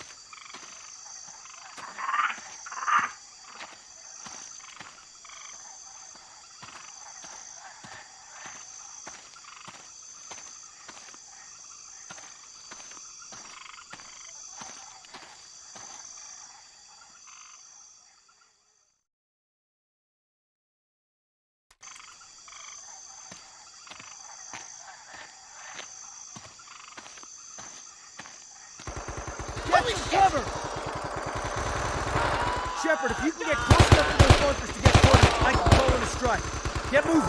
Cover! Shepard, if you can get close enough to those bunkers to get coordinates, I can call in a strike. Get moving.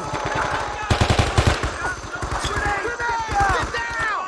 Grenade! Get down!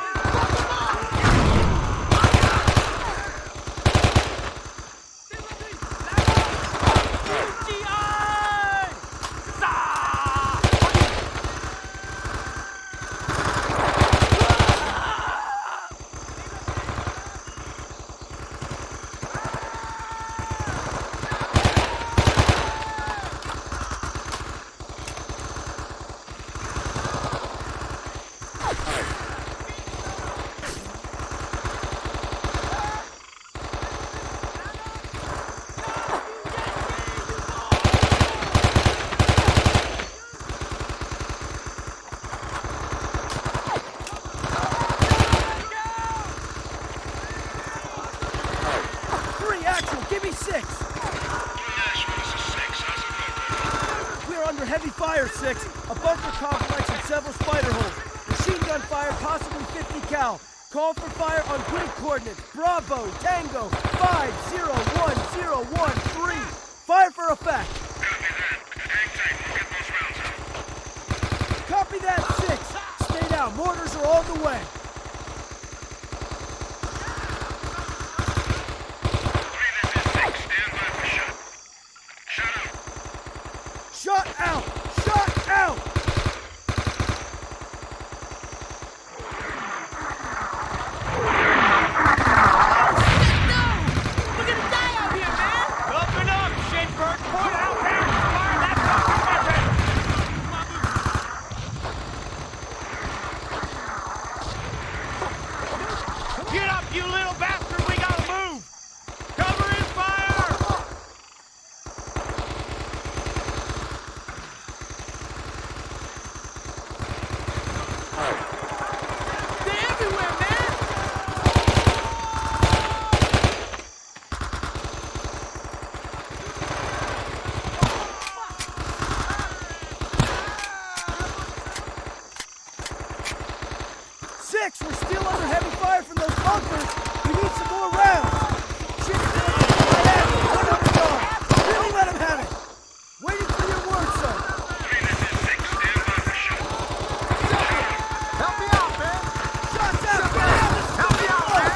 Heavy fire, 6. A bunker complex and several spider holes. Machine gun fire, possibly 50 cal. Call for fire on grid coordinates. Bravo, Tango, 50113. Fire for effect. Copy that, 6. Stay down. Mortars are on the way. Shot out! Shot out! No! We're gonna die out here, man! Open up, shitbird! Point out there! Fire that fucking weapon! Get up, you little bastard! We gotta move! Cover his fire! They're everywhere, man! Six, we're still under heavy fire from those bunkers. We need some more rounds. Shit's still right at me. One under guard. Really let him have it. Waiting for your word, sir. Help me out, man! Shots out, guys. Help me out, man.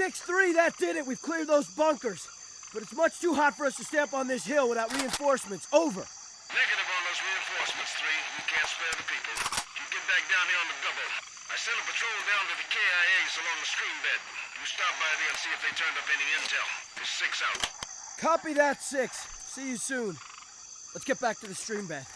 6-3, that did it. We've cleared those bunkers. But it's much too hot for us to stay up on this hill without reinforcements. Over. Negative on those reinforcements, 3. We can't spare the people. You get back down here on the double. I sent a patrol down to the KIAs along the stream bed. You stop by there and see if they turned up any intel. It's 6 out. Copy that, 6. See you soon. Let's get back to the stream bed.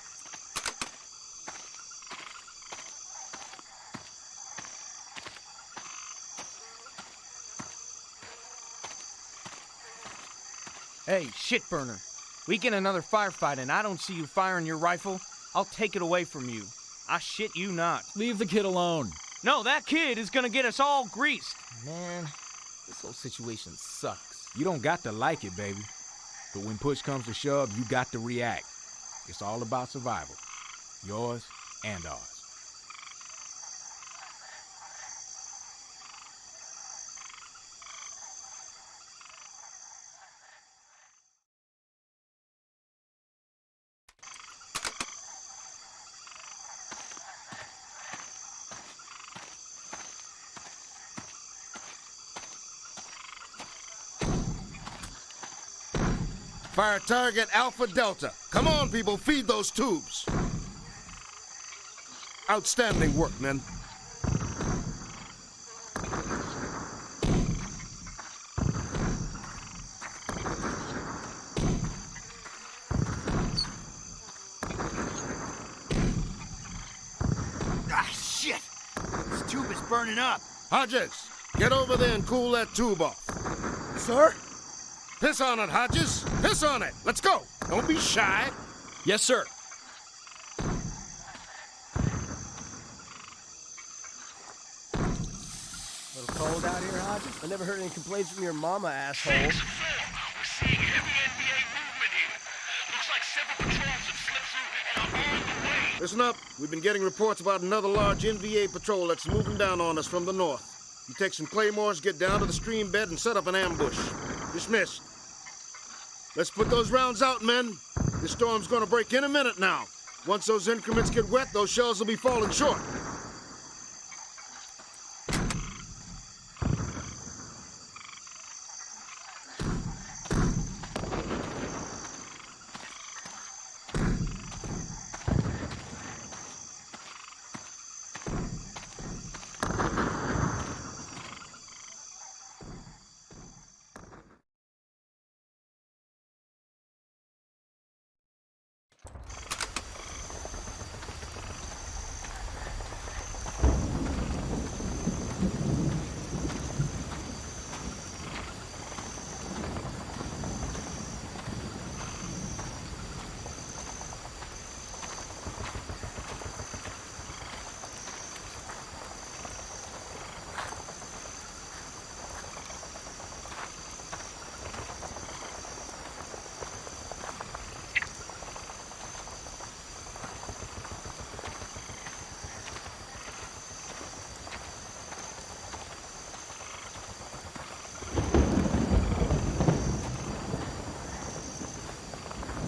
Hey, shitburner. We get another firefight and I don't see you firing your rifle, I'll take it away from you. I shit you not. Leave the kid alone. No, that kid is gonna get us all greased. Man, this whole situation sucks. You don't got to like it, baby. But when push comes to shove, you got to react. It's all about survival. Yours and ours. Fire target Alpha Delta. Come on, people, feed those tubes. Outstanding work, men. Ah, shit! This tube is burning up. Hodges, get over there and cool that tube off. Sir? Piss on it, Hodges. Piss on it. Let's go. Don't be shy. Yes, sir. Little cold out here, Hodges? I never heard any complaints from your mama, asshole. 6-4. We're seeing heavy NBA movement here. Looks like several patrols have slipped through and are on the way. Listen up. We've been getting reports about another large NVA patrol that's moving down on us from the north. You take some claymores, get down to the stream bed, and set up an ambush. Dismissed. Let's put those rounds out, men. This storm's gonna break in a minute now. Once those increments get wet, those shells will be falling short.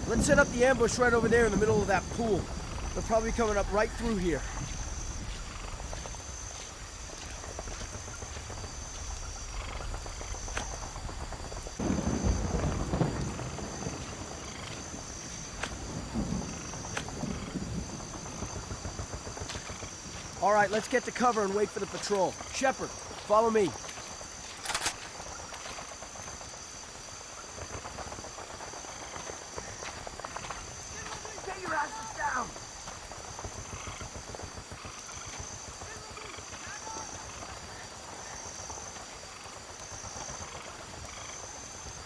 Let's set up the ambush right over there in the middle of that pool. They're probably coming up right through here. All right, let's get to cover and wait for the patrol. Shepard, follow me.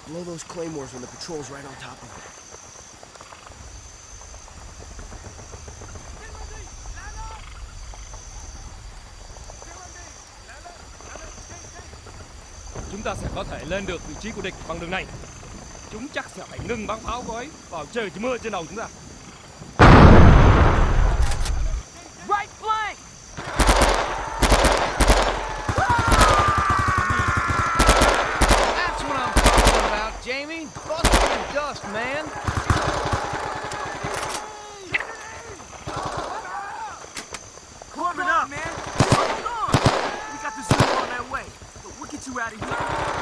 Blow those claymores when the patrol's right on top of it. Chúng ta sẽ có thể lên được vị trí của địch bằng đường này. Chúng chắc sẽ phải ngừng bắn pháo của ấy vào trời chỉ mưa trên đầu chúng ta. Right flank! That's what I'm talking about, Jamie. Busting the dust, man. Warm it up, man. Hold on. We got the zoo on that way. But we'll get you out of here.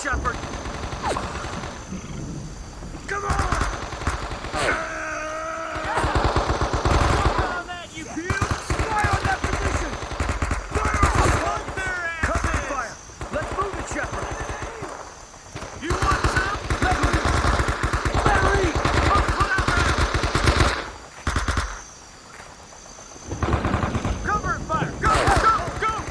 Shepard! Come on! On that, you beaut! Fire on that position! Fire on their ass! Cover fire! Let's move it, Shepard! You want some? Larry! Cover and fire! Go! Go! Go! Go! Go!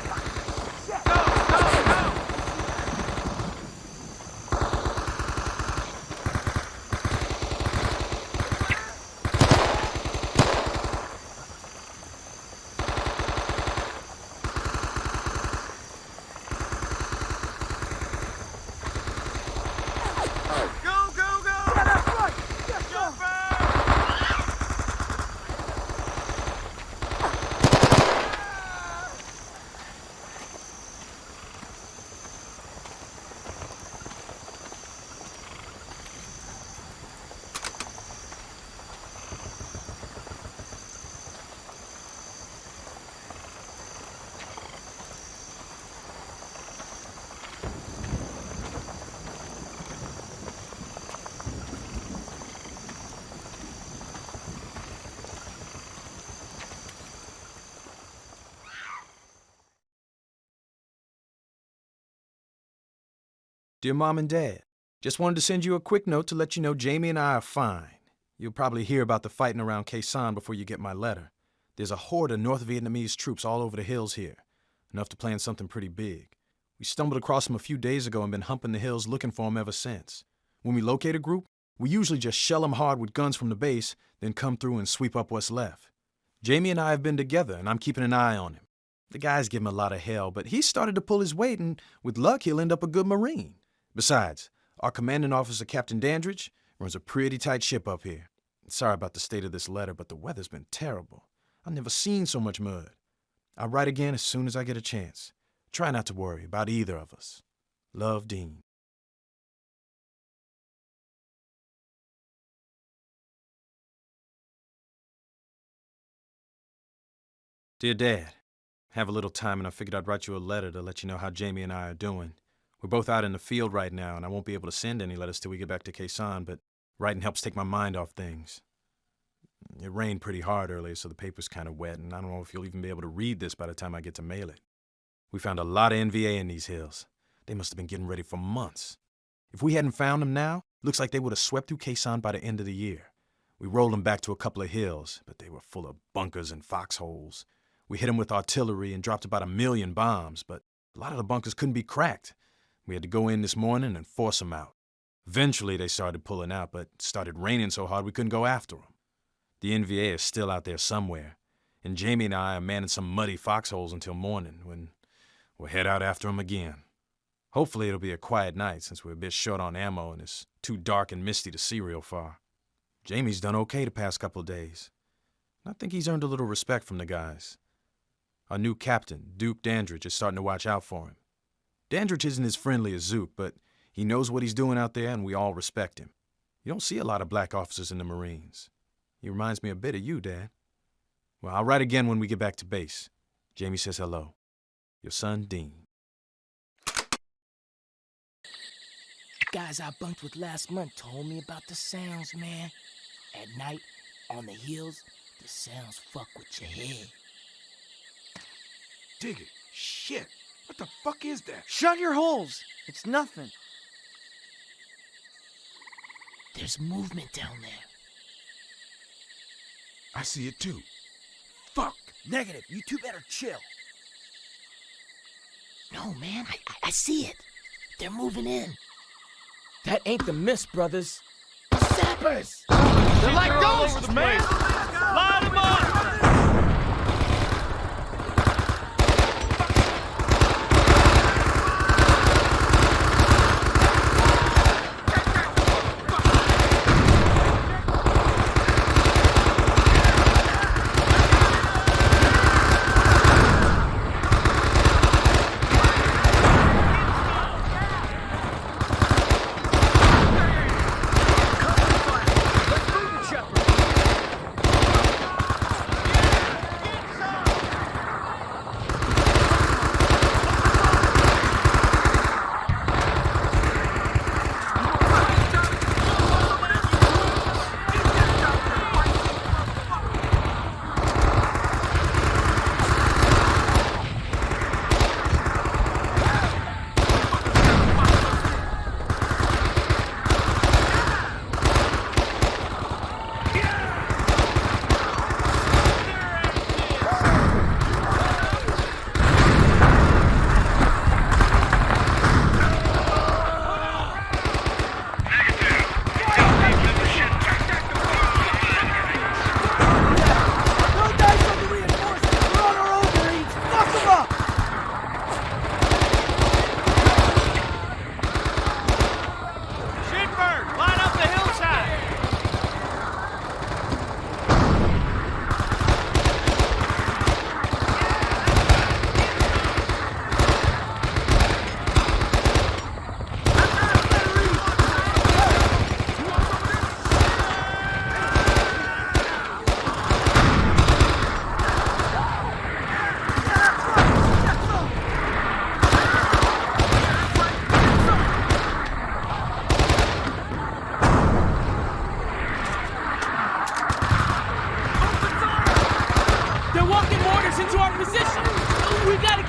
Dear Mom and Dad, just wanted to send you a quick note to let you know Jamie and I are fine. You'll probably hear about the fighting around Khe Sanh before you get my letter. There's a horde of North Vietnamese troops all over the hills here, enough to plan something pretty big. We stumbled across them a few days ago and been humping the hills looking for them ever since. When we locate a group, we usually just shell them hard with guns from the base, then come through and sweep up what's left. Jamie and I have been together, and I'm keeping an eye on him. The guys give him a lot of hell, but he's started to pull his weight, and with luck, he'll end up a good Marine. Besides, our commanding officer, Captain Dandridge, runs a pretty tight ship up here. Sorry about the state of this letter, but the weather's been terrible. I've never seen so much mud. I'll write again as soon as I get a chance. Try not to worry about either of us. Love, Dean. Dear Dad, have a little time and I figured I'd write you a letter to let you know how Jamie and I are doing. We're both out in the field right now, and I won't be able to send any letters till we get back to Khe Sanh, but writing helps take my mind off things. It rained pretty hard earlier, so the paper's kind of wet, and I don't know if you'll even be able to read this by the time I get to mail it. We found a lot of NVA in these hills. They must have been getting ready for months. If we hadn't found them now, looks like they would have swept through Khe Sanh by the end of the year. We rolled them back to a couple of hills, but they were full of bunkers and foxholes. We hit them with artillery and dropped about 1 million bombs, but a lot of the bunkers couldn't be cracked. We had to go in this morning and force them out. Eventually, they started pulling out, but it started raining so hard we couldn't go after them. The NVA is still out there somewhere, and Jamie and I are manning some muddy foxholes until morning, when we'll head out after them again. Hopefully, it'll be a quiet night, since we're a bit short on ammo and it's too dark and misty to see real far. Jamie's done okay the past couple of days. I think he's earned a little respect from the guys. Our new captain, Duke Dandridge, is starting to watch out for him. Dandridge isn't as friendly as Zook, but he knows what he's doing out there, and we all respect him. You don't see a lot of black officers in the Marines. He reminds me a bit of you, Dad. Well, I'll write again when we get back to base. Jamie says hello. Your son, Dean. The guys I bunked with last month told me about the sounds, man. At night, on the hills, the sounds fuck with your head. Dig it. Shit. What the fuck is that? Shut your holes. It's nothing. There's movement down there. I see it too. Fuck. Negative. You two better chill. No, man. I see it. They're moving in. That ain't the Mist Brothers. Sappers! They're like ghosts, man! Line them up!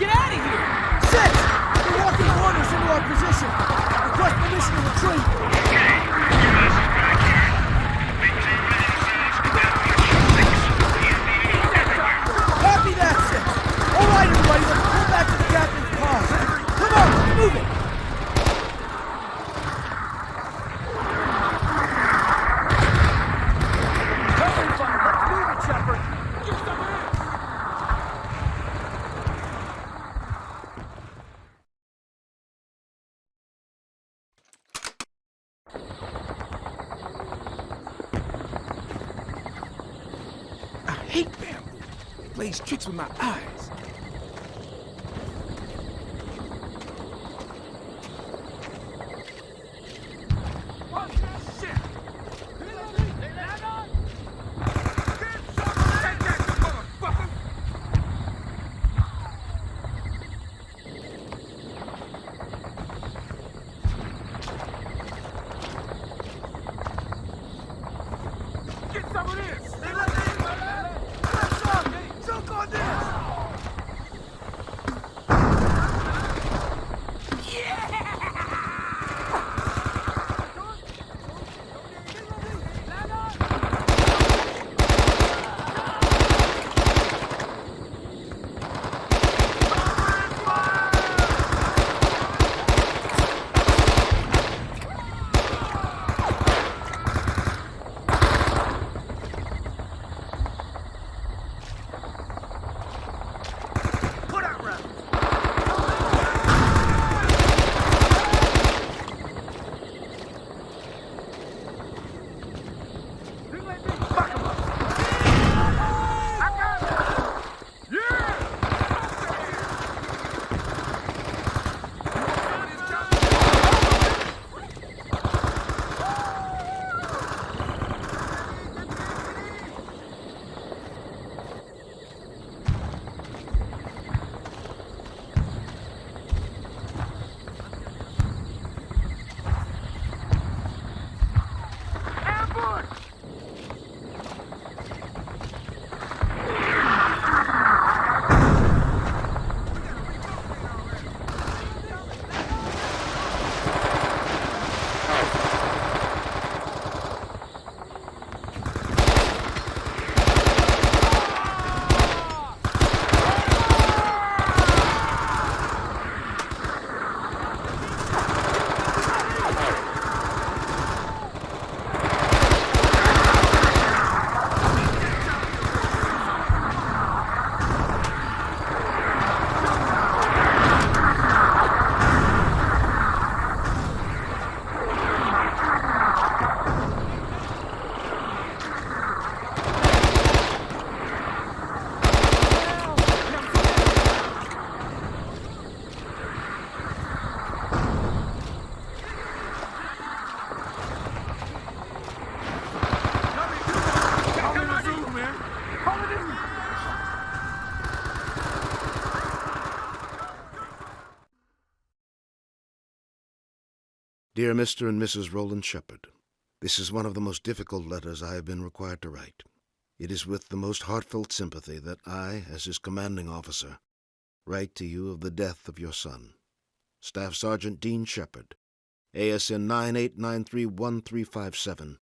Get out of here! 6! They're walking orders into our position! Request permission to retreat! Copy that, 6! Alright, everybody, let's pull back to the captain's pause. Come on, let's move it! I hate bamboo. It plays tricks with my eyes. Get some of this! Choke on this! Dear Mr. and Mrs. Roland Shepard, this is one of the most difficult letters I have been required to write. It is with the most heartfelt sympathy that I, as his commanding officer, write to you of the death of your son, Staff Sergeant Dean Shepard, ASN 98931357,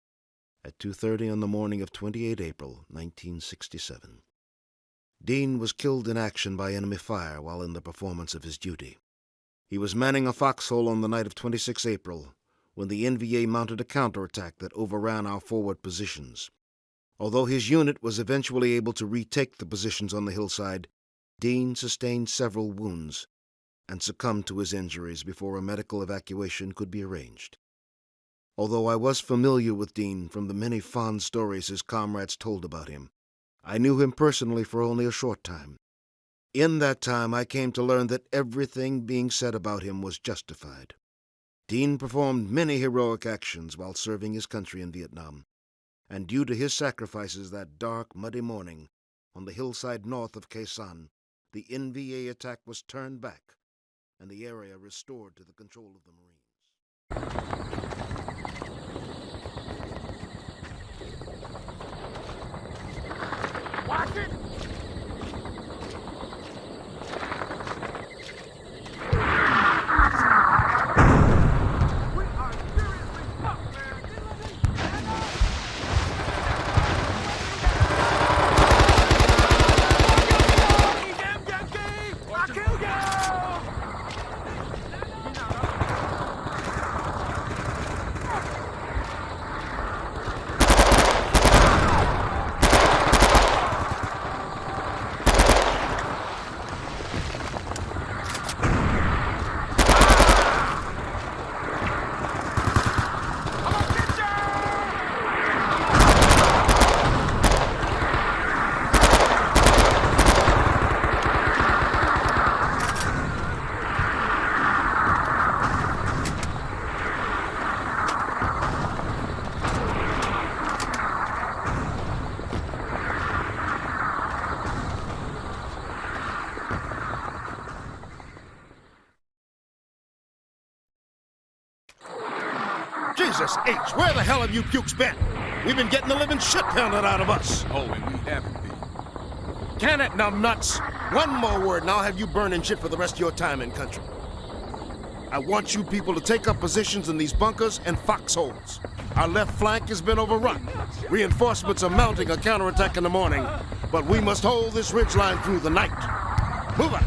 at 2:30 on the morning of 28 April, 1967. Dean was killed in action by enemy fire while in the performance of his duty. He was manning a foxhole on the night of 26 April when the NVA mounted a counterattack that overran our forward positions. Although his unit was eventually able to retake the positions on the hillside, Dean sustained several wounds and succumbed to his injuries before a medical evacuation could be arranged. Although I was familiar with Dean from the many fond stories his comrades told about him, I knew him personally for only a short time. In that time, I came to learn that everything being said about him was justified. Dean performed many heroic actions while serving his country in Vietnam, and due to his sacrifices that dark, muddy morning on the hillside north of Khe Sanh, the NVA attack was turned back and the area restored to the control of the Marines. Watch it! Jesus H, where the hell have you pukes been? We've been getting the living shit pounded out of us. Oh, and we haven't been. Can it, numbnuts? One more word and I'll have you burning shit for the rest of your time in country. I want you people to take up positions in these bunkers and foxholes. Our left flank has been overrun. Reinforcements are mounting a counterattack in the morning, but we must hold this ridgeline through the night. Move on.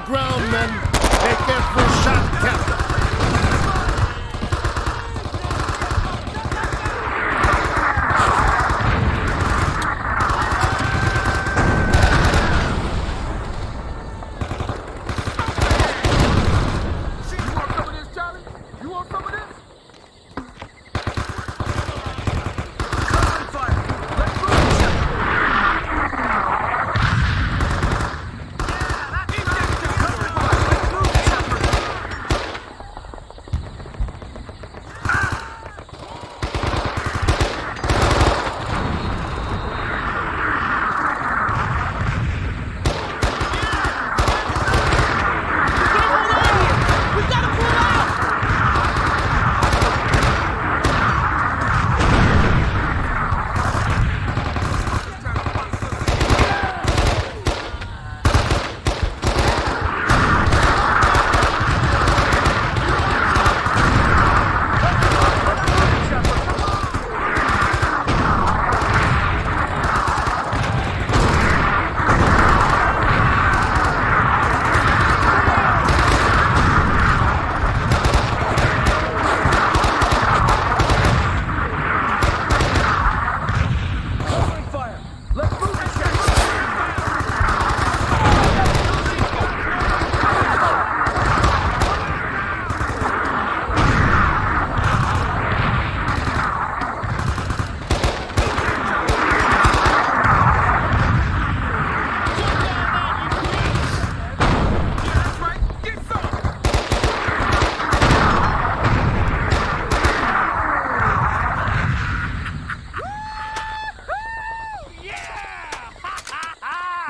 Ground, men. Make every shot count.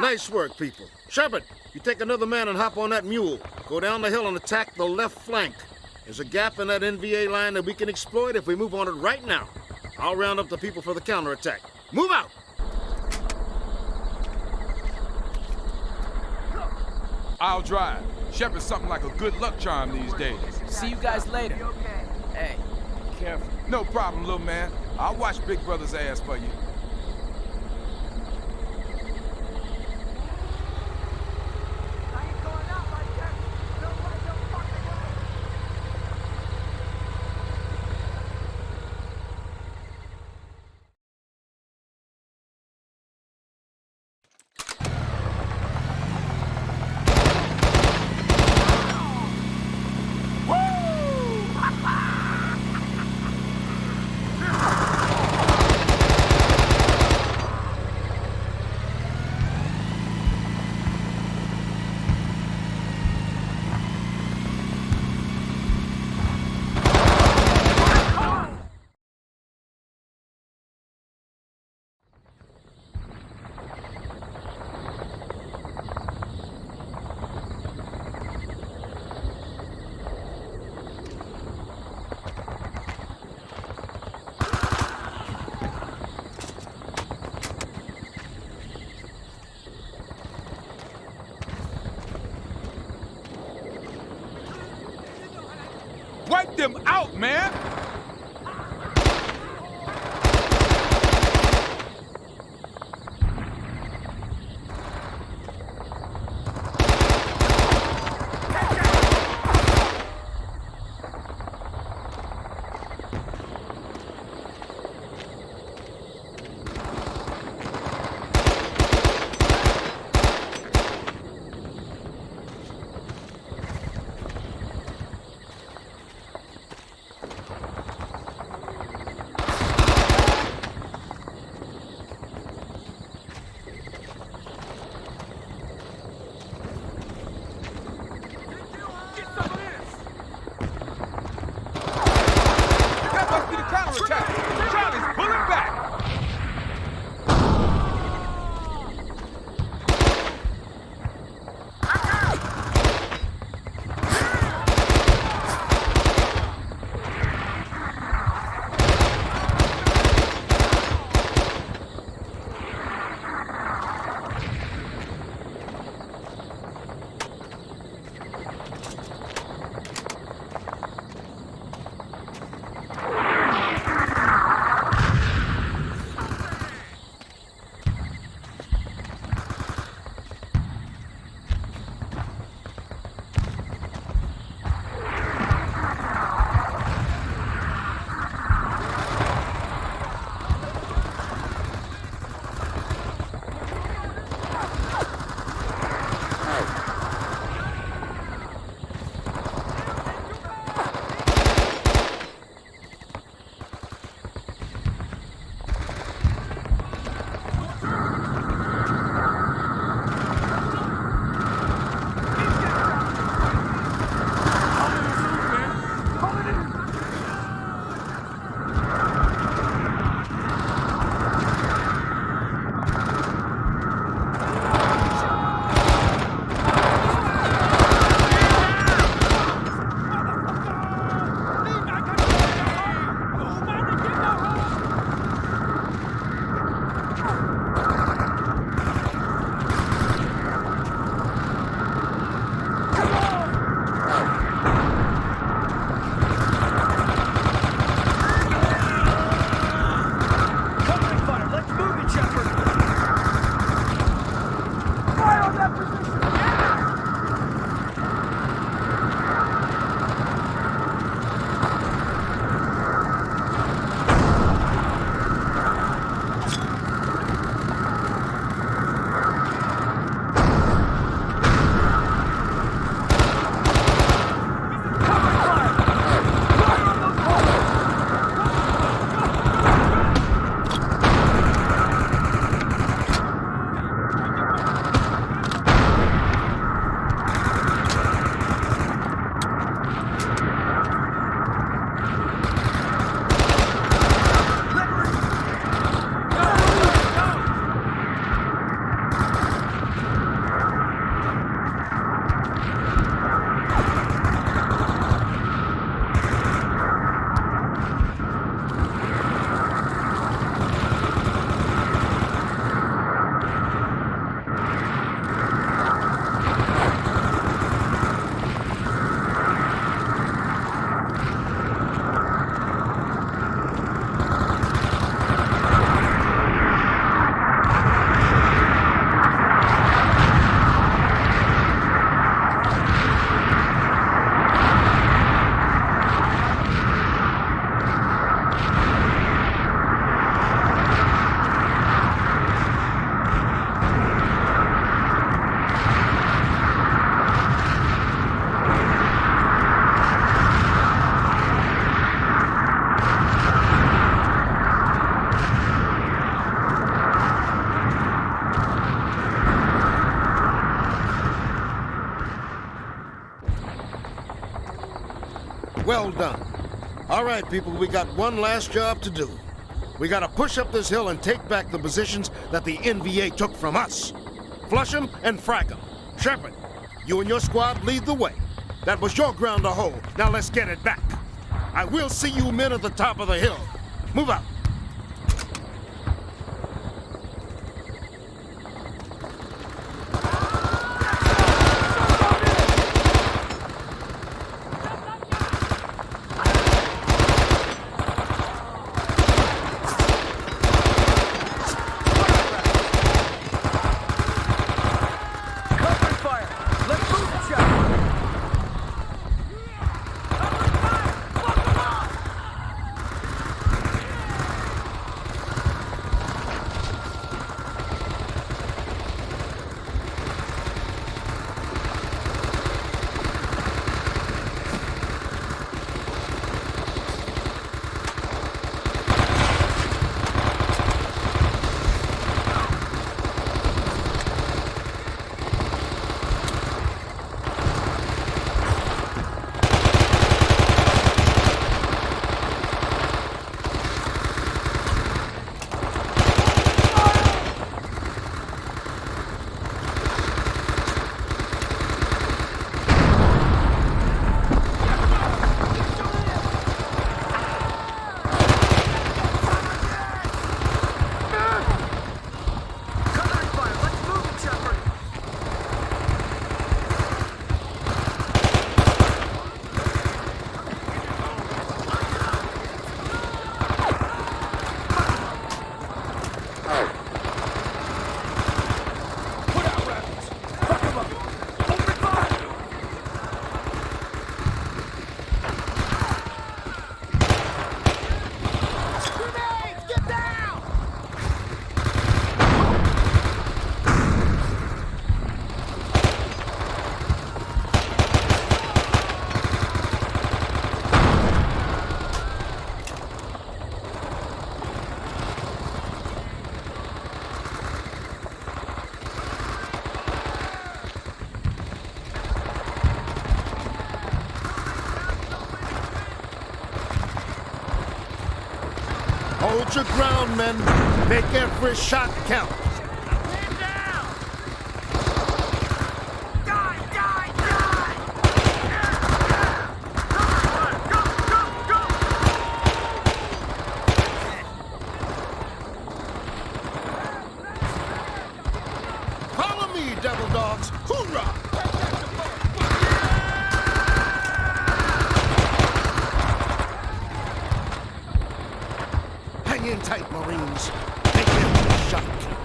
Nice work, people. Shepard, you take another man and hop on that mule. Go down the hill and attack the left flank. There's a gap in that NVA line that we can exploit if we move on it right now. I'll round up the people for the counterattack. Move out! I'll drive. Shepard's something like a good luck charm these days. See you guys later. Hey, be careful. No problem, little man. I'll watch Big Brother's ass for you. Wipe them out, man! done. All right, people, we got one last job to do. We gotta push up this hill and take back the positions that the NVA took from us. Flush them and frag them. Shepard, you and your squad lead the way. That was your ground to hold. Now let's get it back. I will see you men at the top of the hill. Move out. Hold your ground, men. Make every shot count. Follow me, devil dogs. Hoorah! Hang in tight, Marines. Make every shot count.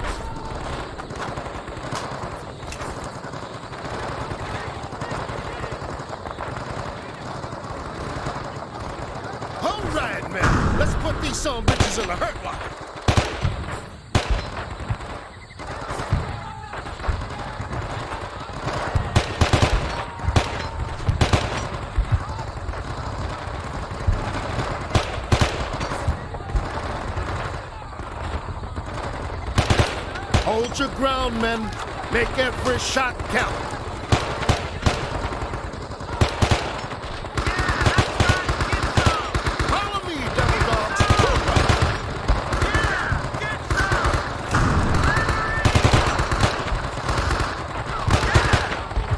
All right, men. Let's put these son of bitches in the hurt locker. Hold your ground, men. Make every shot count. Follow me, devil dogs.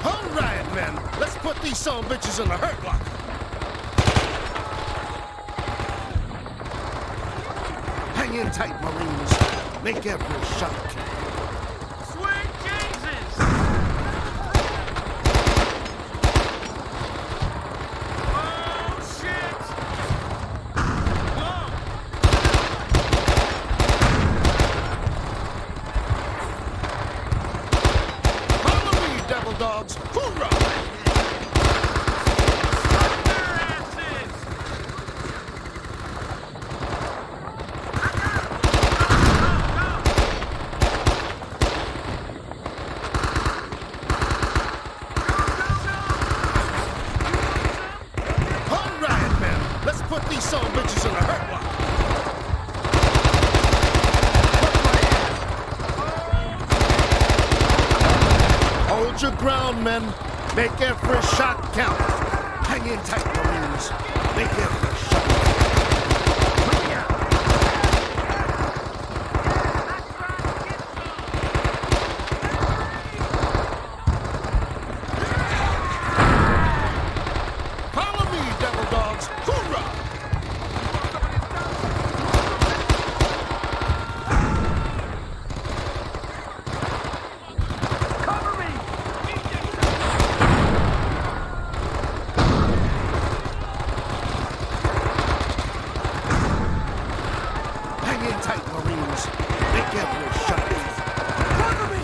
All right, men. Let's put these son of bitches in the hurt locker. Hang in tight, Marines. Make every shot count. Dogs, hoorah! All right, men. Let's put these son of bitches in the hurt locker. Hold your ground, men. Make every shot count. Hang in tight, Marines. They can't shut up. Follow me, devil dogs. Hoorah! Hang in tight, Marines. They can't shut up. Cover me!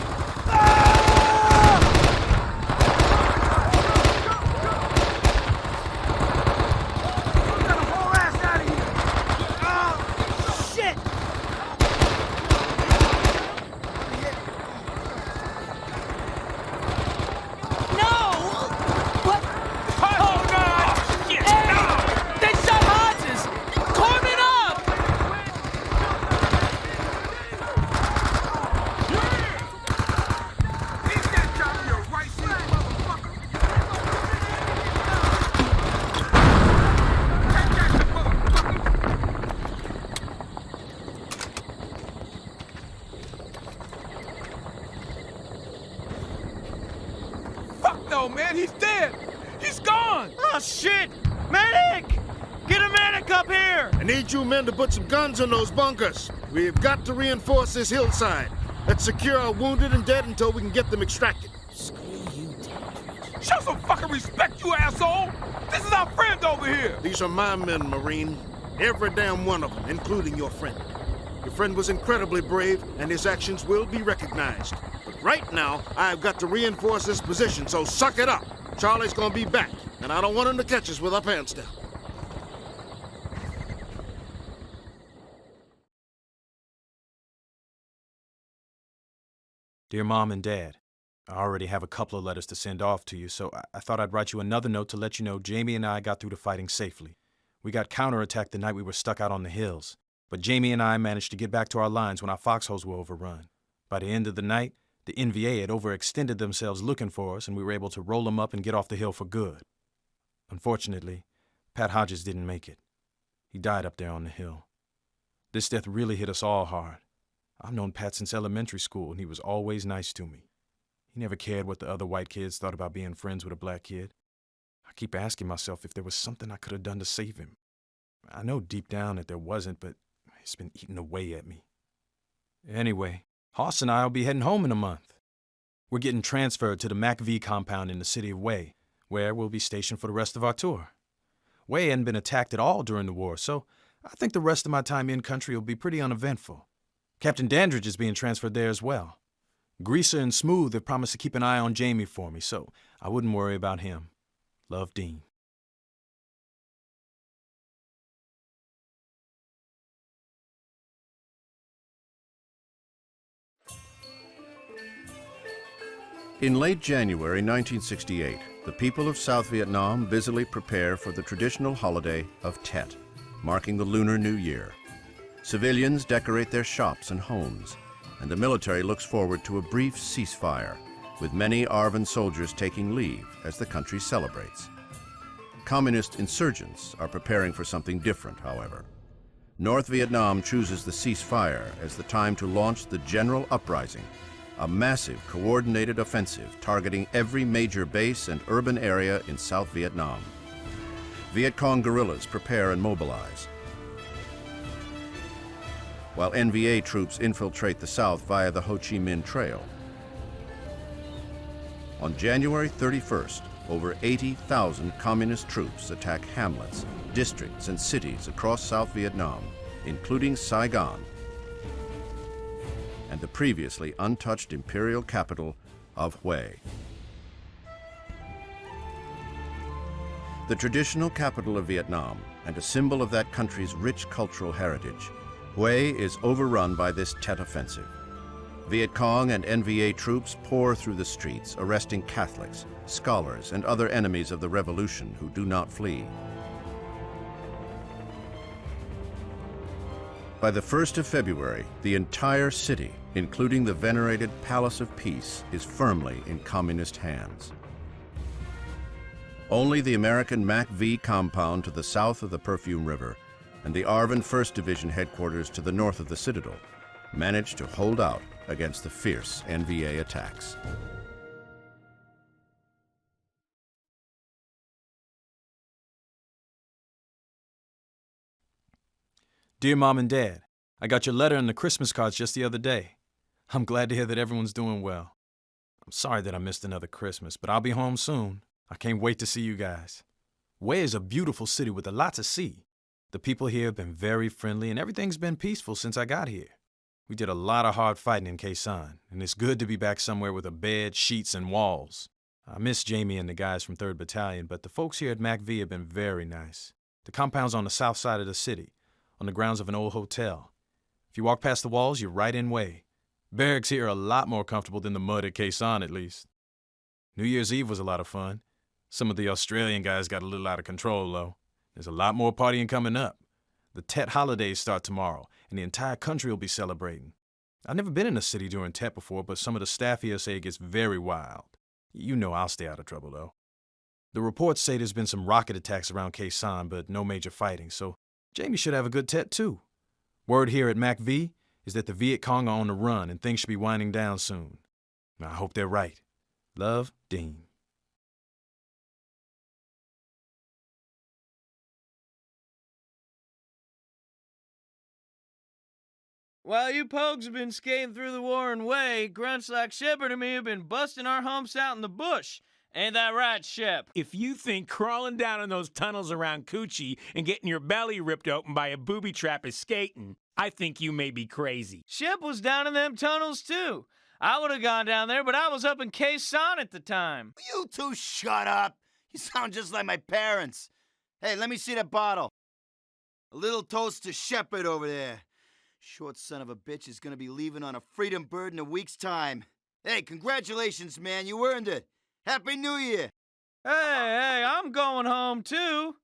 No, man, he's dead! He's gone! Oh, shit! Medic! Get a medic up here! I need you men to put some guns in those bunkers. We've got to reinforce this hillside. Let's secure our wounded and dead until we can get them extracted. Show some fucking respect, you asshole! This is our friend over here! These are my men, Marine. Every damn one of them, including your friend. Your friend was incredibly brave, and his actions will be recognized. But right now, I've got to reinforce this position, so suck it up. Charlie's gonna be back, and I don't want him to catch us with our pants down. Dear Mom and Dad, I already have a couple of letters to send off to you, so I thought I'd write you another note to let you know Jamie and I got through the fighting safely. We got counterattacked the night we were stuck out on the hills, but Jamie and I managed to get back to our lines when our foxholes were overrun. By the end of the night, the NVA had overextended themselves looking for us, and we were able to roll them up and get off the hill for good. Unfortunately, Pat Hodges didn't make it. He died up there on the hill. This death really hit us all hard. I've known Pat since elementary school, and he was always nice to me. He never cared what the other white kids thought about being friends with a black kid. I keep asking myself if there was something I could have done to save him. I know deep down that there wasn't, but it's been eating away at me. Anyway, Hoss and I will be heading home in a month. We're getting transferred to the MACV compound in the city of Way, where we'll be stationed for the rest of our tour. Way hadn't been attacked at all during the war, so I think the rest of my time in country will be pretty uneventful. Captain Dandridge is being transferred there as well. Greaser and Smooth have promised to keep an eye on Jamie for me, so I wouldn't worry about him. Love, Dean. In late January 1968, the people of South Vietnam busily prepare for the traditional holiday of Tet, marking the Lunar New Year. Civilians decorate their shops and homes, and the military looks forward to a brief ceasefire, with many ARVN soldiers taking leave as the country celebrates. Communist insurgents are preparing for something different, however. North Vietnam chooses the ceasefire as the time to launch the General Uprising, a massive coordinated offensive targeting every major base and urban area in South Vietnam. Viet Cong guerrillas prepare and mobilize, while NVA troops infiltrate the South via the Ho Chi Minh Trail. On January 31st, over 80,000 communist troops attack hamlets, districts, and cities across South Vietnam, including Saigon, and the previously untouched imperial capital of Hue. The traditional capital of Vietnam and a symbol of that country's rich cultural heritage, Hue is overrun by this Tet Offensive. Viet Cong and NVA troops pour through the streets, arresting Catholics, scholars, and other enemies of the revolution who do not flee. By the 1st of February, the entire city, including the venerated Palace of Peace, is firmly in communist hands. Only the American MAC-V compound to the south of the Perfume River and the ARVN 1st Division headquarters to the north of the Citadel managed to hold out against the fierce NVA attacks. Dear Mom and Dad, I got your letter and the Christmas cards just the other day. I'm glad to hear that everyone's doing well. I'm sorry that I missed another Christmas, but I'll be home soon. I can't wait to see you guys. Hue is a beautiful city with a lot to see. The people here have been very friendly and everything's been peaceful since I got here. We did a lot of hard fighting in Khe Sanh, and it's good to be back somewhere with a bed, sheets, and walls. I miss Jamie and the guys from 3rd Battalion, but the folks here at MAC-V have been very nice. The compound's on the south side of the city, on the grounds of an old hotel. If you walk past the walls, you're right in Hue. Barracks here are a lot more comfortable than the mud at Khe Sanh, at least. New Year's Eve was a lot of fun. Some of the Australian guys got a little out of control, though. There's a lot more partying coming up. The Tet holidays start tomorrow, and the entire country will be celebrating. I've never been in a city during Tet before, but some of the staff here say it gets very wild. You know I'll stay out of trouble, though. The reports say there's been some rocket attacks around Khe Sanh, but no major fighting, so Jamie should have a good Tet, too. Word here at MAC-V is that the Viet Cong are on the run, and things should be winding down soon. I hope they're right. Love, Dean. While you pogues have been skating through the warring way, grunts like Shepard and me have been busting our humps out in the bush. Ain't that right, Shep? If you think crawling down in those tunnels around Coochie and getting your belly ripped open by a booby trap is skating, I think you may be crazy. Shep was down in them tunnels, too. I would have gone down there, but I was up in Khe Sanh at the time. You two shut up. You sound just like my parents. Hey, let me see that bottle. A little toast to Shepard over there. Short son of a bitch is gonna be leaving on a freedom bird in a week's time. Hey, congratulations, man. You earned it. Happy New Year. Hey, I'm going home, too.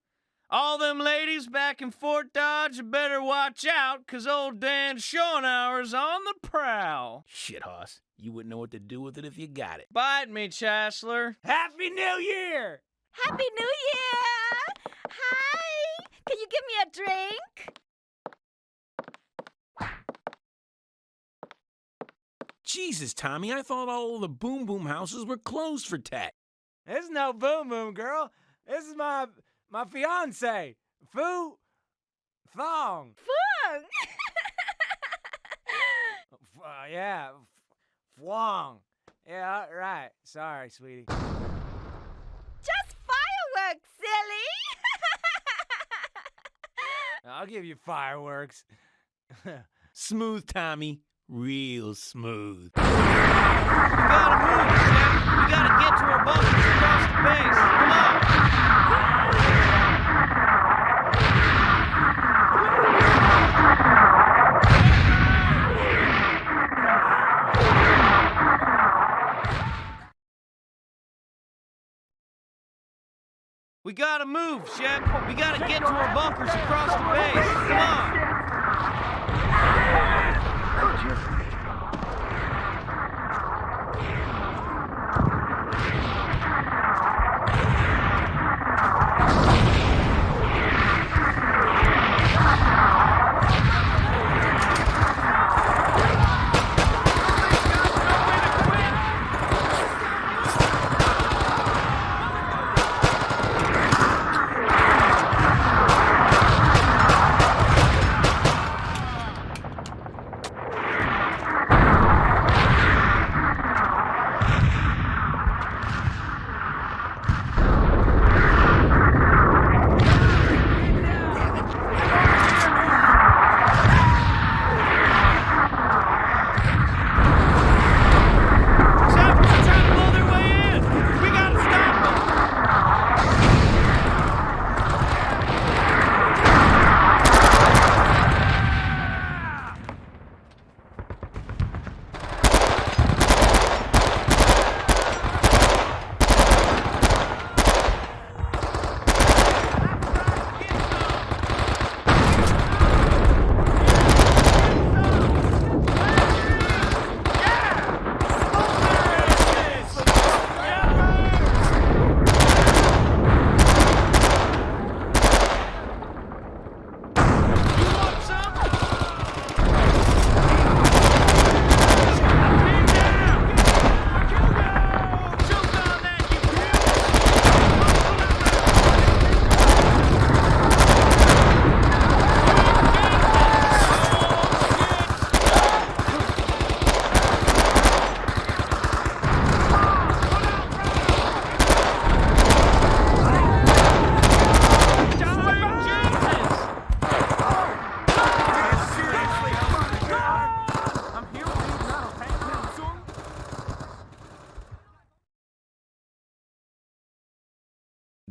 All them ladies back in Fort Dodge better watch out, 'cause old Dan Schoenauer's on the prowl. Shit, Hoss. You wouldn't know what to do with it if you got it. Bite me, Chancellor. Happy New Year! Happy New Year! Hi! Can you give me a drink? Jesus, Tommy, I thought all the Boom Boom houses were closed for Tet. This is no Boom Boom, girl. This is my fiance, Fu Thong. Fung! Yeah, Fwong. Yeah, right. Sorry, sweetie. Just fireworks, silly! I'll give you fireworks. Smooth, Tommy. Real smooth. We gotta move, Shep. We gotta get to our bunkers across the base. Come on. We gotta move, Shep. We gotta get to our bunkers across the base. Come on.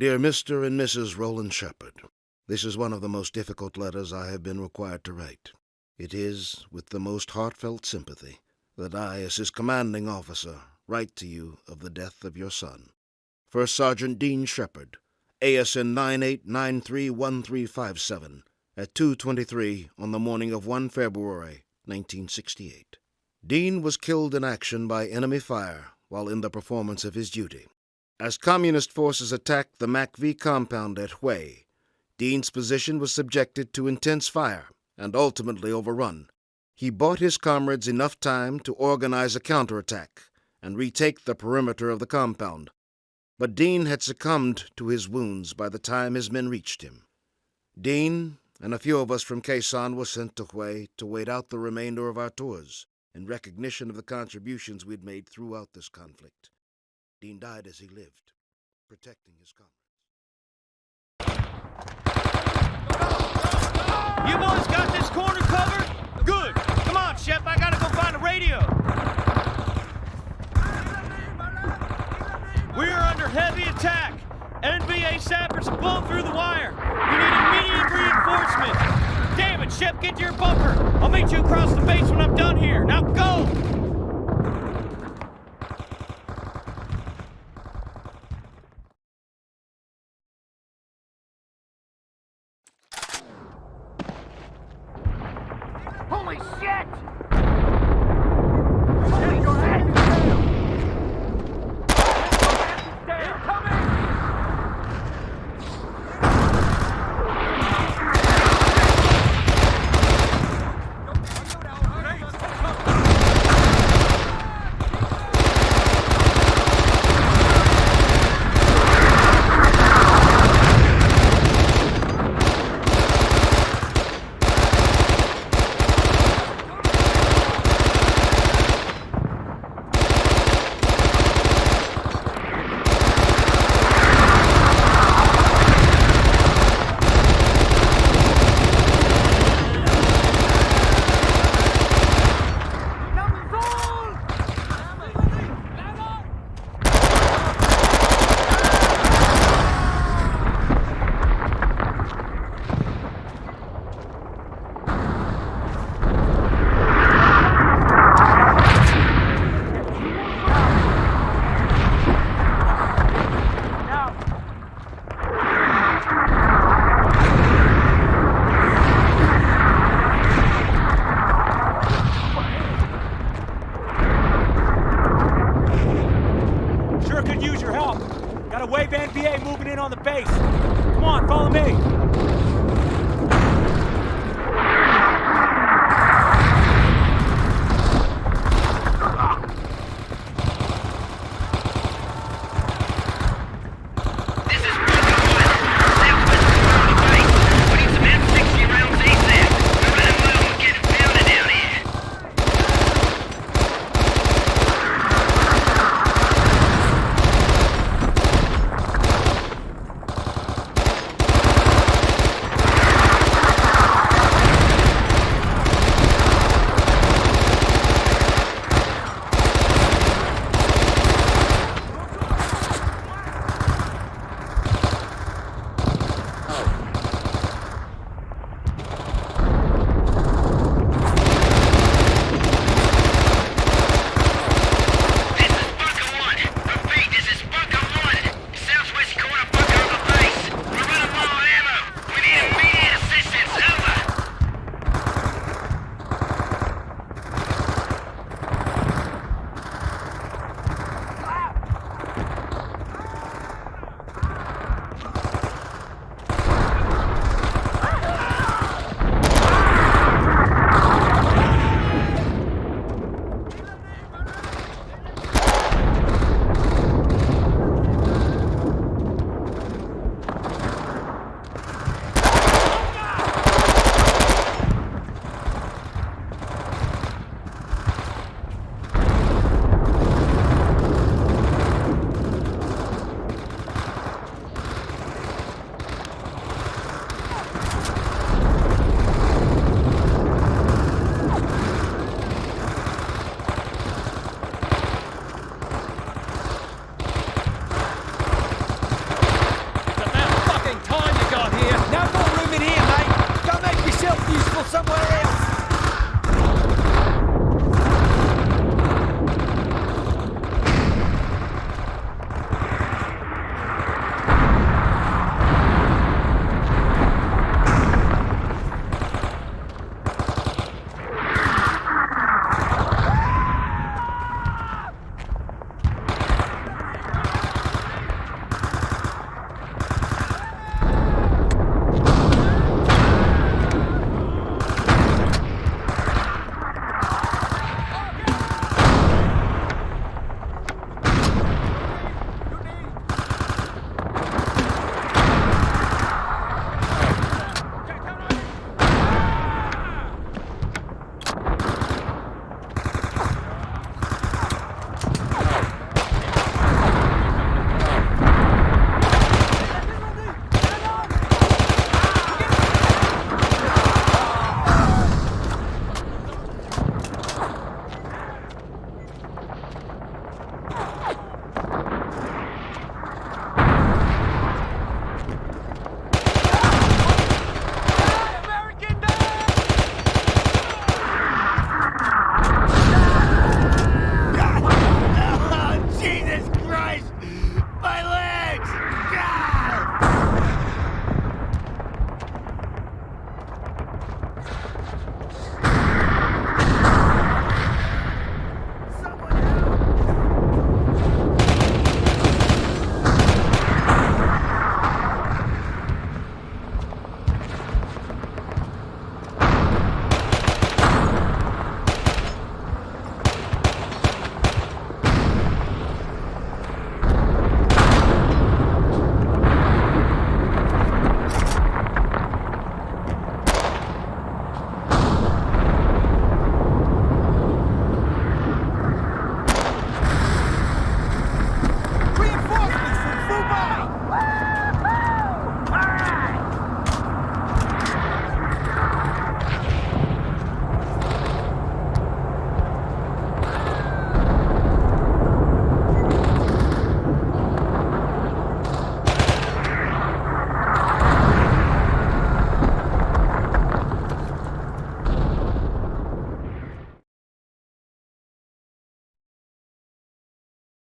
Dear Mr. and Mrs. Roland Shepard, this is one of the most difficult letters I have been required to write. It is with the most heartfelt sympathy that I, as his commanding officer, write to you of the death of your son, First Sergeant Dean Shepard, ASN 98931357, at 2:23 on the morning of 1 February 1968. Dean was killed in action by enemy fire while in the performance of his duty. As Communist forces attacked the MACV compound at Hue, Dean's position was subjected to intense fire and ultimately overrun. He bought his comrades enough time to organize a counterattack and retake the perimeter of the compound, but Dean had succumbed to his wounds by the time his men reached him. Dean and a few of us from Khe Sanh were sent to Hue to wait out the remainder of our tours in recognition of the contributions we'd made throughout this conflict. Dean died as he lived, protecting his comrades. You boys got this corner covered? Good. Come on, Shep, I gotta go find a radio. We're under heavy attack. NVA sappers have blown through the wire. We need immediate reinforcements. Damn it, Shep, get to your bunker. I'll meet you across the base when I'm done here. Now go! Holy shit!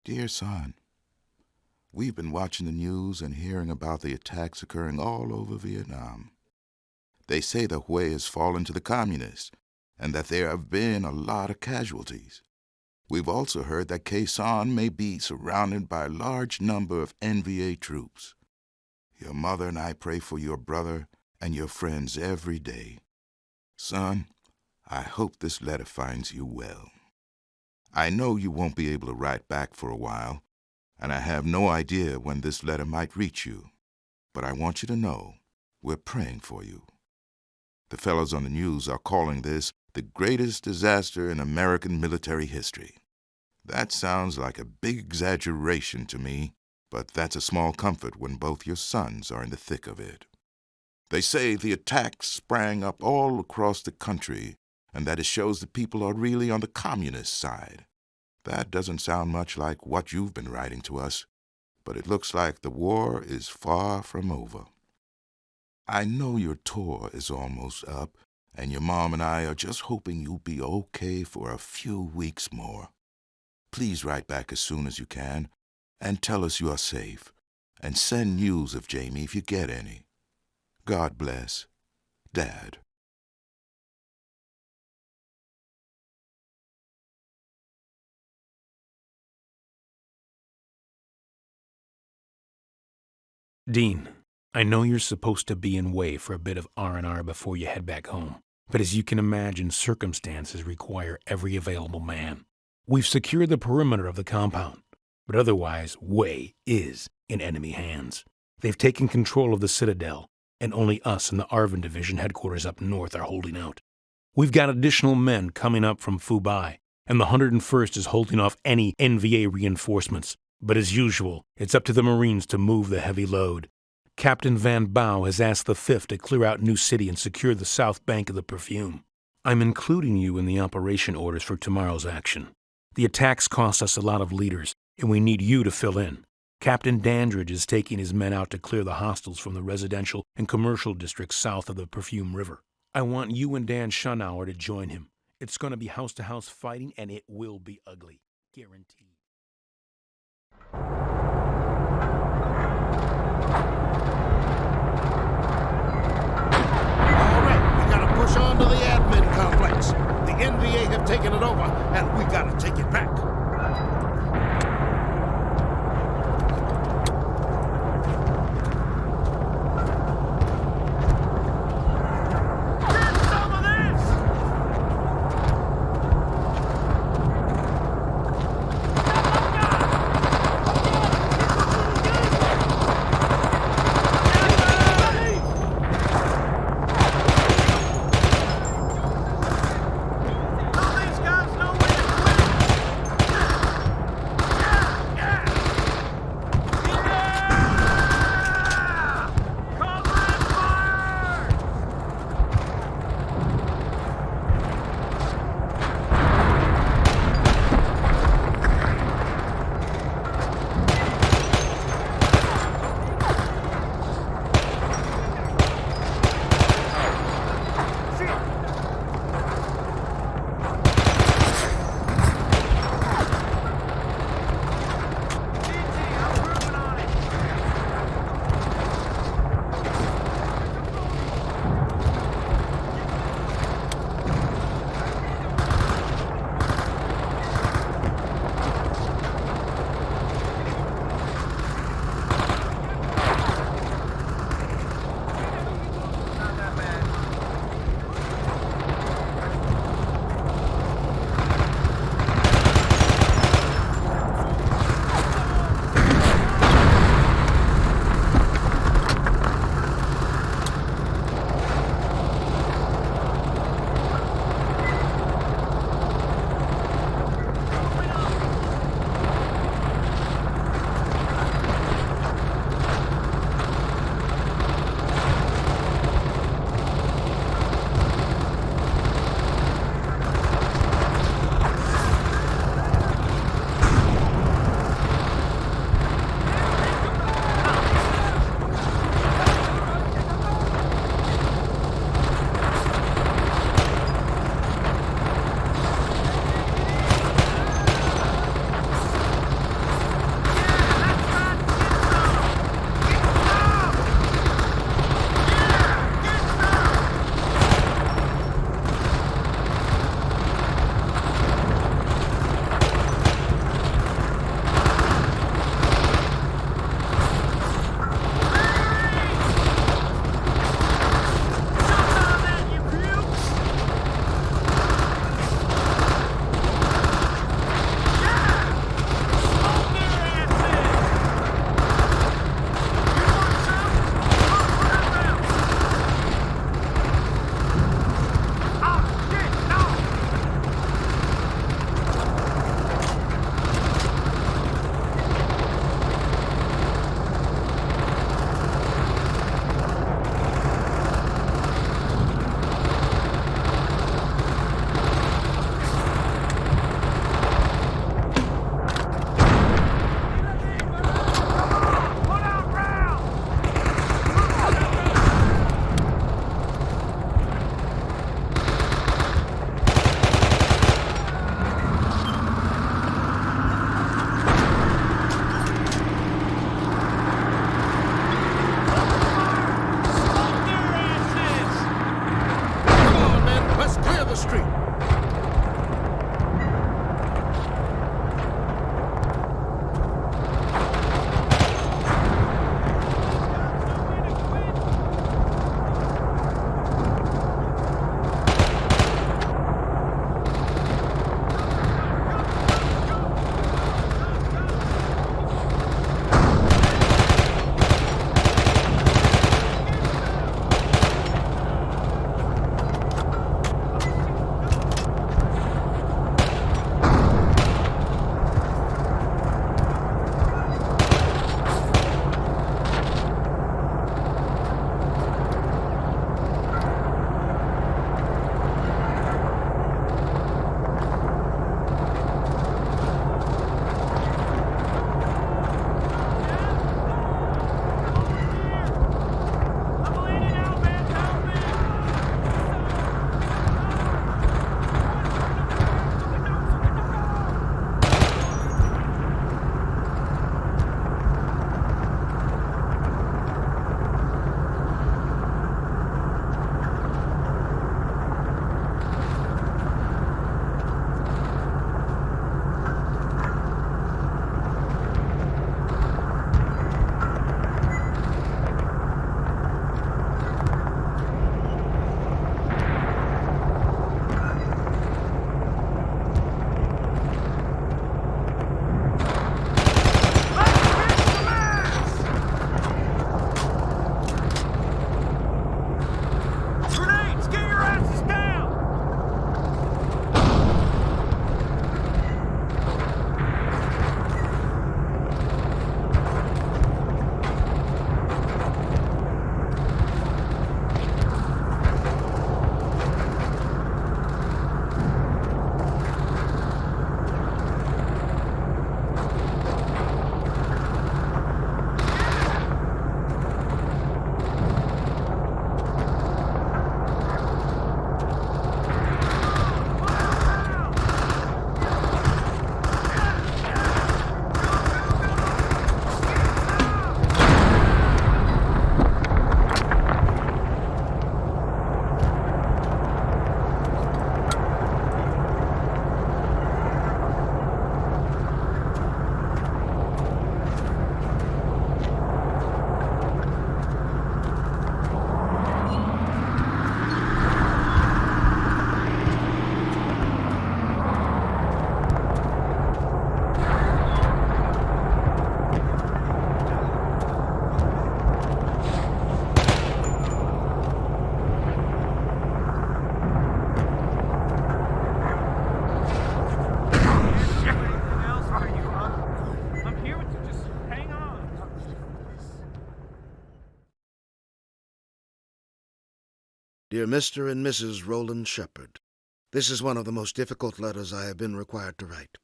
Dear son, we've been watching the news and hearing about the attacks occurring all over Vietnam. They say the Hue has fallen to the communists and that there have been a lot of casualties. We've also heard that Khe Sanh may be surrounded by a large number of NVA troops. Your mother and I pray for your brother and your friends every day. Son, I hope this letter finds you well. I know you won't be able to write back for a while, and I have no idea when this letter might reach you. But I want you to know we're praying for you. The fellows on the news are calling this the greatest disaster in American military history. That sounds like a big exaggeration to me, but that's a small comfort when both your sons are in the thick of it. They say the attacks sprang up all across the country, and that it shows the people are really on the communist side. That doesn't sound much like what you've been writing to us, but it looks like the war is far from over. I know your tour is almost up, and your mom and I are just hoping you'll be okay for a few weeks more. Please write back as soon as you can, and tell us you are safe, and send news of Jamie if you get any. God bless. Dad. Dean, I know you're supposed to be in Hue for a bit of R&R before you head back home, but as you can imagine, circumstances require every available man. We've secured the perimeter of the compound, but otherwise Hue is in enemy hands. They've taken control of the Citadel, and only us and the Arvin Division headquarters up north are holding out. We've got additional men coming up from Phu Bai, and the 101st is holding off any NVA reinforcements. But as usual, it's up to the Marines to move the heavy load. Captain Van Bao has asked the 5th to clear out New City and secure the south bank of the Perfume. I'm including you in the operation orders for tomorrow's action. The attacks cost us a lot of leaders, and we need you to fill in. Captain Dandridge is taking his men out to clear the hostiles from the residential and commercial districts south of the Perfume River. I want you and Dan Schunauer to join him. It's going to be house-to-house fighting, and it will be ugly. Guaranteed. Push on to the admin complex. The NVA have taken it over, and we gotta take it back. These guys know where to quit. Dear Mr. and Mrs. Roland Shepard, this is one of the most difficult letters I have been required to write.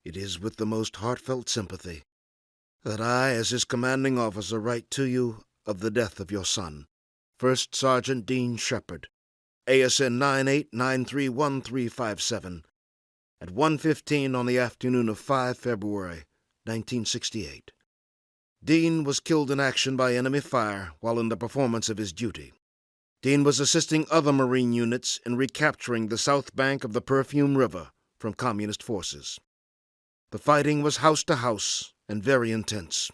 It is with the most heartfelt sympathy that I, as his commanding officer, write to you of the death of your son, First Sergeant Dean Shepard, ASN 98931357, at 1:15 on the afternoon of 5 February 1968. Dean was killed in action by enemy fire while in the performance of his duty. Dean was assisting other Marine units in recapturing the south bank of the Perfume River from Communist forces. The fighting was house to house and very intense,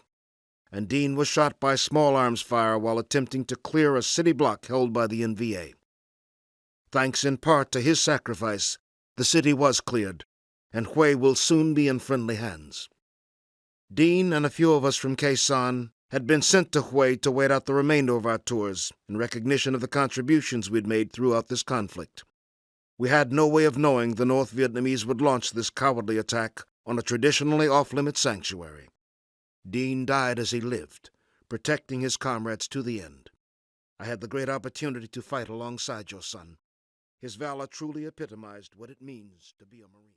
and Dean was shot by small arms fire while attempting to clear a city block held by the NVA. Thanks in part to his sacrifice, the city was cleared, and Hue will soon be in friendly hands. Dean and a few of us from Khe Sanh had been sent to Hue to wait out the remainder of our tours in recognition of the contributions we'd made throughout this conflict. We had no way of knowing the North Vietnamese would launch this cowardly attack on a traditionally off-limits sanctuary. Dean died as he lived, protecting his comrades to the end. I had the great opportunity to fight alongside your son. His valor truly epitomized what it means to be a Marine.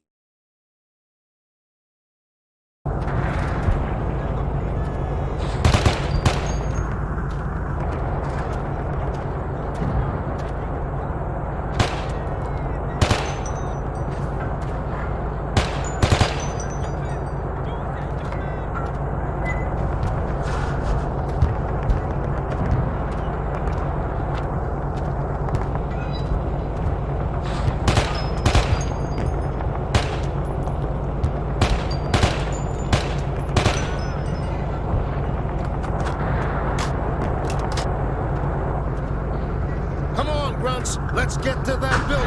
Let's get to that building.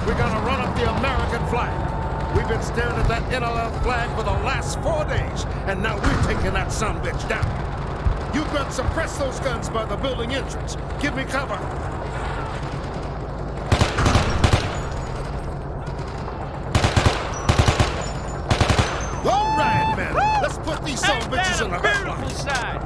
We're gonna run up the American flag. We've been staring at that NLL flag for the last 4 days, and now we're taking that sumbitch down. You got suppress those guns by the building entrance. Give me cover. All right, men. Let's put these sumbitches in the headlock. Side.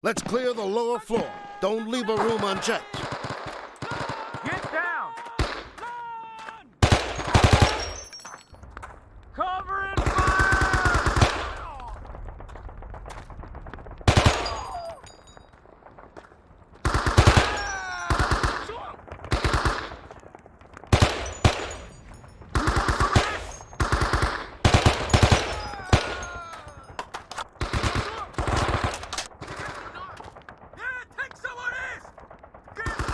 Let's clear the lower floor. Don't leave a room unchecked. Get down! Cover and take some of this! Get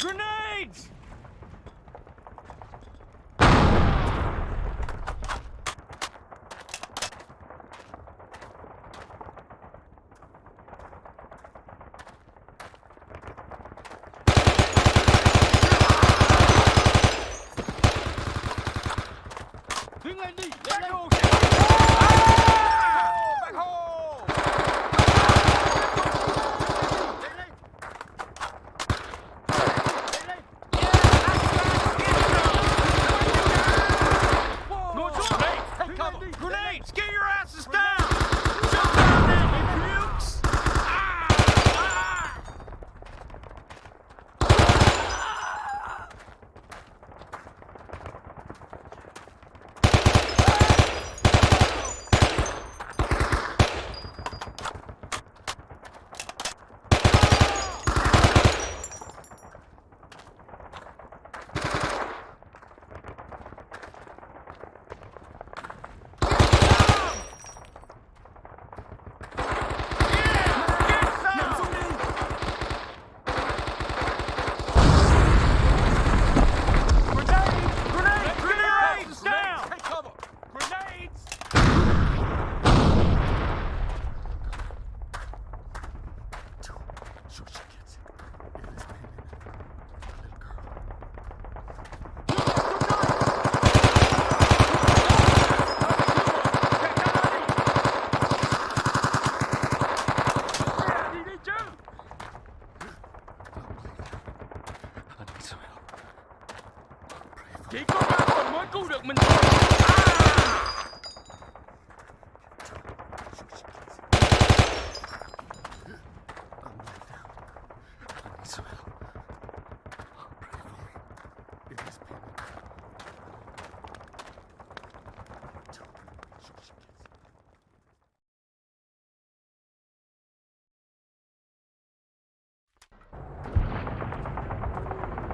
Grenades! Đứng lên đi, lên lên. Grenades! Get your asses down! Jump down there, you pukes! Chỉ có ba con mới cứu được mình thôi.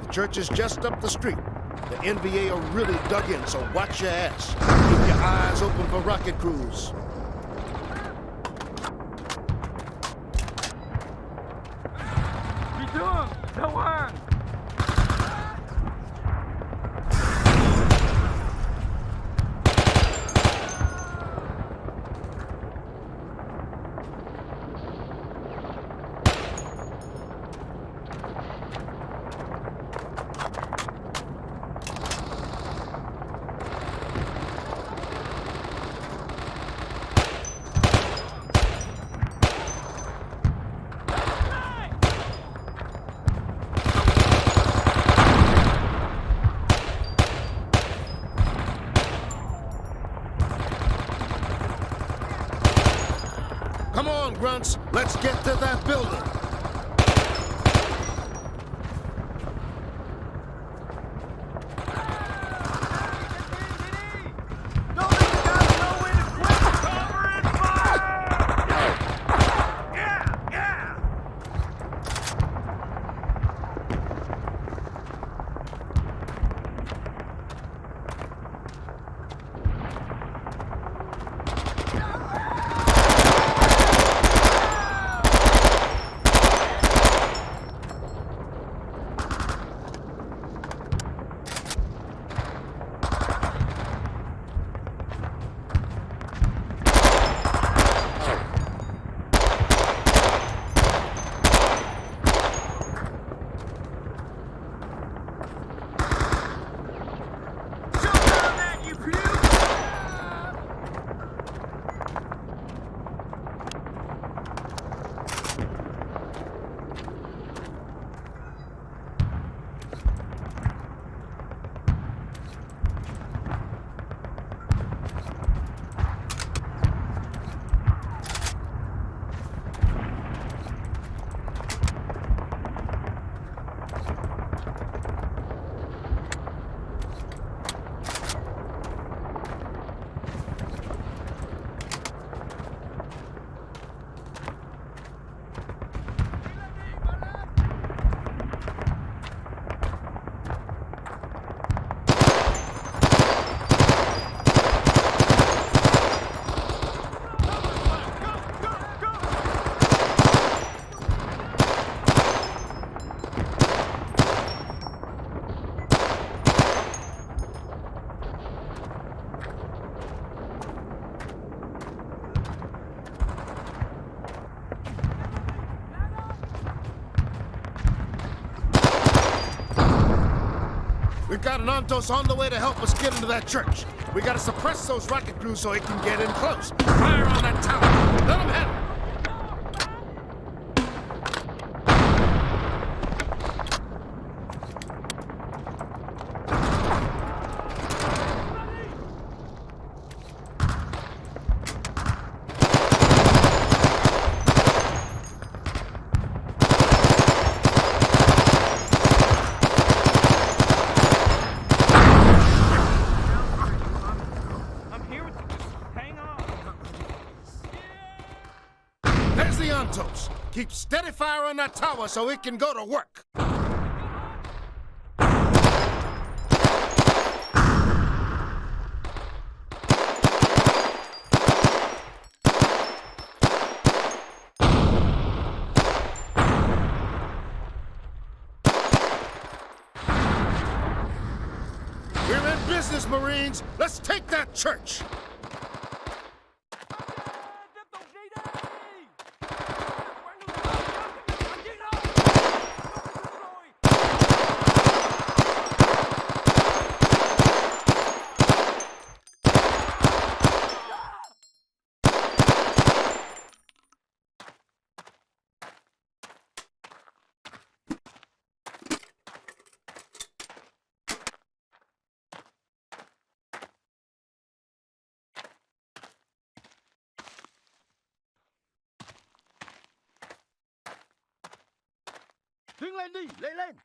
The church is just up the street. The NVA are really dug in, so watch your ass. Keep your eyes open for rocket crews. Đi chưa? Đâu hàng? Come on, grunts. Let's get to that building. We've got an Ontos on the way to help us get into that church. We gotta suppress those rocket crews so it can get in close. Fire on that tower. Let them hit it. Keep steady fire on that tower so it can go to work. We're in business, Marines. Let's take that church. Đứng lên đi, lên lên.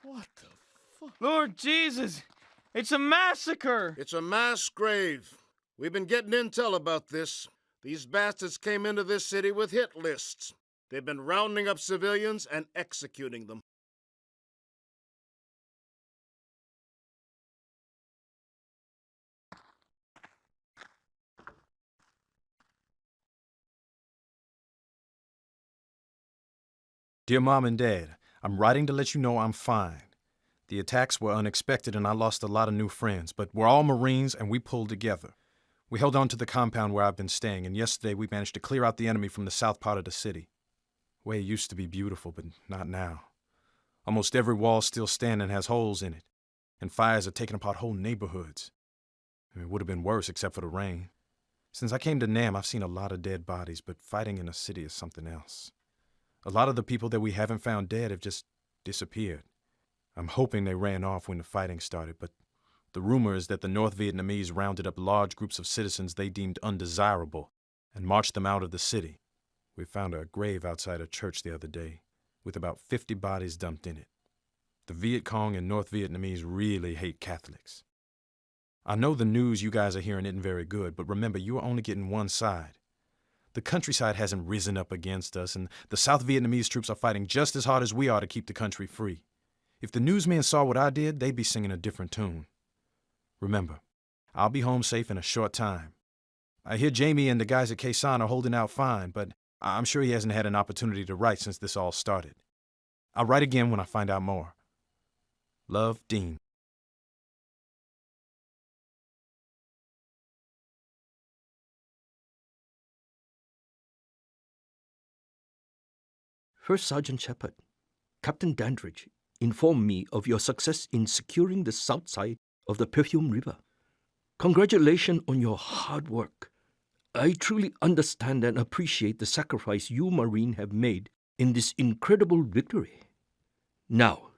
What the fuck? Lord Jesus! It's a massacre! It's a mass grave. We've been getting intel about this. These bastards came into this city with hit lists. They've been rounding up civilians and executing them. Dear Mom and Dad, I'm writing to let you know I'm fine. The attacks were unexpected and I lost a lot of new friends, but we're all Marines and we pulled together. We held on to the compound where I've been staying, and yesterday we managed to clear out the enemy from the south part of the city. Way it used to be beautiful, but not now. Almost every wall still standing has holes in it, and fires are taking apart whole neighborhoods. It would have been worse except for the rain. Since I came to Nam, I've seen a lot of dead bodies, but fighting in a city is something else. A lot of the people that we haven't found dead have just disappeared. I'm hoping they ran off when the fighting started, but the rumor is that the North Vietnamese rounded up large groups of citizens they deemed undesirable and marched them out of the city. We found a grave outside a church the other day, with about 50 bodies dumped in it. The Viet Cong and North Vietnamese really hate Catholics. I know the news you guys are hearing isn't very good, but remember, you are only getting one side. The countryside hasn't risen up against us, and the South Vietnamese troops are fighting just as hard as we are to keep the country free. If the newsmen saw what I did, they'd be singing a different tune. Remember, I'll be home safe in a short time. I hear Jamie and the guys at Khe Sanh are holding out fine, but I'm sure he hasn't had an opportunity to write since this all started. I'll write again when I find out more. Love, Dean. First Sergeant Shepard, Captain Dandridge informed me of your success in securing the south side of the Perfume River. Congratulations on your hard work. I truly understand and appreciate the sacrifice you Marine have made in this incredible victory. Now,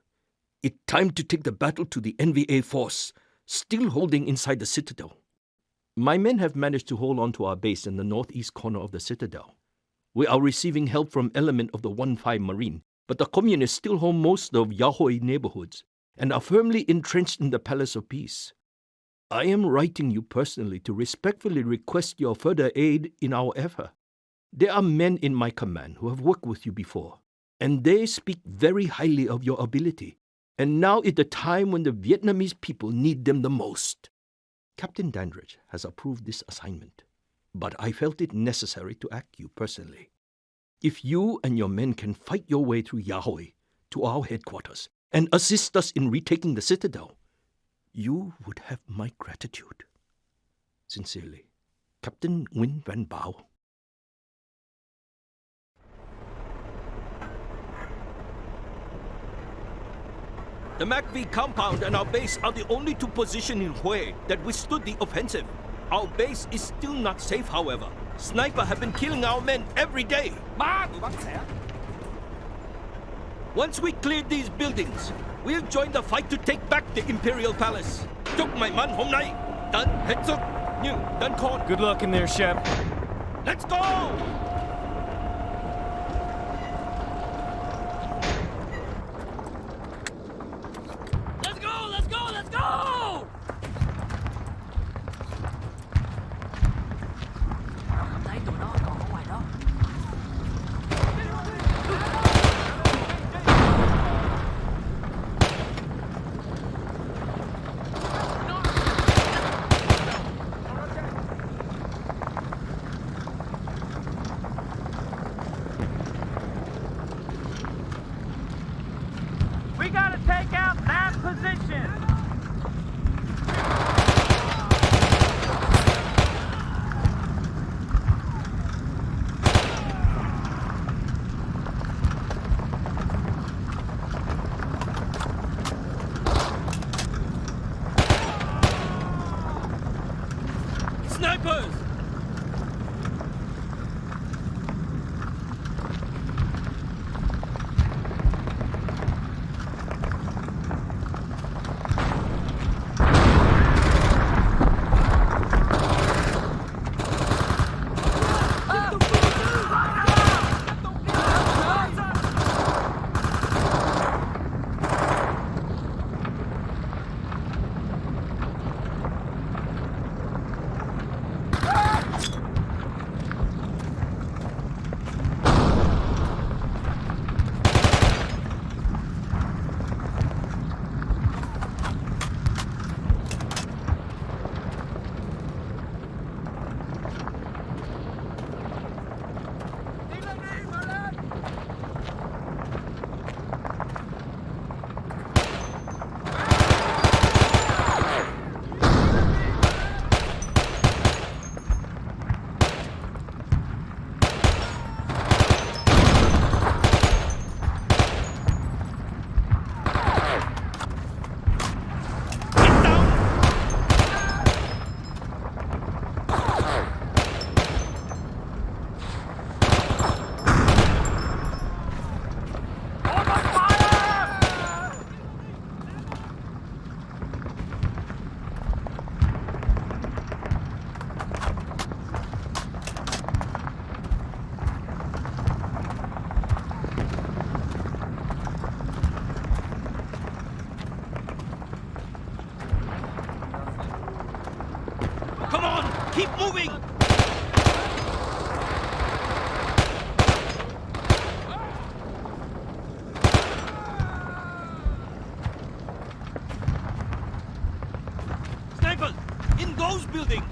it's time to take the battle to the NVA force, still holding inside the Citadel. My men have managed to hold on to our base in the northeast corner of the Citadel. We are receiving help from element of the 1-5 Marine, but the communists still hold most of Yahoe neighborhoods and are firmly entrenched in the Palace of Peace. I am writing you personally to respectfully request your further aid in our effort. There are men in my command who have worked with you before, and they speak very highly of your ability. And now is the time when the Vietnamese people need them the most. Captain Dandridge has approved this assignment, but I felt it necessary to act you personally. If you and your men can fight your way through Yahoe to our headquarters and assist us in retaking the Citadel, you would have my gratitude. Sincerely, Captain Nguyen Van Bao. The MACV compound and our base are the only two positions in Hue that withstood the offensive. Our base is still not safe, however. Snipers have been killing our men every day. Once we clear these buildings, we'll join the fight to take back the Imperial Palace. Chúc mày mắn hôm nay tận hết sức nhưng tận khôn. Good luck in there, Shep. Let's go! Let's go! Let's go! Let's go! Thấy tụi nó còn ở ngoài đó. We gotta take out that position! Snipers! Come on, keep moving! Snipers, in those buildings!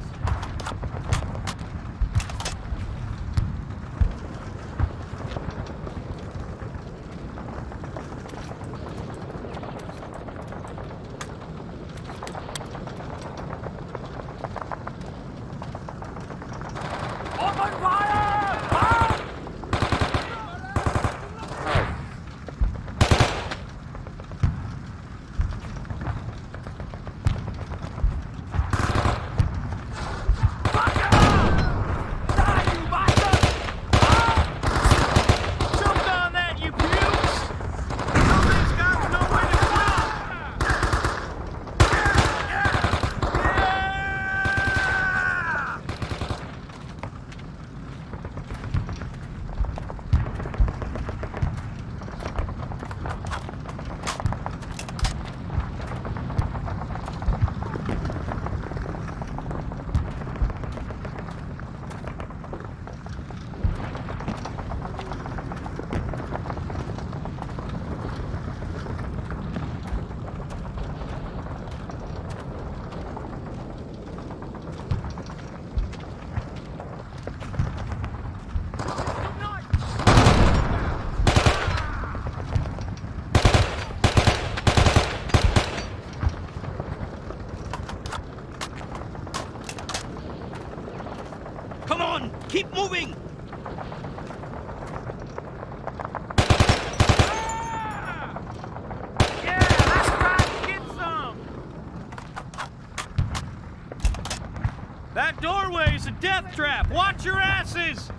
Keep moving! Yeah, that's right. Get some. That doorway is a death trap. Watch your asses!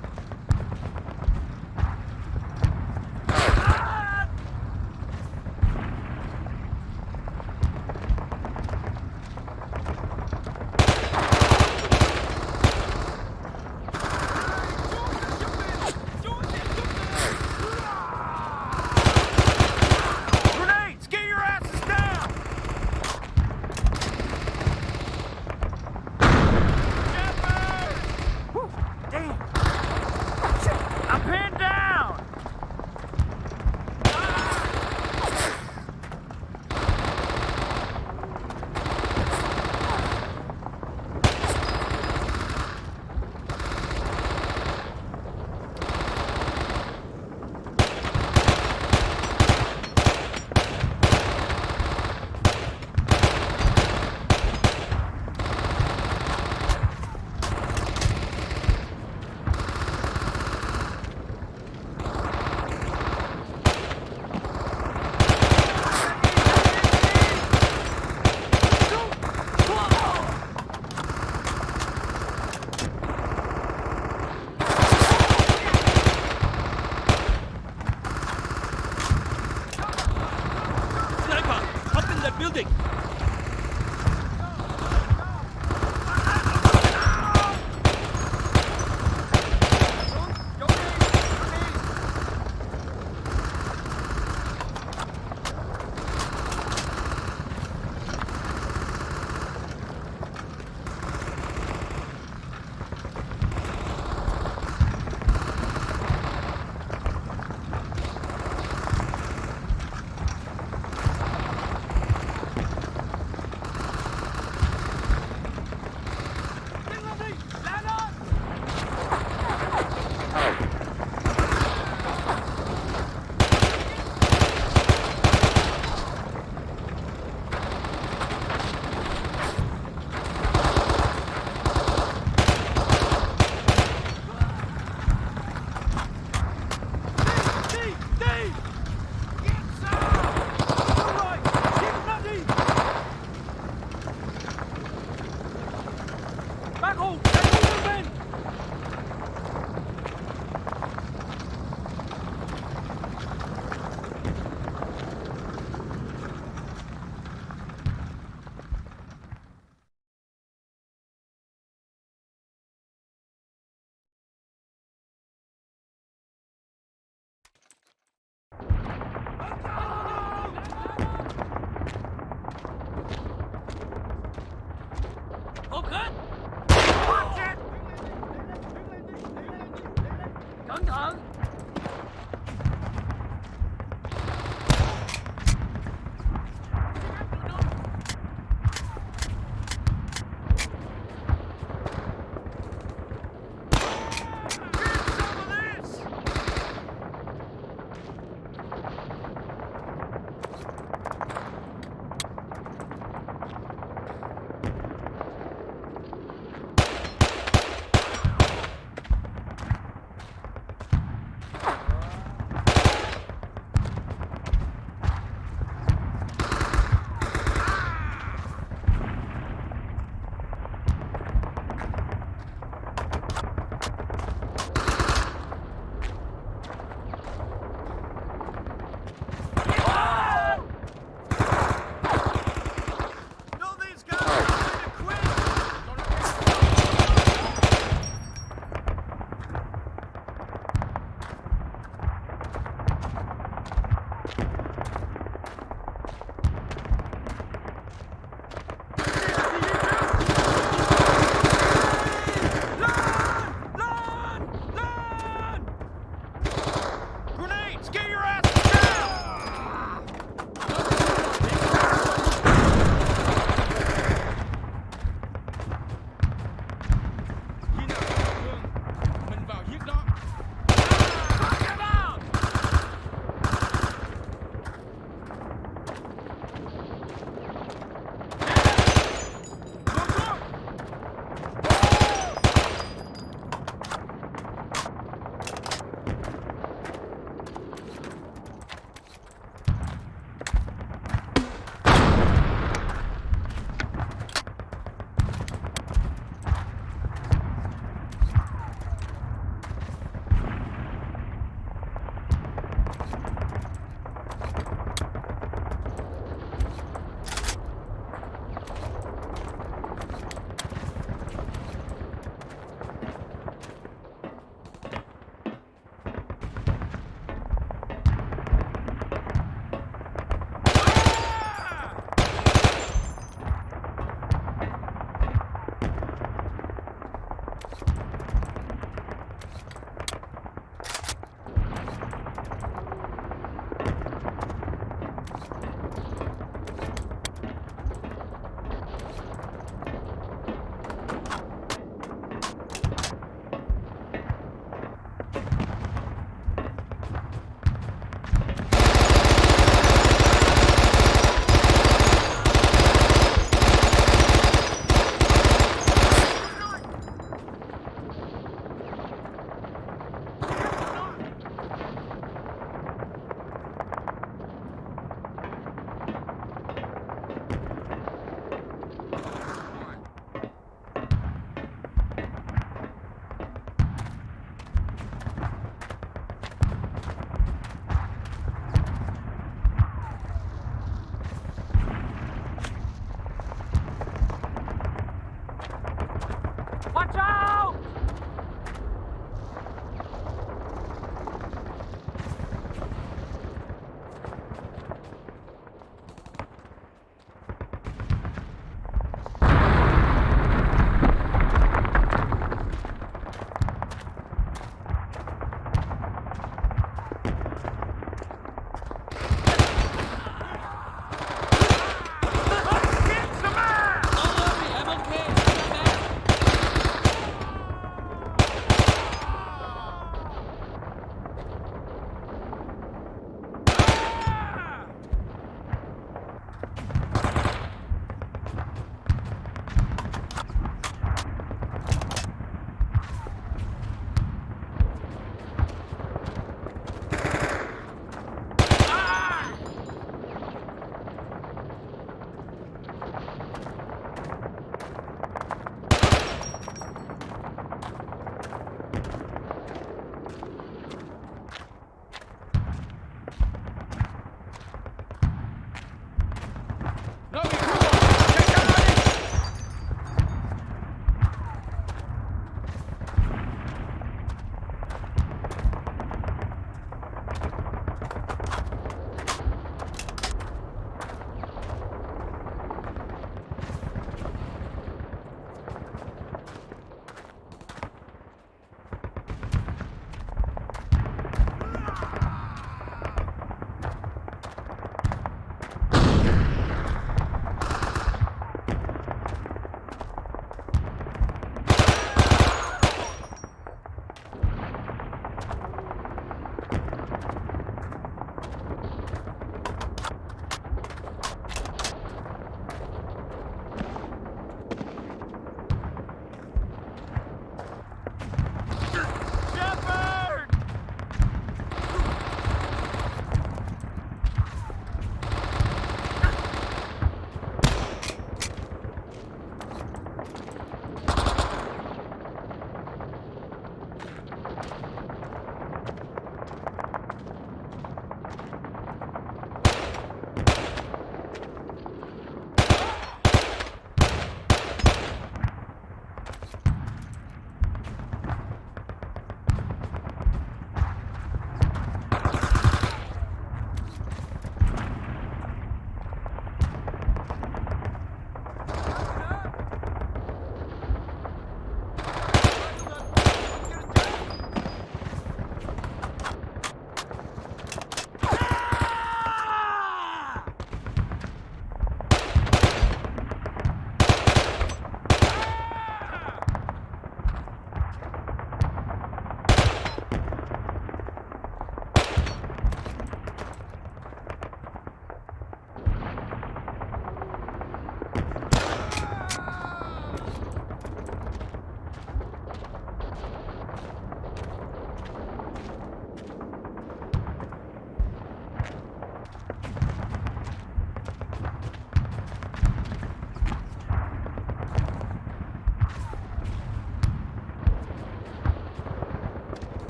Grenades, get your asses down. Whew, damn. Shit, I'm pinned down. Sniper! Up in that building!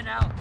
now.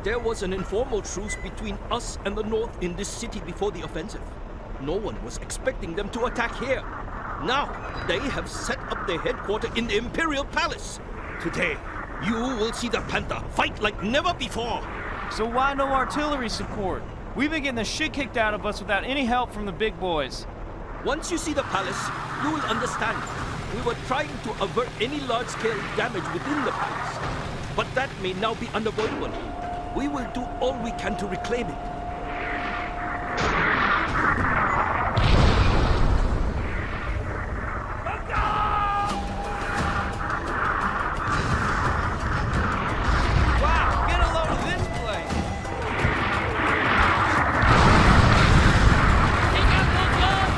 There was an informal truce between us and the North in this city before the offensive. No one was expecting them to attack here. Now, they have set up their headquarters in the Imperial Palace. Today, you will see the Panther fight like never before. So why no artillery support? We've been getting the shit kicked out of us without any help from the big boys. Once you see the palace, you will understand. We were trying to avert any large-scale damage within the palace. But that may now be unavoidable. We will do all we can to reclaim it. Wow, get a load of this place! Take out those guns!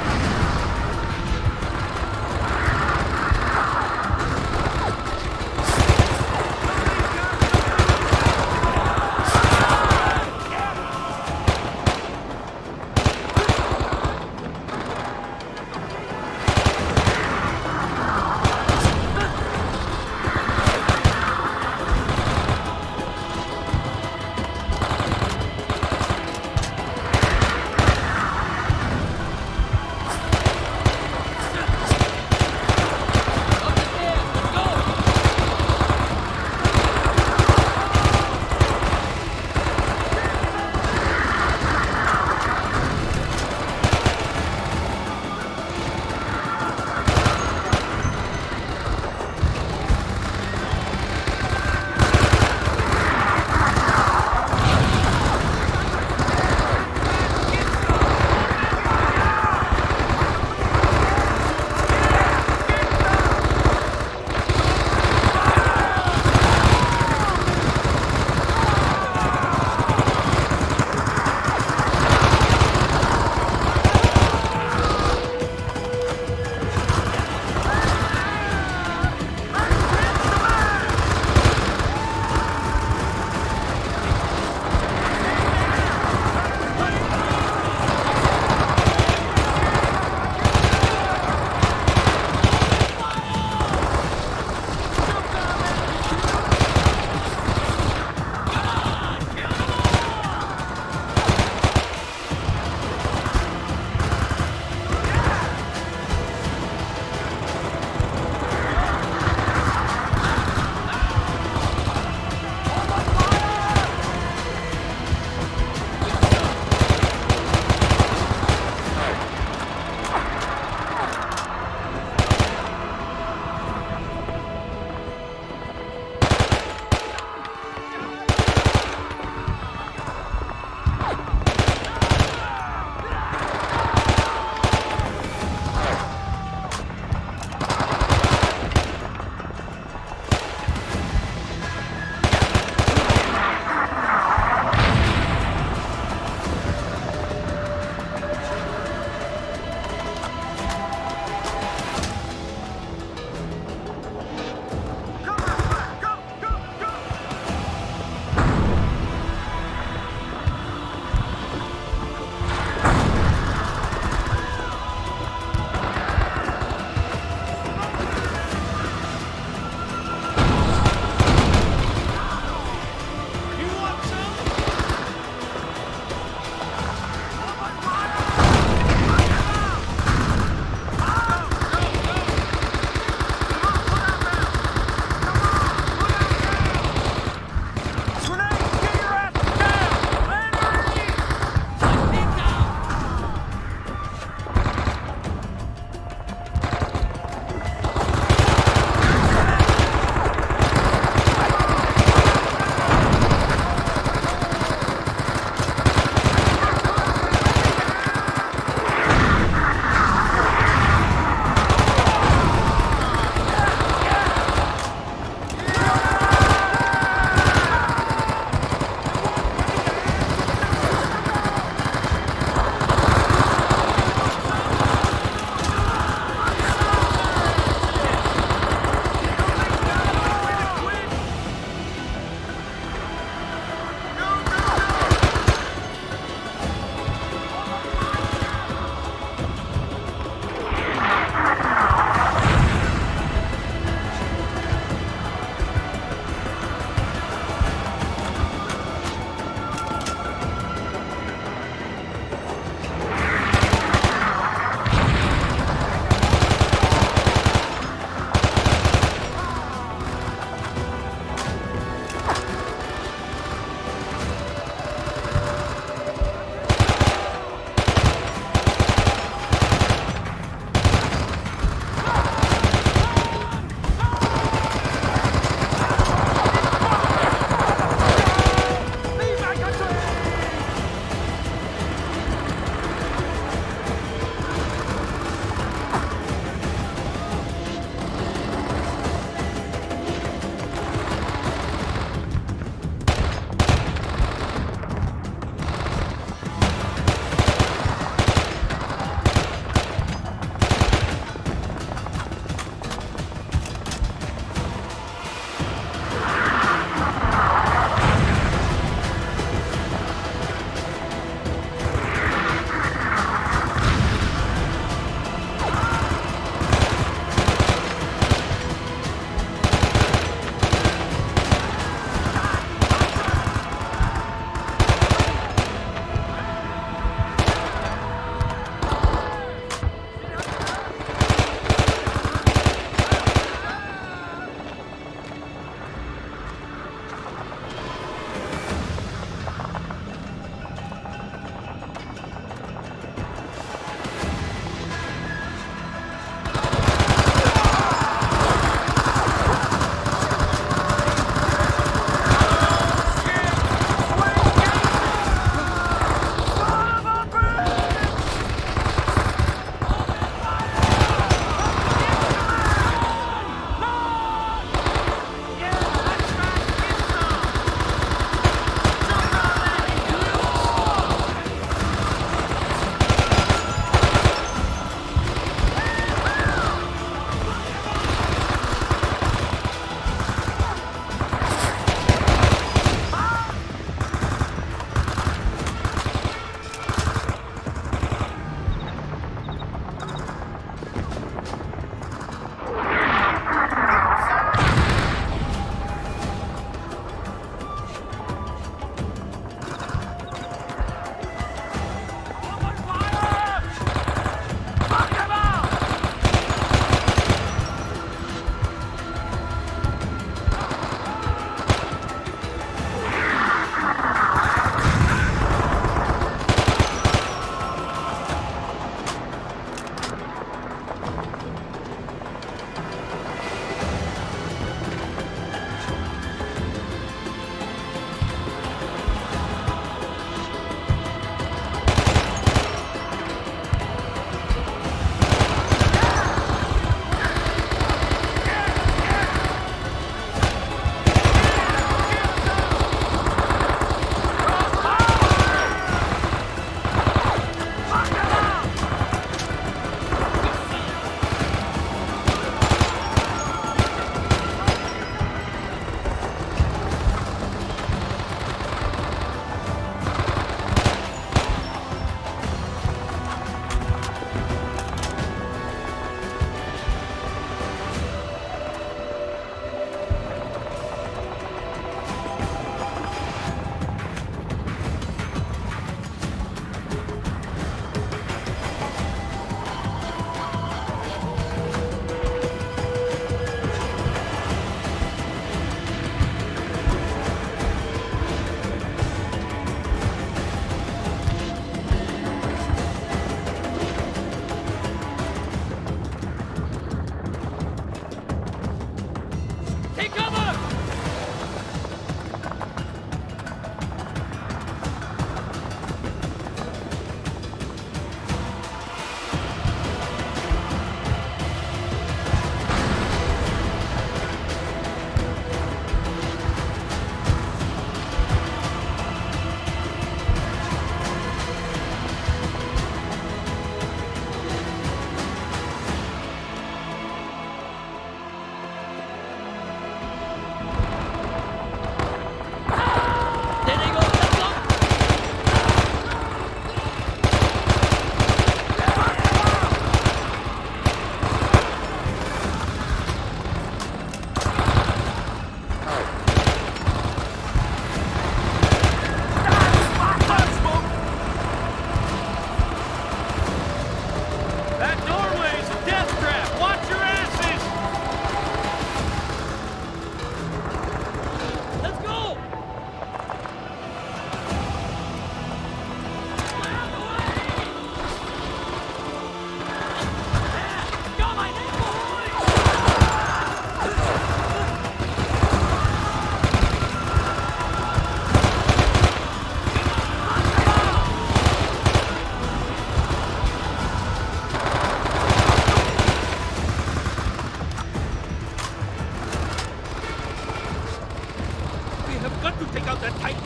got to take out that tank.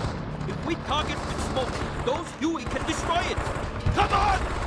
If we target with smoke, those Huey can destroy it. Come on!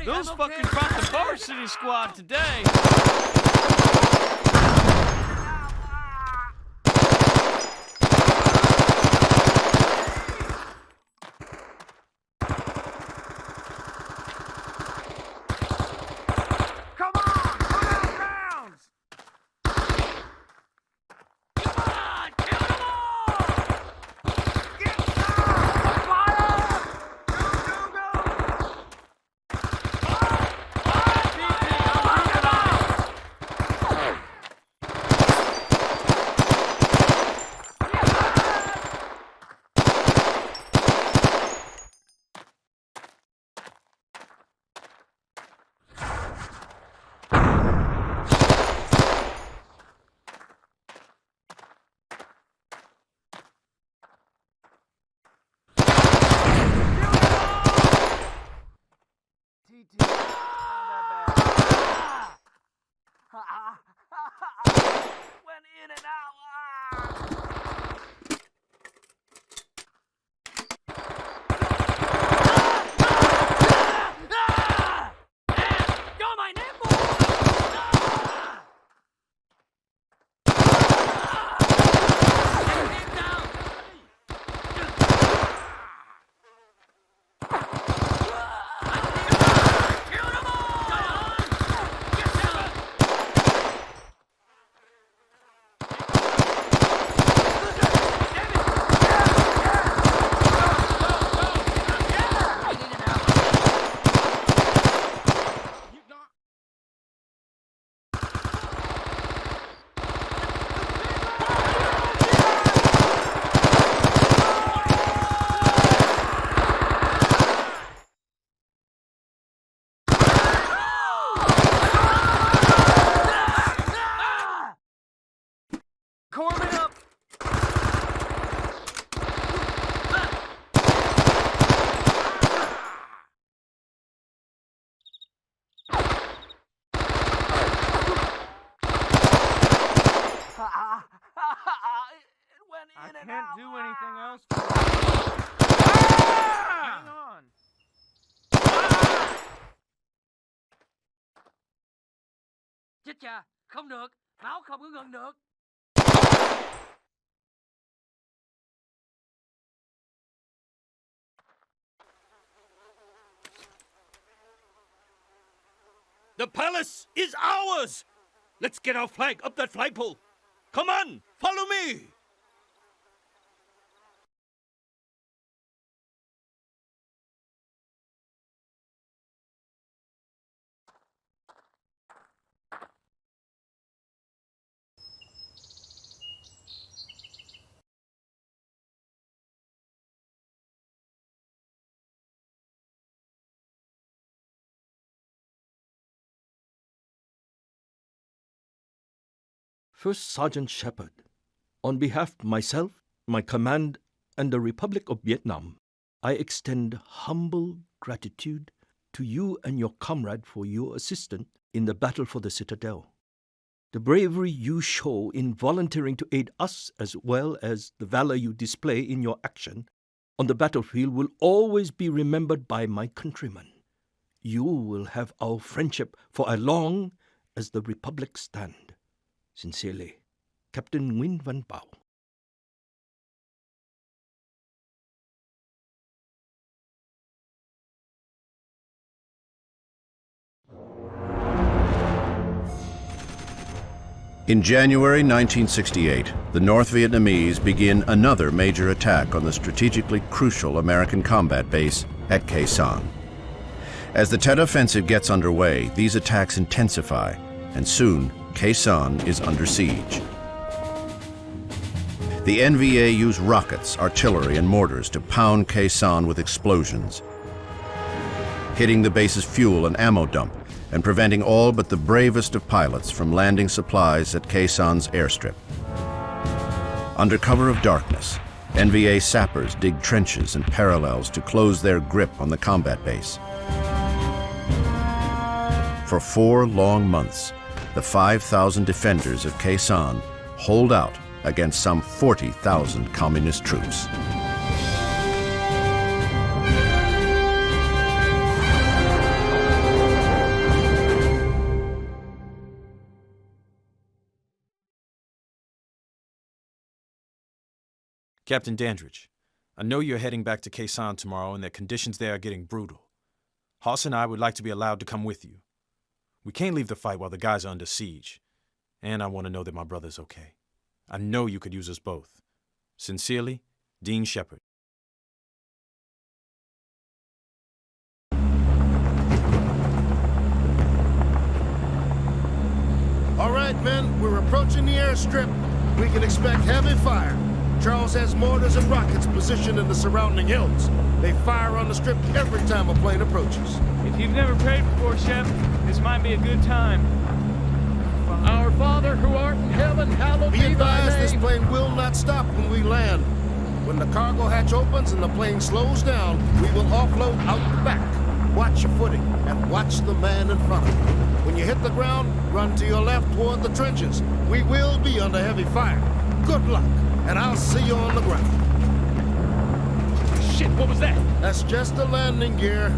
Those fuckers brought the varsity squad today. I can't do anything else. Hang on. Chết cha, không được, máu không có ngừng được. The palace is ours! Let's get our flag up that flagpole. Come on, follow me! First Sergeant Shepard, on behalf of myself, my command, and the Republic of Vietnam, I extend humble gratitude to you and your comrade for your assistance in the battle for the Citadel. The bravery you show in volunteering to aid us, as well as the valor you display in your action on the battlefield, will always be remembered by my countrymen. You will have our friendship for as long as the Republic stands. Sincerely, Captain Nguyen Văn Bảo. In January 1968, the North Vietnamese begin another major attack on the strategically crucial American combat base at Khe Sanh. As the Tet Offensive gets underway, these attacks intensify, and soon Khe Sanh is under siege. The NVA use rockets, artillery, and mortars to pound Khe Sanh with explosions, hitting the base's fuel and ammo dump and preventing all but the bravest of pilots from landing supplies at Khe Sanh's airstrip. Under cover of darkness, NVA sappers dig trenches and parallels to close their grip on the combat base. For 4 long months, the 5,000 defenders of Khe Sanh hold out against some 40,000 communist troops. Captain Dandridge, I know you're heading back to Khe Sanh tomorrow and that conditions there are getting brutal. Hoss and I would like to be allowed to come with you. We can't leave the fight while the guys are under siege. And I want to know that my brother's okay. I know you could use us both. Sincerely, Dean Shepard. All right, men, we're approaching the airstrip. We can expect heavy fire. Charles has mortars and rockets positioned in the surrounding hills. They fire on the strip every time a plane approaches. If you've never prayed before, Shep, this might be a good time. Our Father who art in heaven, hallowed be thy name. Be advised, this plane will not stop when we land. When the cargo hatch opens and the plane slows down, we will offload out the back. Watch your footing and watch the man in front of you. When you hit the ground, run to your left toward the trenches. We will be under heavy fire. Good luck, and I'll see you on the ground. Shit, what was that? That's just the landing gear.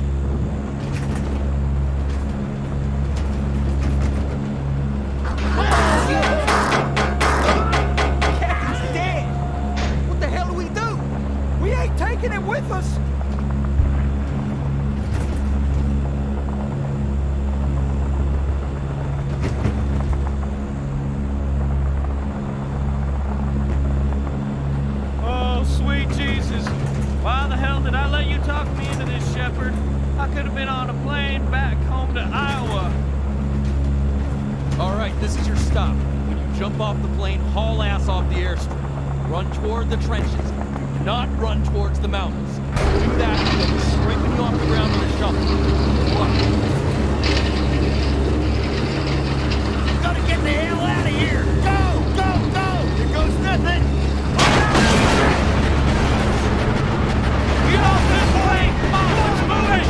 Captain's dead! What the hell do we do? We ain't taking it with us! Oh, sweet Jesus. Why the hell did I let you talk me into this, Shepard? I could have been on a plane back home to Iowa. All right, this is your stop. When you jump off the plane, haul ass off the airstrip. Run toward the trenches. Do not run towards the mountains. Do that, and they'll be scraping you off the ground with a shovel. Good luck. Gotta get the hell out of here! Go! Go! Go! Here goes nothing! Get off this plane! Come on, let's move it!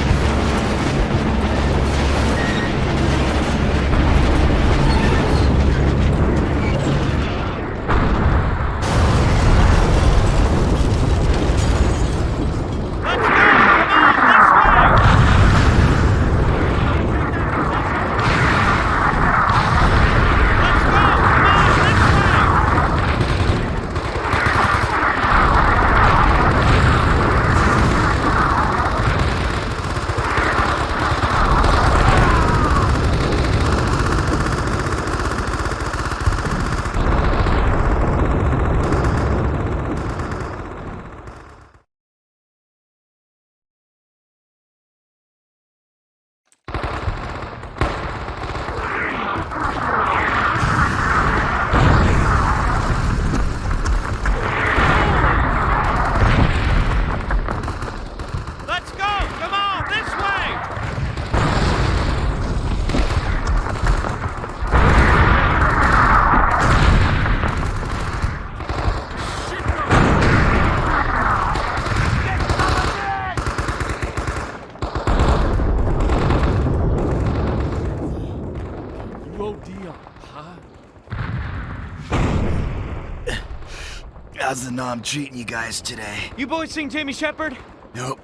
How's the Nom treating you guys today? You boys seen Timmy Shepard? Nope.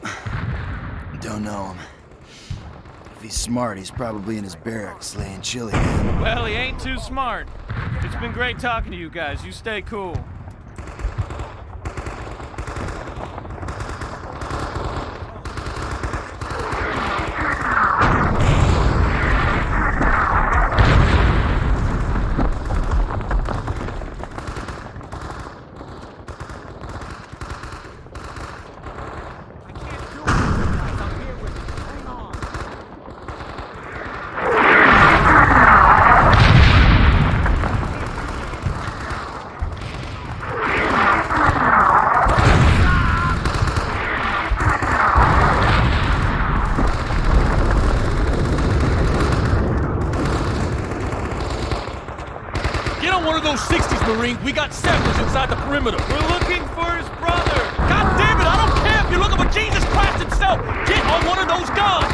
Don't know him. If he's smart, he's probably in his barracks laying chili. Well, he ain't too smart. It's been great talking to you guys. You stay cool. We got settlers inside the perimeter. We're looking for his brother. God damn it, I don't care if you're looking for Jesus Christ himself. Get on one of those guns.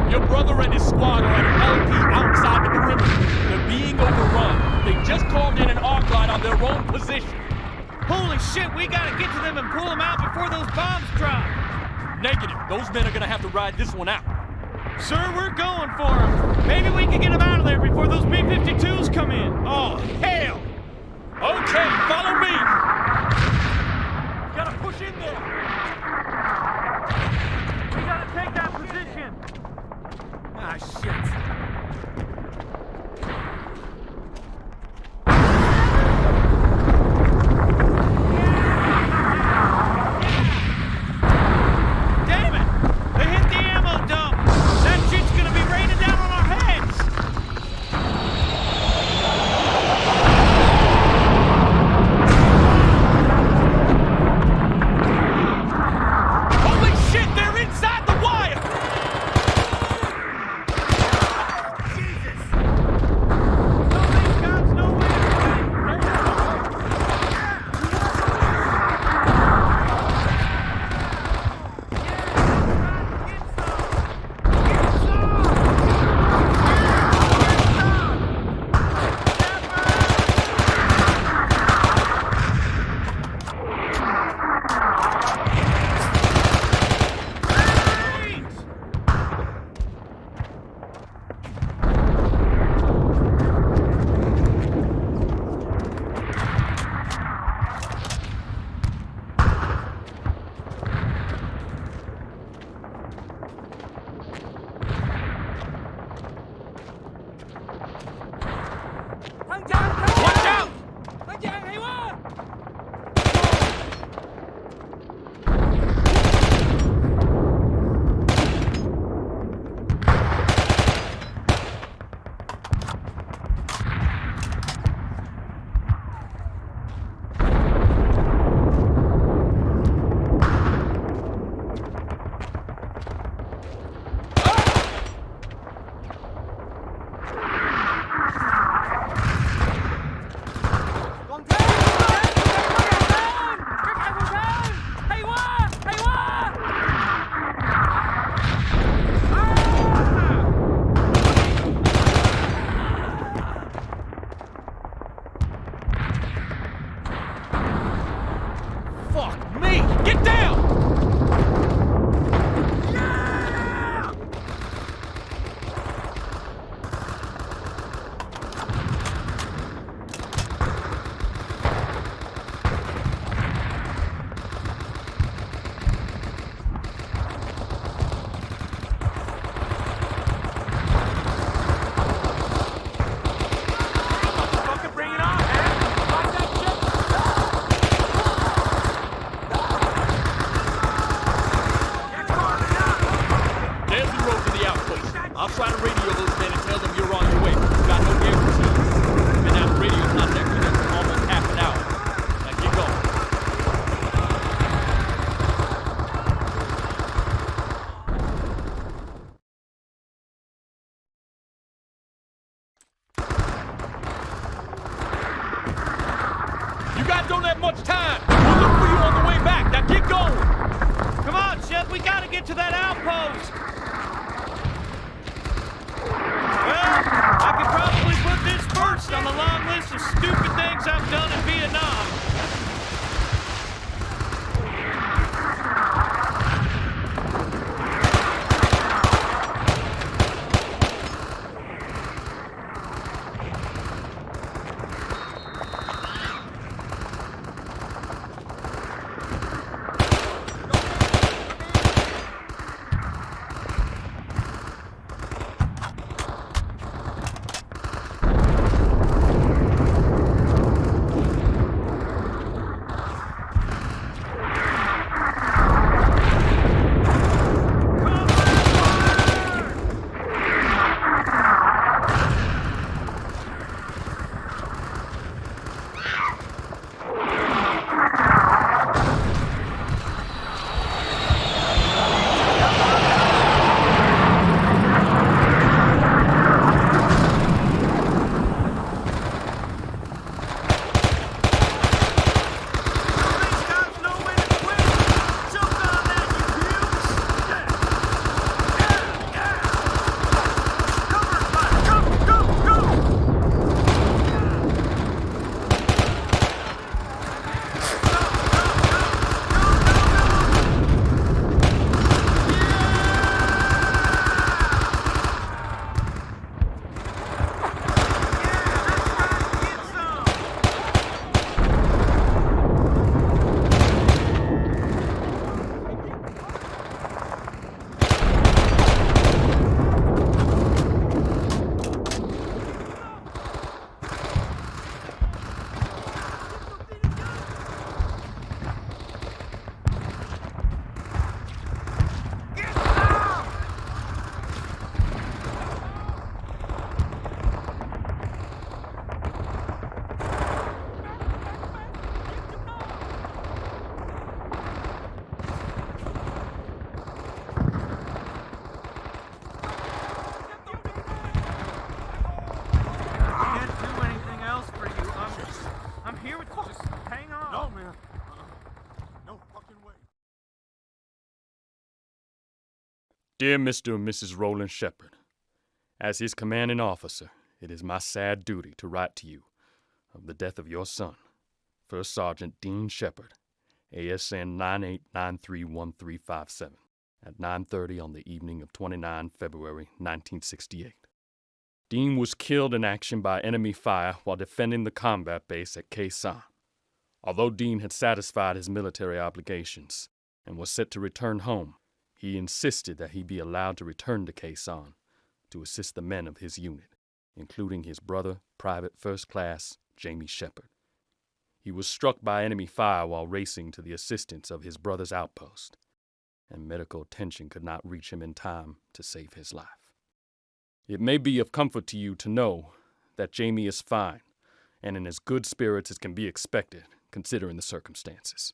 Your brother and his squad are at an LP outside the perimeter. They're being overrun. They just called in an arc light on their own position. Holy shit, we gotta get to them and pull them out before those bombs drop. Negative. Those men are gonna have to ride this one out. Sir, we're going for them. Maybe we can get them out of there before those B-52s come in. Oh, hell! Okay, follow me! Gotta push in there. We gotta take that position. Ah, shit. Damn it! They hit the ammo dump. That shit's gonna be raining down on our heads. You guys don't have much time. We'll look for you on the way back. Now get going. Come on, Shep, we gotta get to that outpost. Well, I could probably put this first on the long list of stupid things I've done in Vietnam. Dear Mr. and Mrs. Roland Shepard, as his commanding officer, it is my sad duty to write to you of the death of your son, First Sergeant Dean Shepard, ASN 98931357, at 9:30 on the evening of 29 February 1968. Dean was killed in action by enemy fire while defending the combat base at Khe Sanh. Although Dean had satisfied his military obligations and was set to return home, he insisted that he be allowed to return to Khe Sanh to assist the men of his unit, including his brother, Private First Class Jamie Shepard. He was struck by enemy fire while racing to the assistance of his brother's outpost, and medical attention could not reach him in time to save his life. It may be of comfort to you to know that Jamie is fine and in as good spirits as can be expected, considering the circumstances.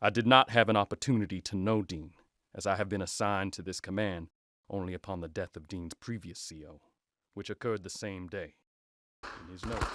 I did not have an opportunity to know Dean, as I have been assigned to this command only upon the death of Dean's previous CO, which occurred the same day. In his notes,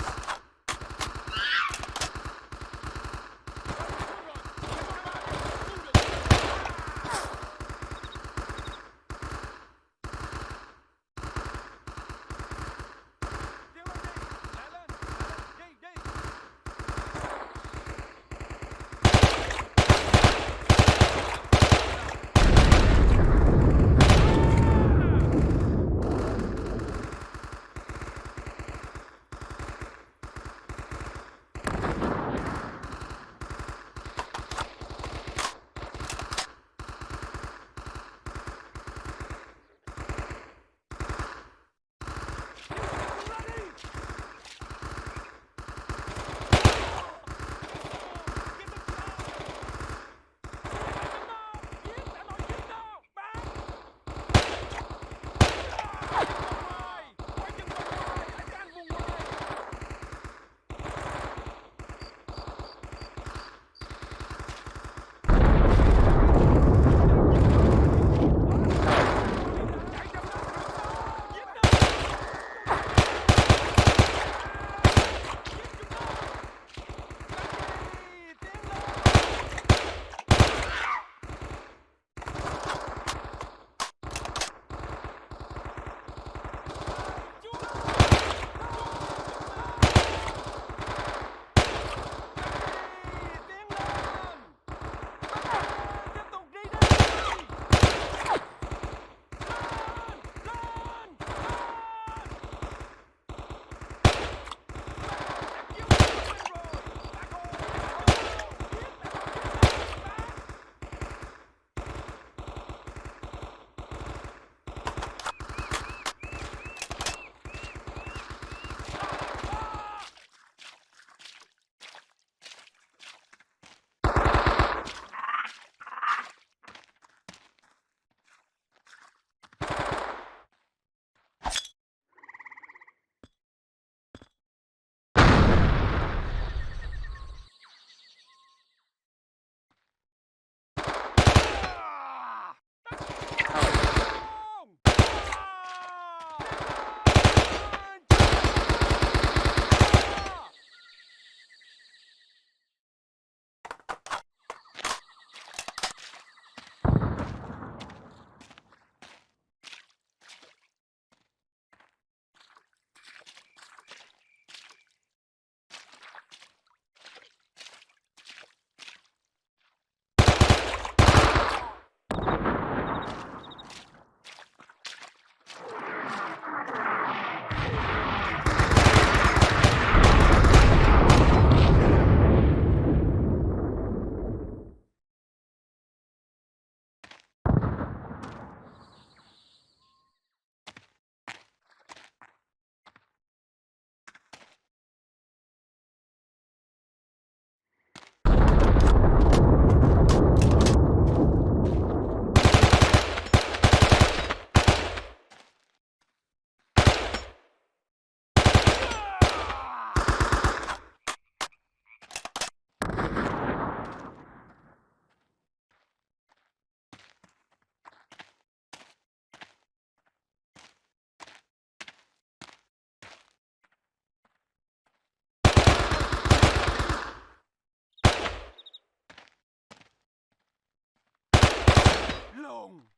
Danang!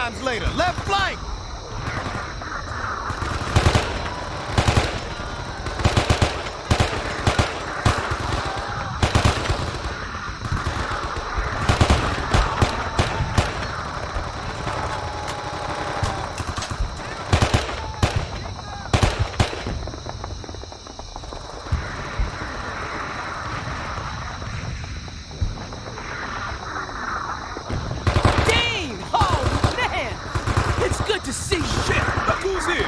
times later. Left flank! Good to see you. Shit! Look who's here!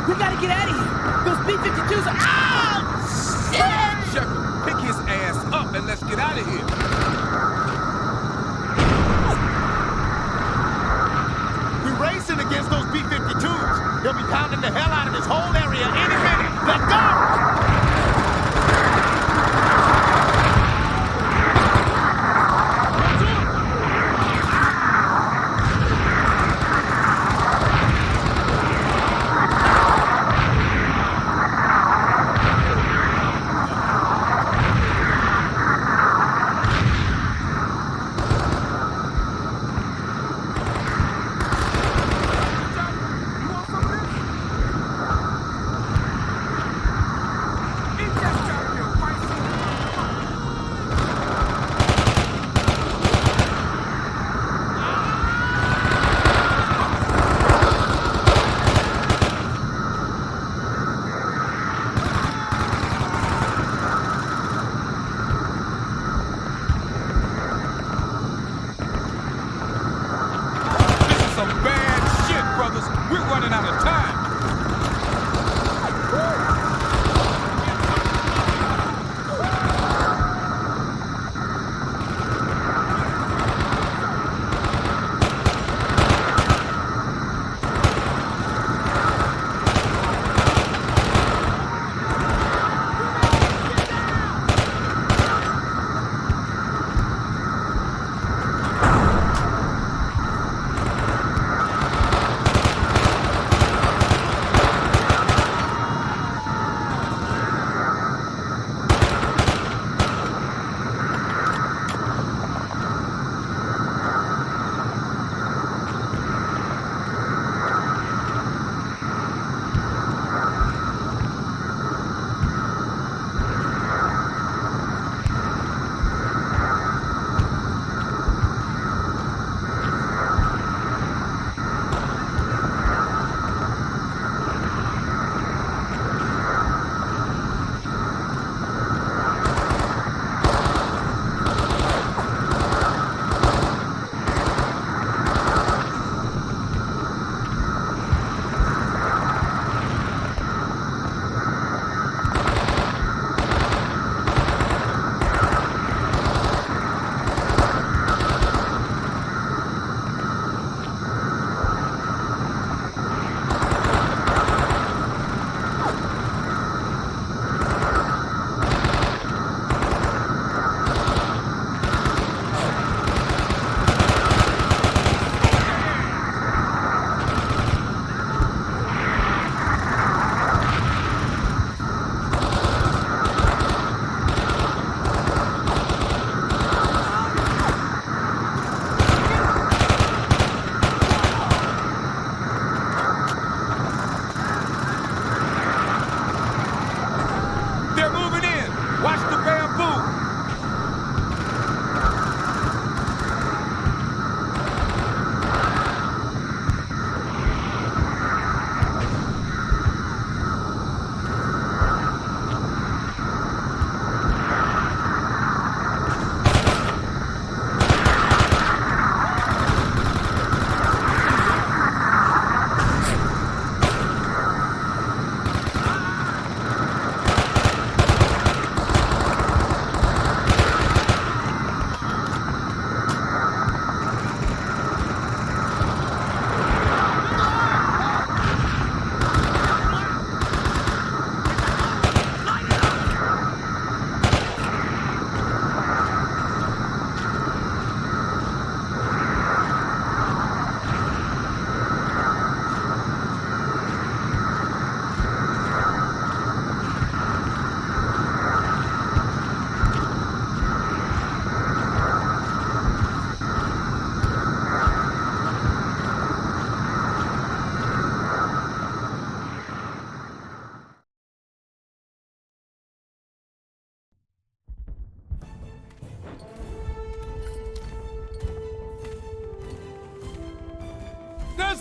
We gotta get out of here! Those B-52s are... Ah! Shit! Shepard, pick his ass up and let's get out of here. We're racing against those B-52s. They'll be pounding the hell out of this whole area any minute. Let's go!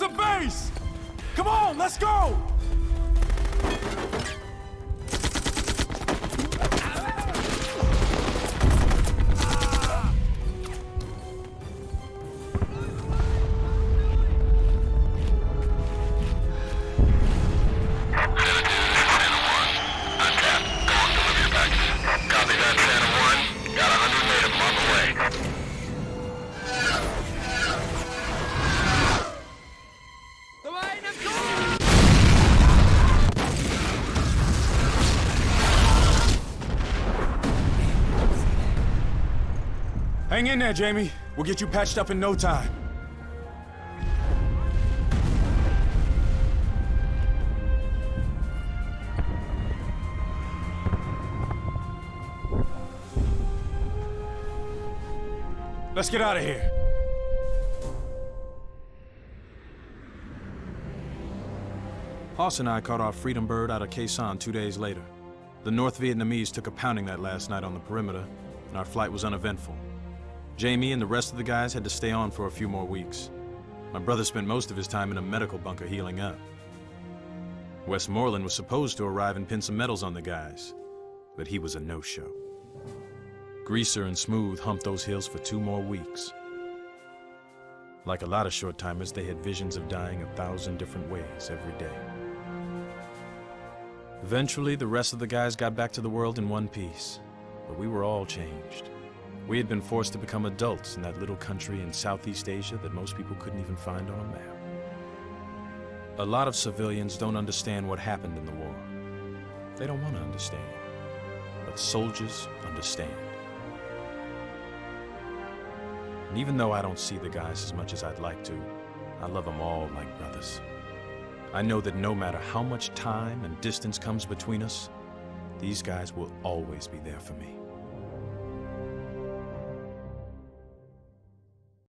the base! Come on, let's go! Hang in there, Jamie. We'll get you patched up in no time. Let's get out of here. Hoss and I caught our Freedom Bird out of Khe Sanh 2 days later. The North Vietnamese took a pounding that last night on the perimeter, and our flight was uneventful. Jamie and the rest of the guys had to stay on for a few more weeks. My brother spent most of his time in a medical bunker healing up. Westmoreland was supposed to arrive and pin some medals on the guys, but he was a no-show. Greaser and Smooth humped those hills for 2 more weeks. Like a lot of short-timers, they had visions of dying 1,000 different ways every day. Eventually, the rest of the guys got back to the world in one piece, but we were all changed. We had been forced to become adults in that little country in Southeast Asia that most people couldn't even find on a map. A lot of civilians don't understand what happened in the war. They don't want to understand. But soldiers understand. And even though I don't see the guys as much as I'd like to, I love them all like brothers. I know that no matter how much time and distance comes between us, these guys will always be there for me.